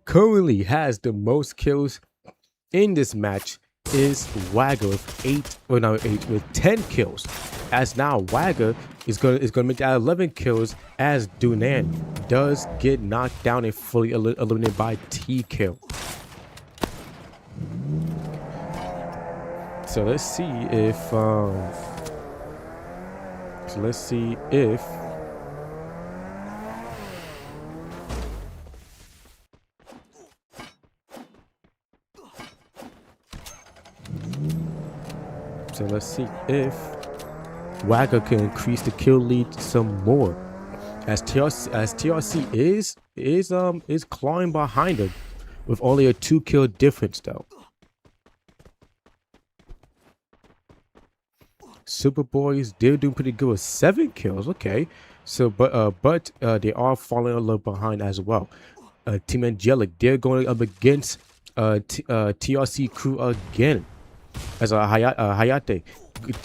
Speaker 2: currently has the most kills in this match is Wagger with 10 kills. As now Wagger is gonna make that 11 kills as Dunan does get knocked down and fully eliminated by T-Kill. So let's see if Wagger can increase the kill lead some more, as TRC is clawing behind him with only a 2 kill difference though. Superboys, they're doing pretty good with 7 kills. Okay, so but they are falling a little behind as well. Team Angelic, they're going up against TRC crew again, as Hayate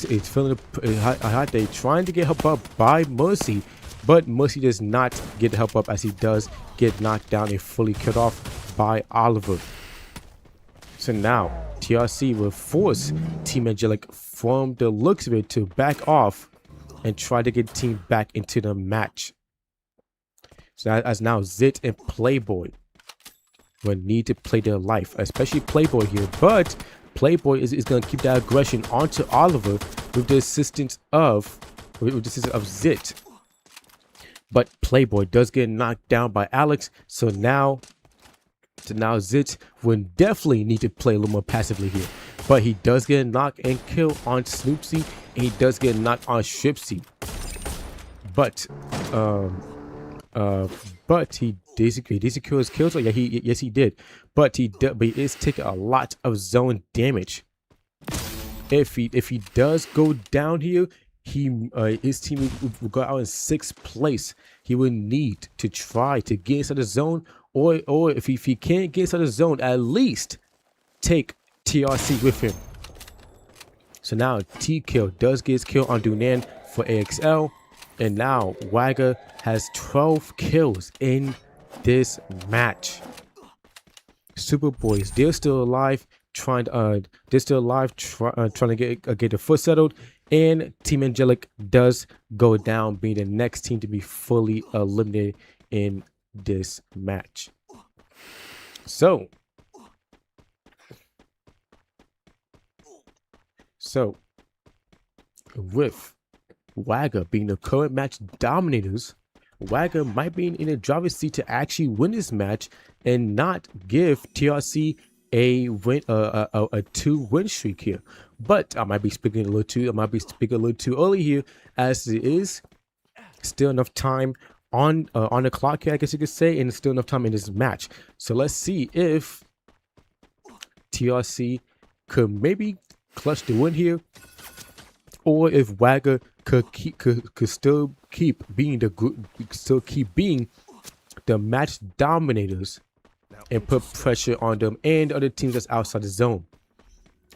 Speaker 2: is feeling Hayate trying to get help up by Mercy, but Mercy does not get help up as he does get knocked down and fully killed off by Oliver. So now TRC will force Team Angelic, from the looks of it, to back off and try to get team back into the match. So as now Zit and Playboy will need to play their life, especially Playboy here, but Playboy is going to keep that aggression onto Oliver with the assistance of Zit. But Playboy does get knocked down by Alex, so now Zit will definitely need to play a little more passively here. But he does get knocked and kill on Snoopsy, and he does get knocked on Shripsy. But he did secure his kills. Oh yeah, yes he did. But he is taking a lot of zone damage. If he does go down here, his team will go out in 6th place. He will need to try to get inside the zone, or if he can't get inside the zone, at least take TRC with him. So now T-Kill does get his kill on Dunan for AXL, and now Wagger has 12 kills in this match. Superboys, they're still alive, trying to get the foot settled, and Team Angelic does go down, being the next team to be fully eliminated in this match. So with Wagger being the current match dominators, Wagger might be in a driver's seat to actually win this match and not give TRC a 2-win streak here. But I might be speaking a little too early here, as it is still enough time on the clock here, I guess you could say, and still enough time in this match. So let's see if TRC could maybe clutch the win here, or if Wagger could still keep being the match dominators and put pressure on them and other teams that's outside the zone.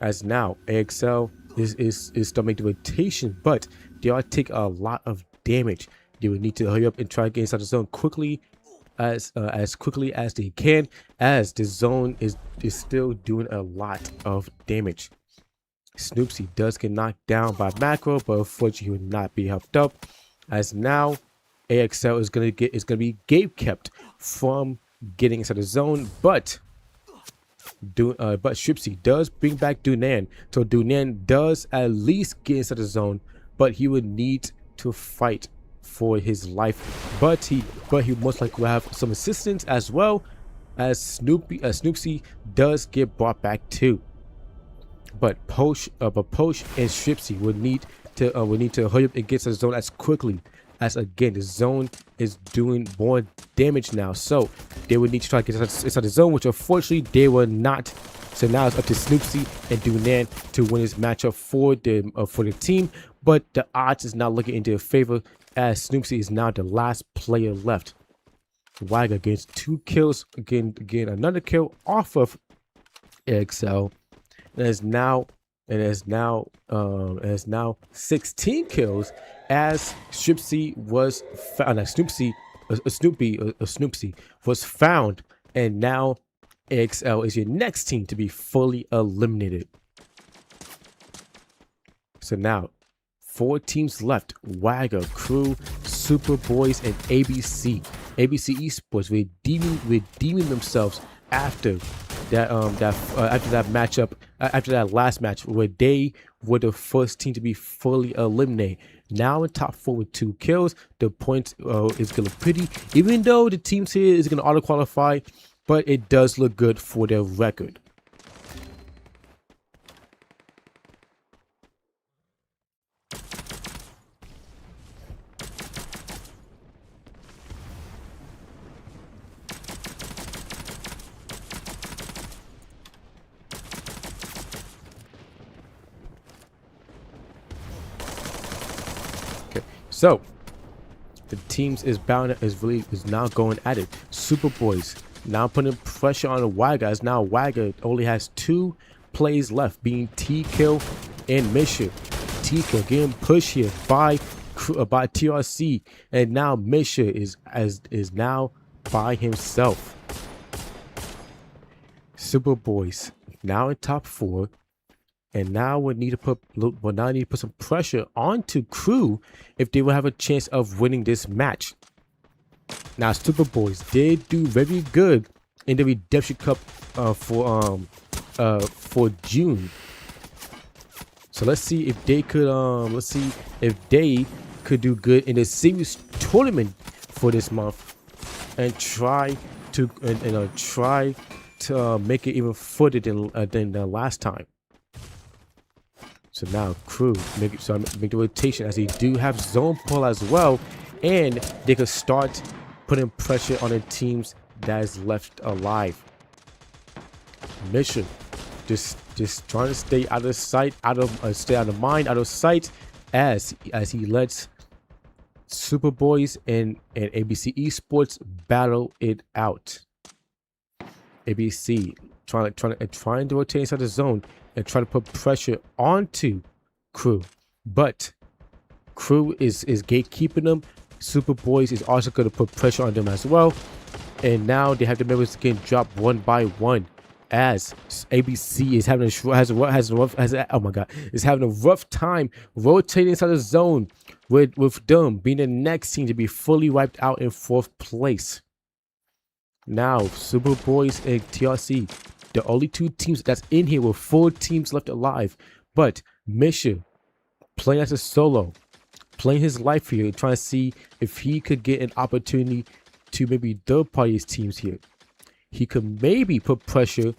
Speaker 2: As now AXL is still making the rotation, but they are taking a lot of damage. They will need to hurry up and try to get inside the zone quickly as quickly as they can, as the zone is still doing a lot of damage. Snoopsy does get knocked down by Macro, but unfortunately he will not be helped up, as now AXL is gonna be gate kept from getting inside the zone, but Shripsy does bring back Dunan, so Dunan does at least get inside the zone, but he would need to fight for his life. But he most likely will have some assistance, as well as Snoopsy does get brought back too. But Posh and Shripsy would need to hurry up and get to the zone as quickly, as again the zone is doing more damage now, so they would need to try to get inside the zone, which unfortunately they were not. So now it's up to Snoopsy and Dunan to win this matchup for the team, but the odds is not looking in their favor, as Snoopsy is now the last player left. Wagger gets 2 kills, again another kill off of AXL, and is now 16 kills, as Snoopsy was found, and now AXL is your next team to be fully eliminated. So now, 4 teams left: Wagger, Crew, Superboys, and ABC. ABC Esports redeeming themselves after after that matchup, after that last match where they were the first team to be fully eliminated. Now in top 4 with 2 kills. The points is gonna pretty, even though the teams here is gonna auto qualify, but it does look good for their record. Okay, so the teams is now going at it. Superboys now putting pressure on the Wagger, as now Wagger only has 2 plays left, being T-Kill and Misha. T-Kill getting pushed here by TRC, and now Misha is now by himself. Superboys now in top 4. And now we need to put some pressure onto Crew if they will have a chance of winning this match. Now, Superboys did do very good in the Redemption Cup for June. So let's see if they could do good in the series tournament for this month, and try to make it even further than the last time. So now Crew make the rotation, as they do have zone pull as well, and they could start putting pressure on the teams that is left alive. Mission, just trying to stay out of sight, stay out of mind, out of sight, as he lets Superboys and ABC Esports battle it out. ABC trying to rotate inside the zone and try to put pressure onto Crew, but Crew is gatekeeping them. Superboys is also going to put pressure on them as well, and now they have the members getting dropped one by one, as ABC is having having a rough time rotating inside the zone, with them being the next team to be fully wiped out in 4th place. Now Superboys and TRC, the only 2 teams that's in here with 4 teams left alive. But Misha playing as a solo, playing his life here, trying to see if he could get an opportunity to maybe third parties teams here. He could maybe put pressure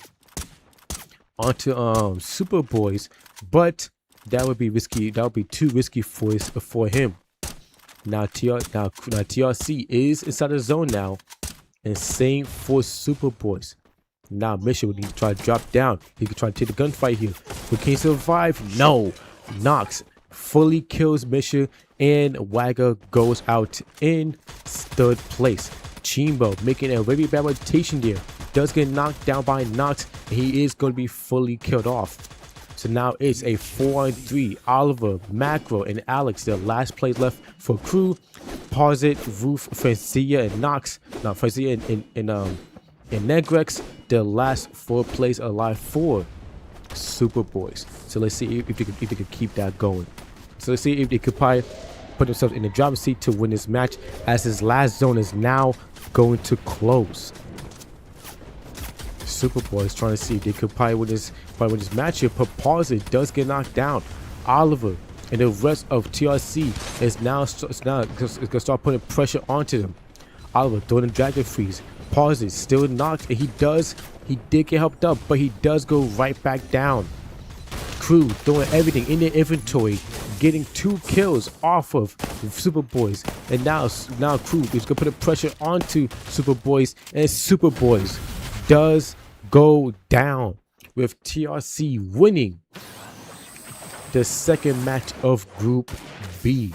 Speaker 2: onto Superboys, but that would be risky. That would be too risky for him. Now TRC is inside the zone now, and same for Superboys. Now Misha would need to try to drop down. He could try to take the gunfight here, but can he survive? No. Nox fully kills Misha, and Wagger goes out in 3rd place. Chimbo making a very bad rotation there, does get knocked down by Nox, and he is going to be fully killed off. So now it's a 4-on-3. Oliver, Macro, and Alex, the last place left for Crew. Posit, Roof, Francia, and Nox. Now Francia and Negrex, the last 4 plays alive for Superboys. So let's see if they could keep that going. So let's see if they could probably put themselves in the driver's seat to win this match, as his last zone is now going to close. Superboys trying to see if they could probably win this match here, but Posit does get knocked down. Oliver and the rest of TRC is now gonna start putting pressure onto them. Oliver throwing the dragon freeze. Pauses, still knocked, and he did get helped up, but he does go right back down. Crew throwing everything in their inventory, getting 2 kills off of Superboys, and now Crew is gonna put a pressure onto Superboys, and Superboys does go down, with TRC winning the 2nd match of Group B.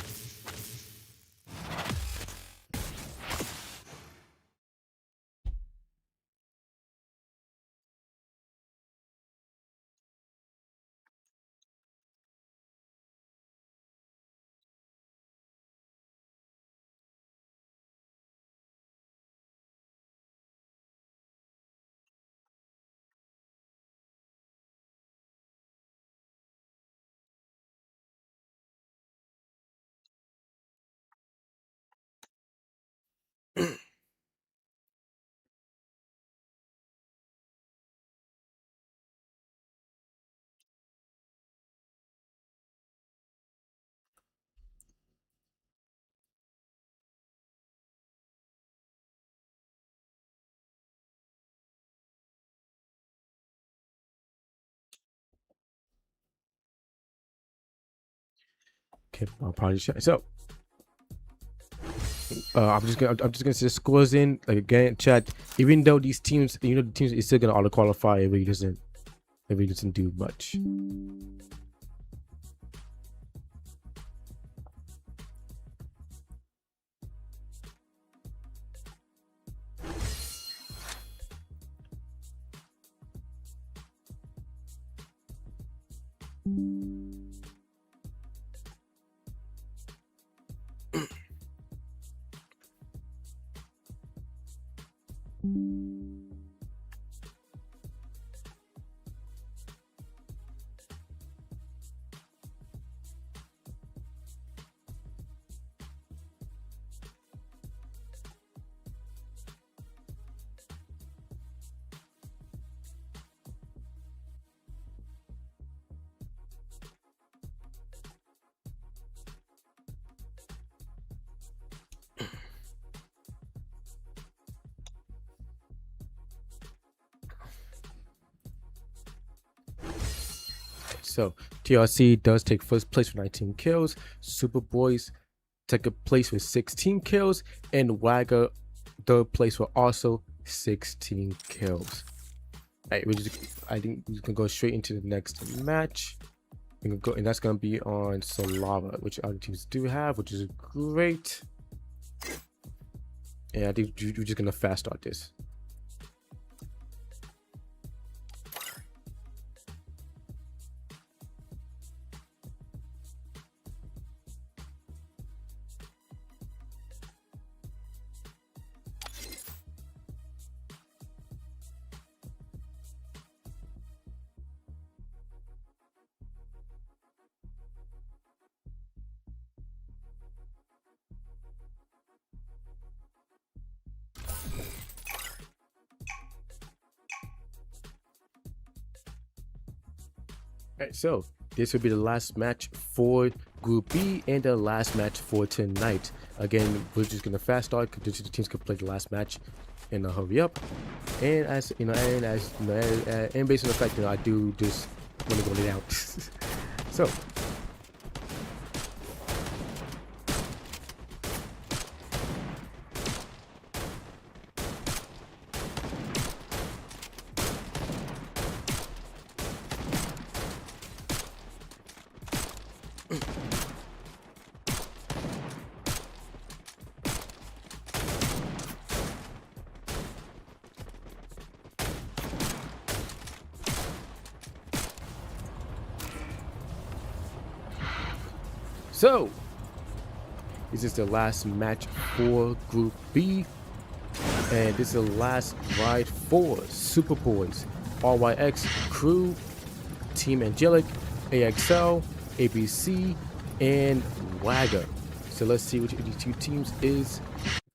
Speaker 2: Okay, I'll probably check. So I'm just gonna say scores in like again, chat. Even though these teams, the teams is still gonna auto qualify, it really doesn't do much. So TRC does take first place with 19 kills. Superboys take a place with 16 kills, and Wagger third place with also 16 kills. Alright, I think we can go straight into the next match. We can go, and that's gonna be on Solava, which other teams do have, which is great. And I think we're just gonna fast start this. Alright, so this will be the last match for Group B and the last match for tonight. Again, we're just gonna fast start because the teams can play the last match and hurry up. And as you know, and based on the fact that I do just want to go it out. So. So, this is the last match for Group B, and this is the last ride for Superboys, RYX, Crew, Team Angelic, AXL, ABC, and Wagger. So let's see which of these two teams is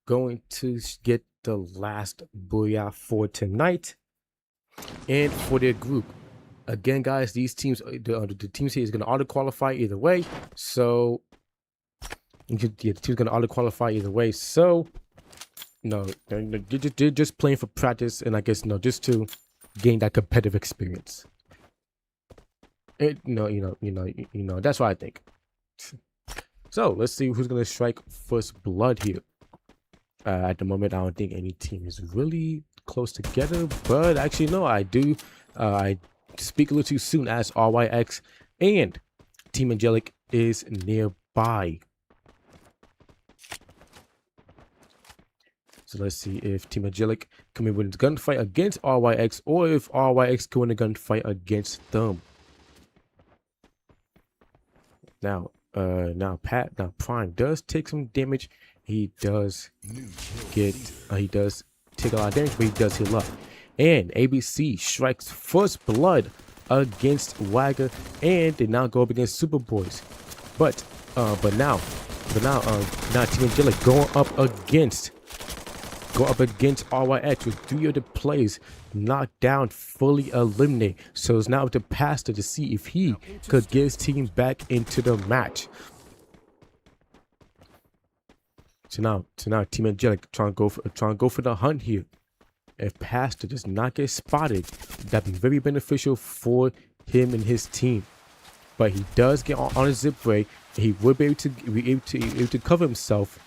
Speaker 2: going to get the last booyah for tonight and for their group. Again, guys, these teams, the teams here is going to auto qualify either way. So, yeah, the team's going to auto qualify either way. So, no, they're just playing for practice, and I guess just to gain that competitive experience. That's what I think. So let's see who's going to strike first blood here. At the moment, I don't think any team is really close together, but actually, no, I do. I speak a little too soon as RYX and Team Angelic is nearby. So let's see if Team Angelic can win a gunfight against RYX, or if RYX can win a gunfight against them. Now Prime does take some damage. He does take a lot of damage, but he does heal up. And ABC strikes first blood against Wagger, and they now go up against Superboys. But now Team Angelic going up against RYX with 3 of the players knocked down, fully eliminated. So it's now up to Pastor to see if he could get his team back into the match. So now Team Angelic trying to go for the hunt here. If Pastor does not get spotted, that'd be very beneficial for him and his team. but he does get on a zip break. He will be able to cover himself,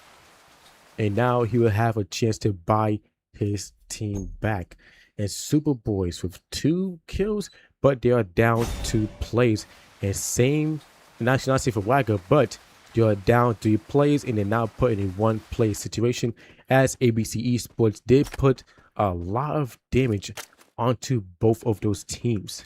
Speaker 2: and now he will have a chance to buy his team back. And Superboys with 2 kills, but they are down 2 plays. And same, not say for Wagger, but they are down 3 plays, and they're now put in a 1-play situation, as ABC Esports did put a lot of damage onto both of those teams.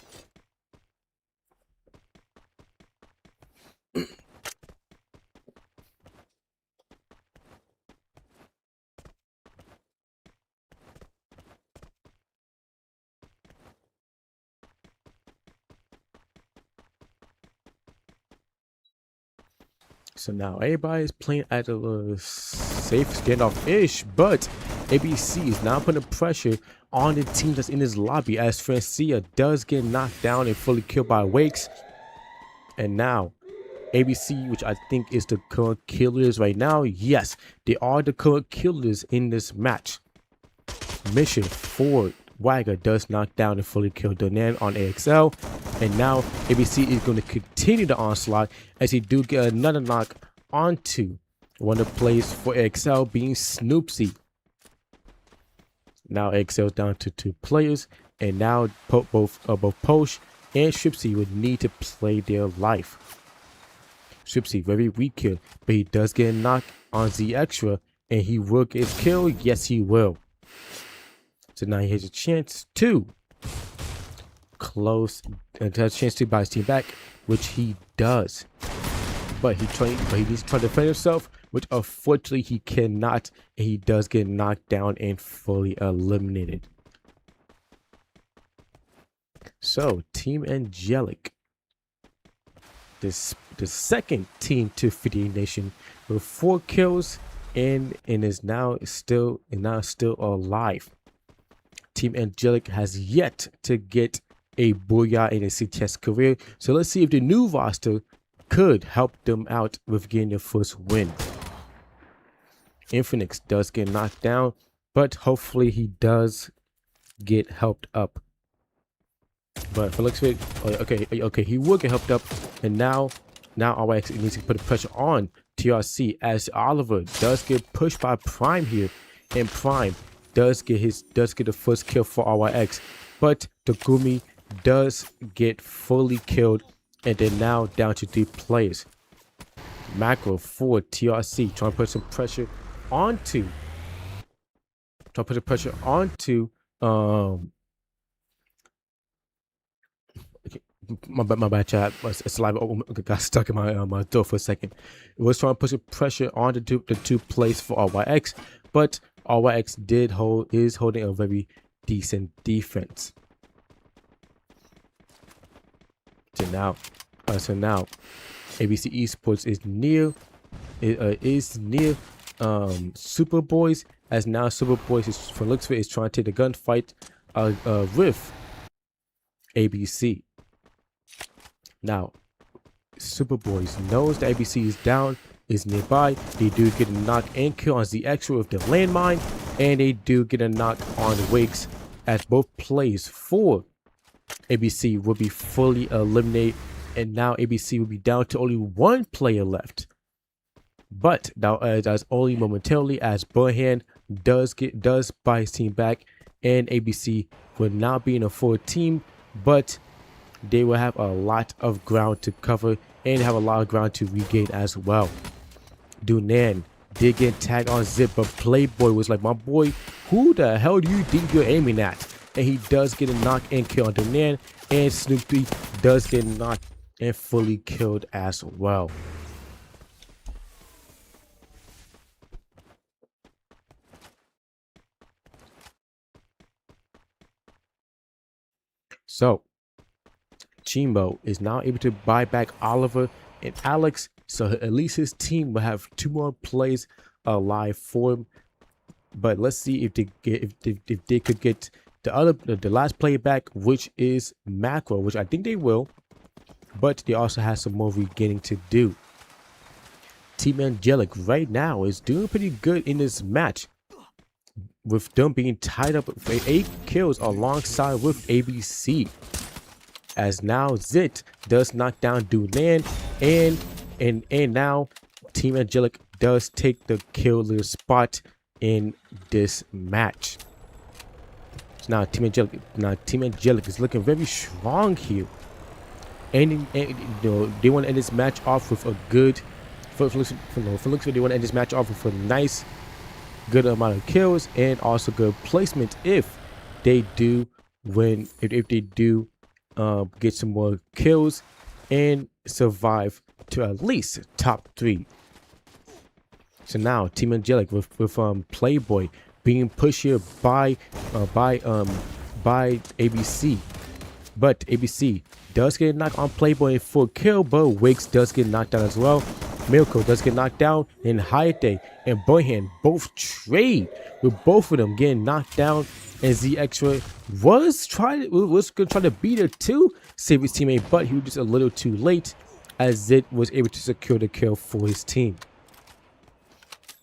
Speaker 2: So now everybody's playing at a safe standoff-ish, but ABC is now putting pressure on the team that's in his lobby, as Francia does get knocked down and fully killed by Wakes. And now ABC, which I think is the current killers right now, yes, they are the current killers in this match. Mission 4, Wagger does knock down and fully kill Donan on AXL. And now ABC is going to continue the onslaught, as he do get another knock onto one of the plays for AXL, being Snoopsy. Now AXL is down to 2 players, and now both Posh and Stripsy would need to play their life. Stripsy very weak here, but he does get a knock on Z Extra, and he will get his kill. Yes, he will. So now he has a chance to close and has a chance to buy his team back, which he does. But he needs to try to defend himself, which unfortunately he cannot, and he does get knocked down and fully eliminated. So Team Angelic, the second team to 50 Nation with 4 kills and is now still alive. Team Angelic has yet to get a booyah in a CTS career, so let's see if the new roster could help them out with getting their first win. Infinix does get knocked down, but hopefully he does get helped up. But for looks of it, okay, he will get helped up, and now RYX needs to put the pressure on TRC, as Oliver does get pushed by Prime here, and Prime does get the first kill for RYX, but Takumi does get fully killed, and they're now down to 3 players. Macro for TRC trying to put some pressure onto my bad, chat. Saliva got stuck in my throat for a second. It was trying to put some pressure on the 2 plays for RYX, but RYX is holding a very decent defense. So now ABC Esports is near Superboys, as now Superboys is, for looks of it, is trying to take the gunfight with ABC. Now Superboys knows that ABC is down, is nearby. They do get a knock and kill on the extra with the landmine, and they do get a knock on Wakes, as both plays for ABC will be fully eliminated, and now ABC will be down to only 1 player left. But now that's only momentarily, as Burhan does buy his team back, and ABC will now be in a 4 team, but they will have a lot of ground to cover and have a lot of ground to regain as well. Dunan did get tagged on Zip, but Playboy was like, my boy, who the hell do you think you're aiming at? And he does get a knock and kill on Dunan, and Snoopy does get knocked and fully killed as well. So Chimbo is now able to buy back Oliver and Alex, so at least his team will have 2 more plays alive for him. But let's see if they could get the last player back, which is Macro, which I think they will, but they also have some more regaining to do. Team Angelic right now is doing pretty good in this match, with them being tied up for 8 kills alongside with ABC. as now Zit does knock down Dunan, and now Team Angelic does take the kill leader spot in this match. So now Team Angelic is looking very strong here, and you know, they want to end this match off with a good. For looks, they want to end this match off with a nice, good amount of kills and also good placement if they do win. If they do get some more kills and survive to at least top 3. So now Team Angelic with Playboy being pushed here by ABC, but ABC does get knocked on Playboy for a kill, but Wiggs does get knocked down as well. Milko does get knocked down, and Hayate and Boyhan both trade with both of them getting knocked down. And Z Extra was gonna try to beat her to save his teammate, but he was just a little too late as Zit was able to secure the kill for his team.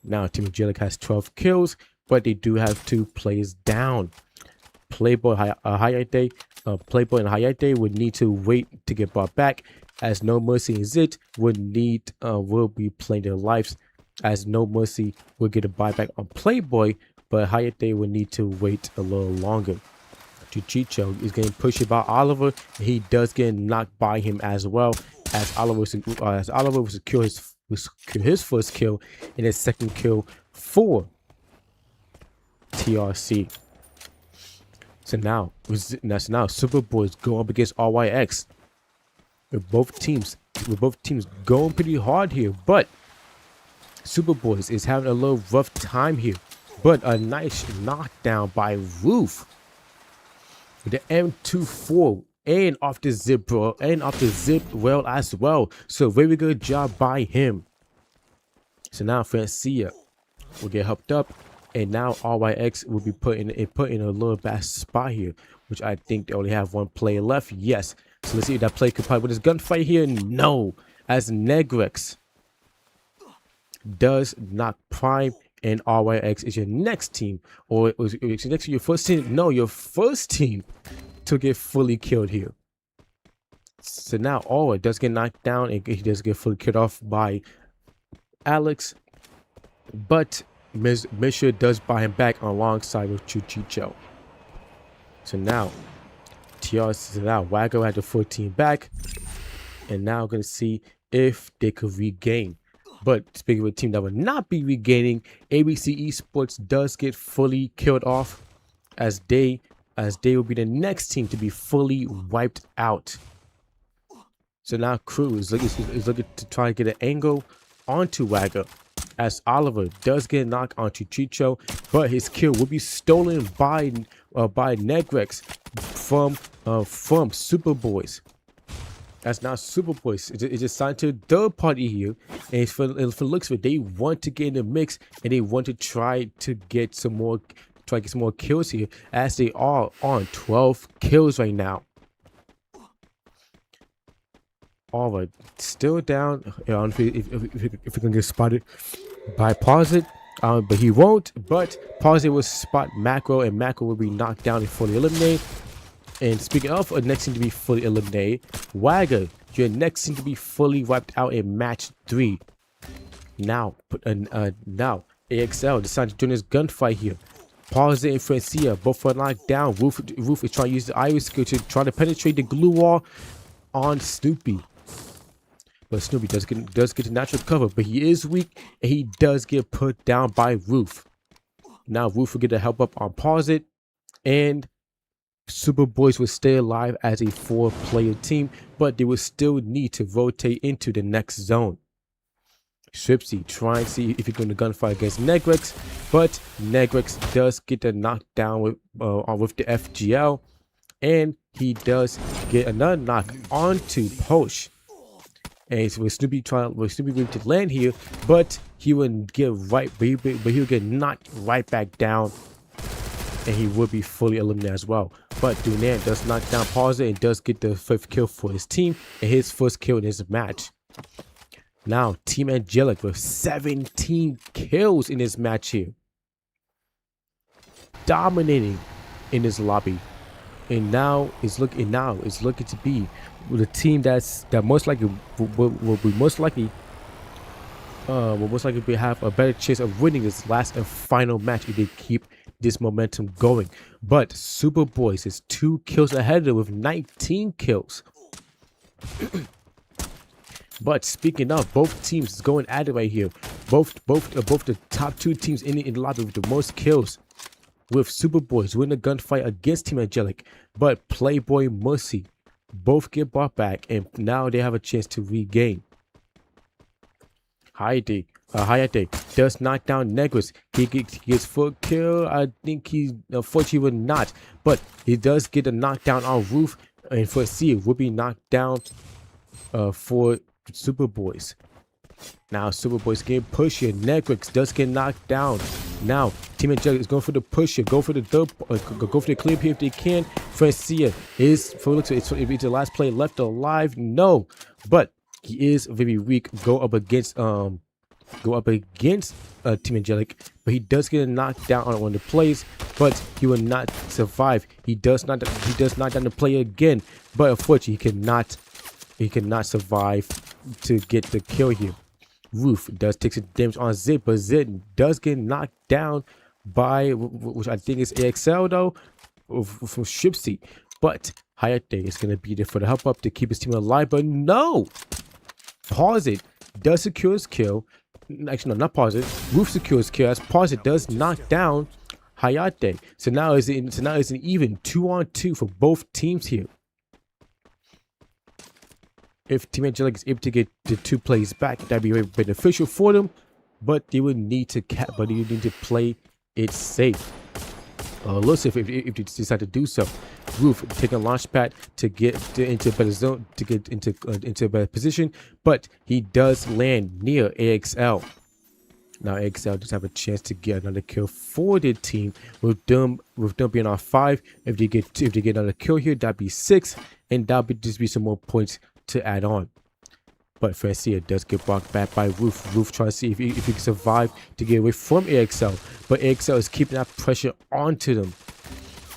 Speaker 2: Now Team Angelic has 12 kills, but they do have 2 players down. Playboy and Hayate would need to wait to get brought back, as No Mercy and Zit will be playing their lives, as No Mercy will get a buyback on Playboy, but Hayate will need to wait a little longer. Chicho is getting pushed by Oliver, and he does get knocked by him as well, as Oliver will secure his first kill and his second kill for TRC. So now Superboys go up against RYX. With both teams going pretty hard here, but Superboys is having a little rough time here. But a nice knockdown by Roof with the M24 and off the zip well as well. So very good job by him. So now Francia will get helped up, and now RYX will be put in a little bad spot here, which I think they only have 1 player left. Yes. So let's see if that player could probably with his gunfight here. No, as Negrex does knock Prime, and RYX is your next team, or is it next to your first team? No, your first team to get fully killed here. So now Aura does get knocked down, and he does get fully killed off by Alex, but Misha does buy him back alongside with Chuchicho. So now Wago had the 14 back, and now going to see if they could regain. But speaking of a team that will not be regaining, ABC Esports does get fully killed off, as they will be the next team to be fully wiped out. So now Crew is looking to try to get an angle onto Wago, as Oliver does get knocked onto Chicho, but his kill will be stolen by Negrex from Superboys. As now Superboys is assigned to a third party here, and for looks of it, they want to get in the mix, and they want to try to get some more kills here, as they are on 12 kills right now. All right, still down. I don't know if we can get spotted by Posit, but he won't. But Posit will spot Macro, and Macro will be knocked down and fully eliminated. And speaking of a next team to be fully eliminated, Wagger, your next team to be fully wiped out in match 3. Now AXL decided to join this gunfight here. Posit and Francia both are knocked down. Roof is trying to use the iris skill to try to penetrate the glue wall on Snoopy. But Snoopy does get the natural cover, but he is weak, and he does get put down by Roof. Now Roof will get the help up on Posit, and Superboys will stay alive as a 4-player team, but they will still need to rotate into the next zone. Stripsy trying to see if he's going to gunfight against Negrex, but Negrex does get the knockdown with the FGL, and he does get another knock onto Posh. And so with Snoopy able to land here, but he would get he would get knocked right back down, and he would be fully eliminated as well. But Dunan does knock down Pausa and does get the 5th kill for his team, and his first kill in this match. Now Team Angelic with 17 kills in this match here, dominating in this lobby. and now it's looking to be the team that most likely will be most likely have a better chance of winning this last and final match if they keep this momentum going. But Superboys is 2 kills ahead of them with 19 kills. But speaking of, both teams is going at it right here. Both the top 2 teams in the lobby with the most kills, with Superboys winning a gunfight against Team Angelic, but Playboy Mercy both get brought back, and now they have a chance to regain. Hayate does knock down Negris. He gets full kill. I think he unfortunately would not, but he does get a knockdown on Roof, and for C will be knocked down for Superboys. Now Superboys get pushed here. Negris does get knocked down. Now Team Angelic is going for the pusher, go for the clear here if they can. Francia is for it's the last play left alive. No, but he is very weak. Go up against Team Angelic, but he does get a knockdown on one of the plays, but he will not survive. He does knock down the player again, but unfortunately he cannot survive to get the kill here. Roof does take some damage on Zit, but Zit does get knocked down by, which I think is AXL though, from Shipsy. But Hayate is going to be there for the help up to keep his team alive, but no! Pause it does secure his kill. Actually, no, not pause it. Roof secures kill as pause it does knock down Hayate. So now it's an even 2-on-2 for both teams here. If Team Angelic is able to get the 2 plays back, that'd be very beneficial for them. But they would need to play it safe. Let's see if they decide to do so. Roof taking a launch pad to get into a better zone, to get into a better position, but he does land near AXL. Now AXL does have a chance to get another kill for their team with them being on 5. If they get another kill here, that'd be 6, and that'll just be some more points to add on. But Francia does get blocked back by Roof. Roof trying to see if he can survive to get away from AXL, but AXL is keeping that pressure onto them.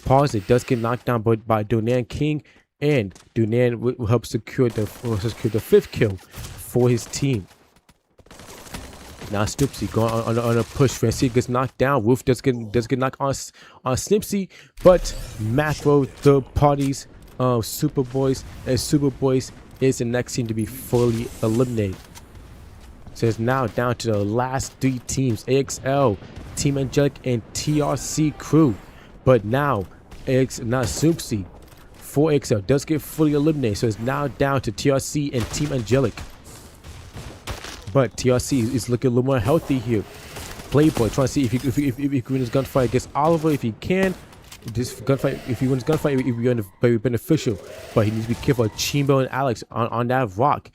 Speaker 2: Pause it does get knocked down by Donan King, and Donan will help secure the 5th kill for his team. Now Snipsy going on a push. Francia gets knocked down. Roof does get knocked on Snipsy, but Macro, third parties, Superboys is the next team to be fully eliminated. So it's now down to the last 3 teams: AXL, Team Angelic, and TRC Crew. But now Snipsy for AXL does get fully eliminated, so it's now down to TRC and Team Angelic. But TRC is looking a little more healthy here. Playboy trying to see if he can win his gunfight against Oliver. If he can, this gunfight, if he wins gunfight, it will be very beneficial. But he needs to be careful of Chimbo and Alex on that rock.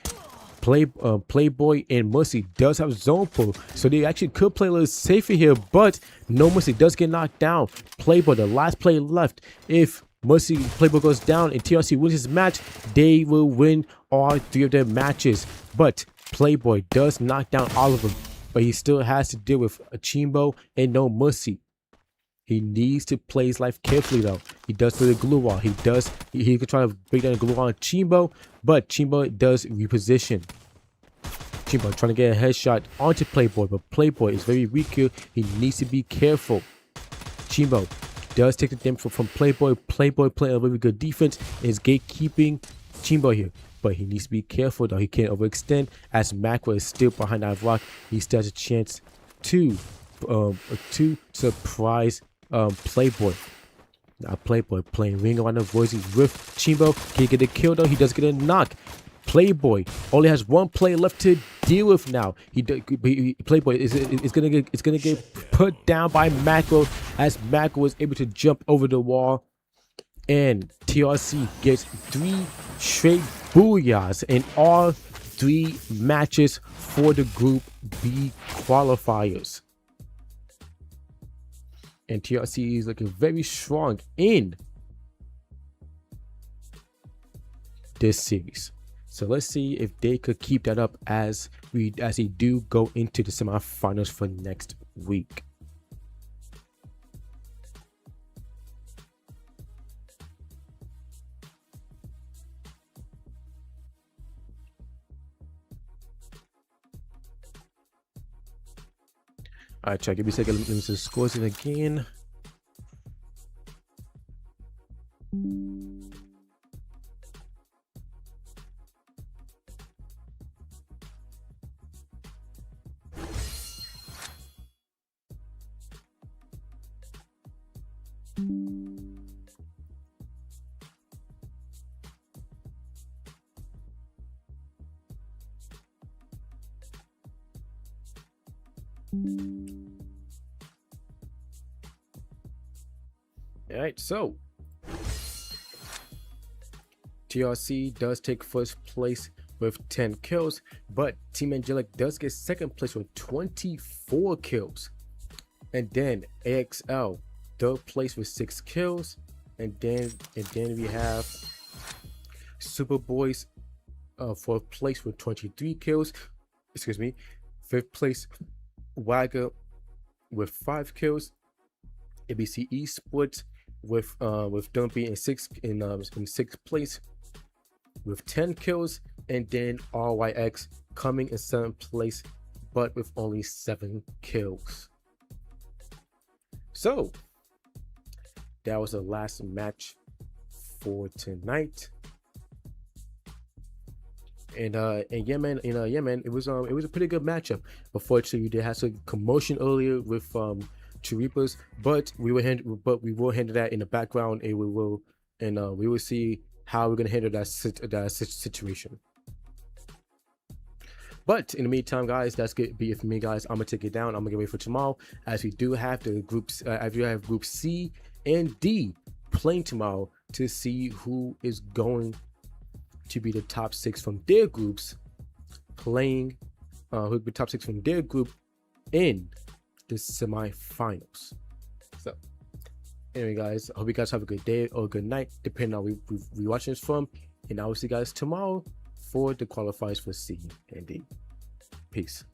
Speaker 2: Playboy and Mercy does have zone pull, so they actually could play a little safer here. But no, Mercy does get knocked down. Playboy, the last play left. If Playboy goes down and TRC wins his match, they will win all 3 of their matches. But Playboy does knock down all of them, but he still has to deal with a Chimbo and no Mercy. He needs to play his life carefully though. He does through the glue wall. He could try to break down the glue wall on Chimbo, but Chimbo does reposition. Chimbo trying to get a headshot onto Playboy, but Playboy is very weak here. He needs to be careful. Chimbo does take the damage from Playboy. Playboy playing a very good defense, is gatekeeping Chimbo here. But he needs to be careful though. He can't overextend, as Macro is still behind that rock. He still has a chance to surprise Playboy. Now Playboy playing ring around the voices with Chimbo. Can he get a kill though? He does get a knock. Playboy only has 1 play left to deal with now. Playboy is gonna get put down by Macro, as Macro is able to jump over the wall, and TRC gets 3 straight booyahs in all 3 matches for the Group B qualifiers. And TRC is looking very strong in this series. So let's see if they could keep that up as they do go into the semifinals for next week. All right, check. Give me a second. Let me see the scores in again. All right, so TRC does take first place with 10 kills, but Team Angelic does get second place with 24 kills. And then AXL third place with 6 kills, and then we have Superboys fourth place with 23 kills. Excuse me, fifth place Wagger with 5 kills. ABC Esports with Dumpy in sixth place with 10 kills, and then RYX coming in 7th place but with only 7 kills. So that was the last match for tonight. And yeah man, it was a pretty good matchup. Unfortunately, we did have some commotion earlier with Chiripas, but we will handle that in the background, and we will see how we're gonna handle that situation. But in the meantime, guys, that's gonna be it for me, guys. I'm gonna take it down. I'm gonna get ready for tomorrow, as we do have the groups. As we have Group C and D playing tomorrow to see who is going to be the top 6 from their groups playing. Who will be top 6 from their group in the semifinals. So anyway, guys, I hope you guys have a good day or a good night, depending on where we watching this from, and I will see you guys tomorrow for the qualifiers for C and D. Peace.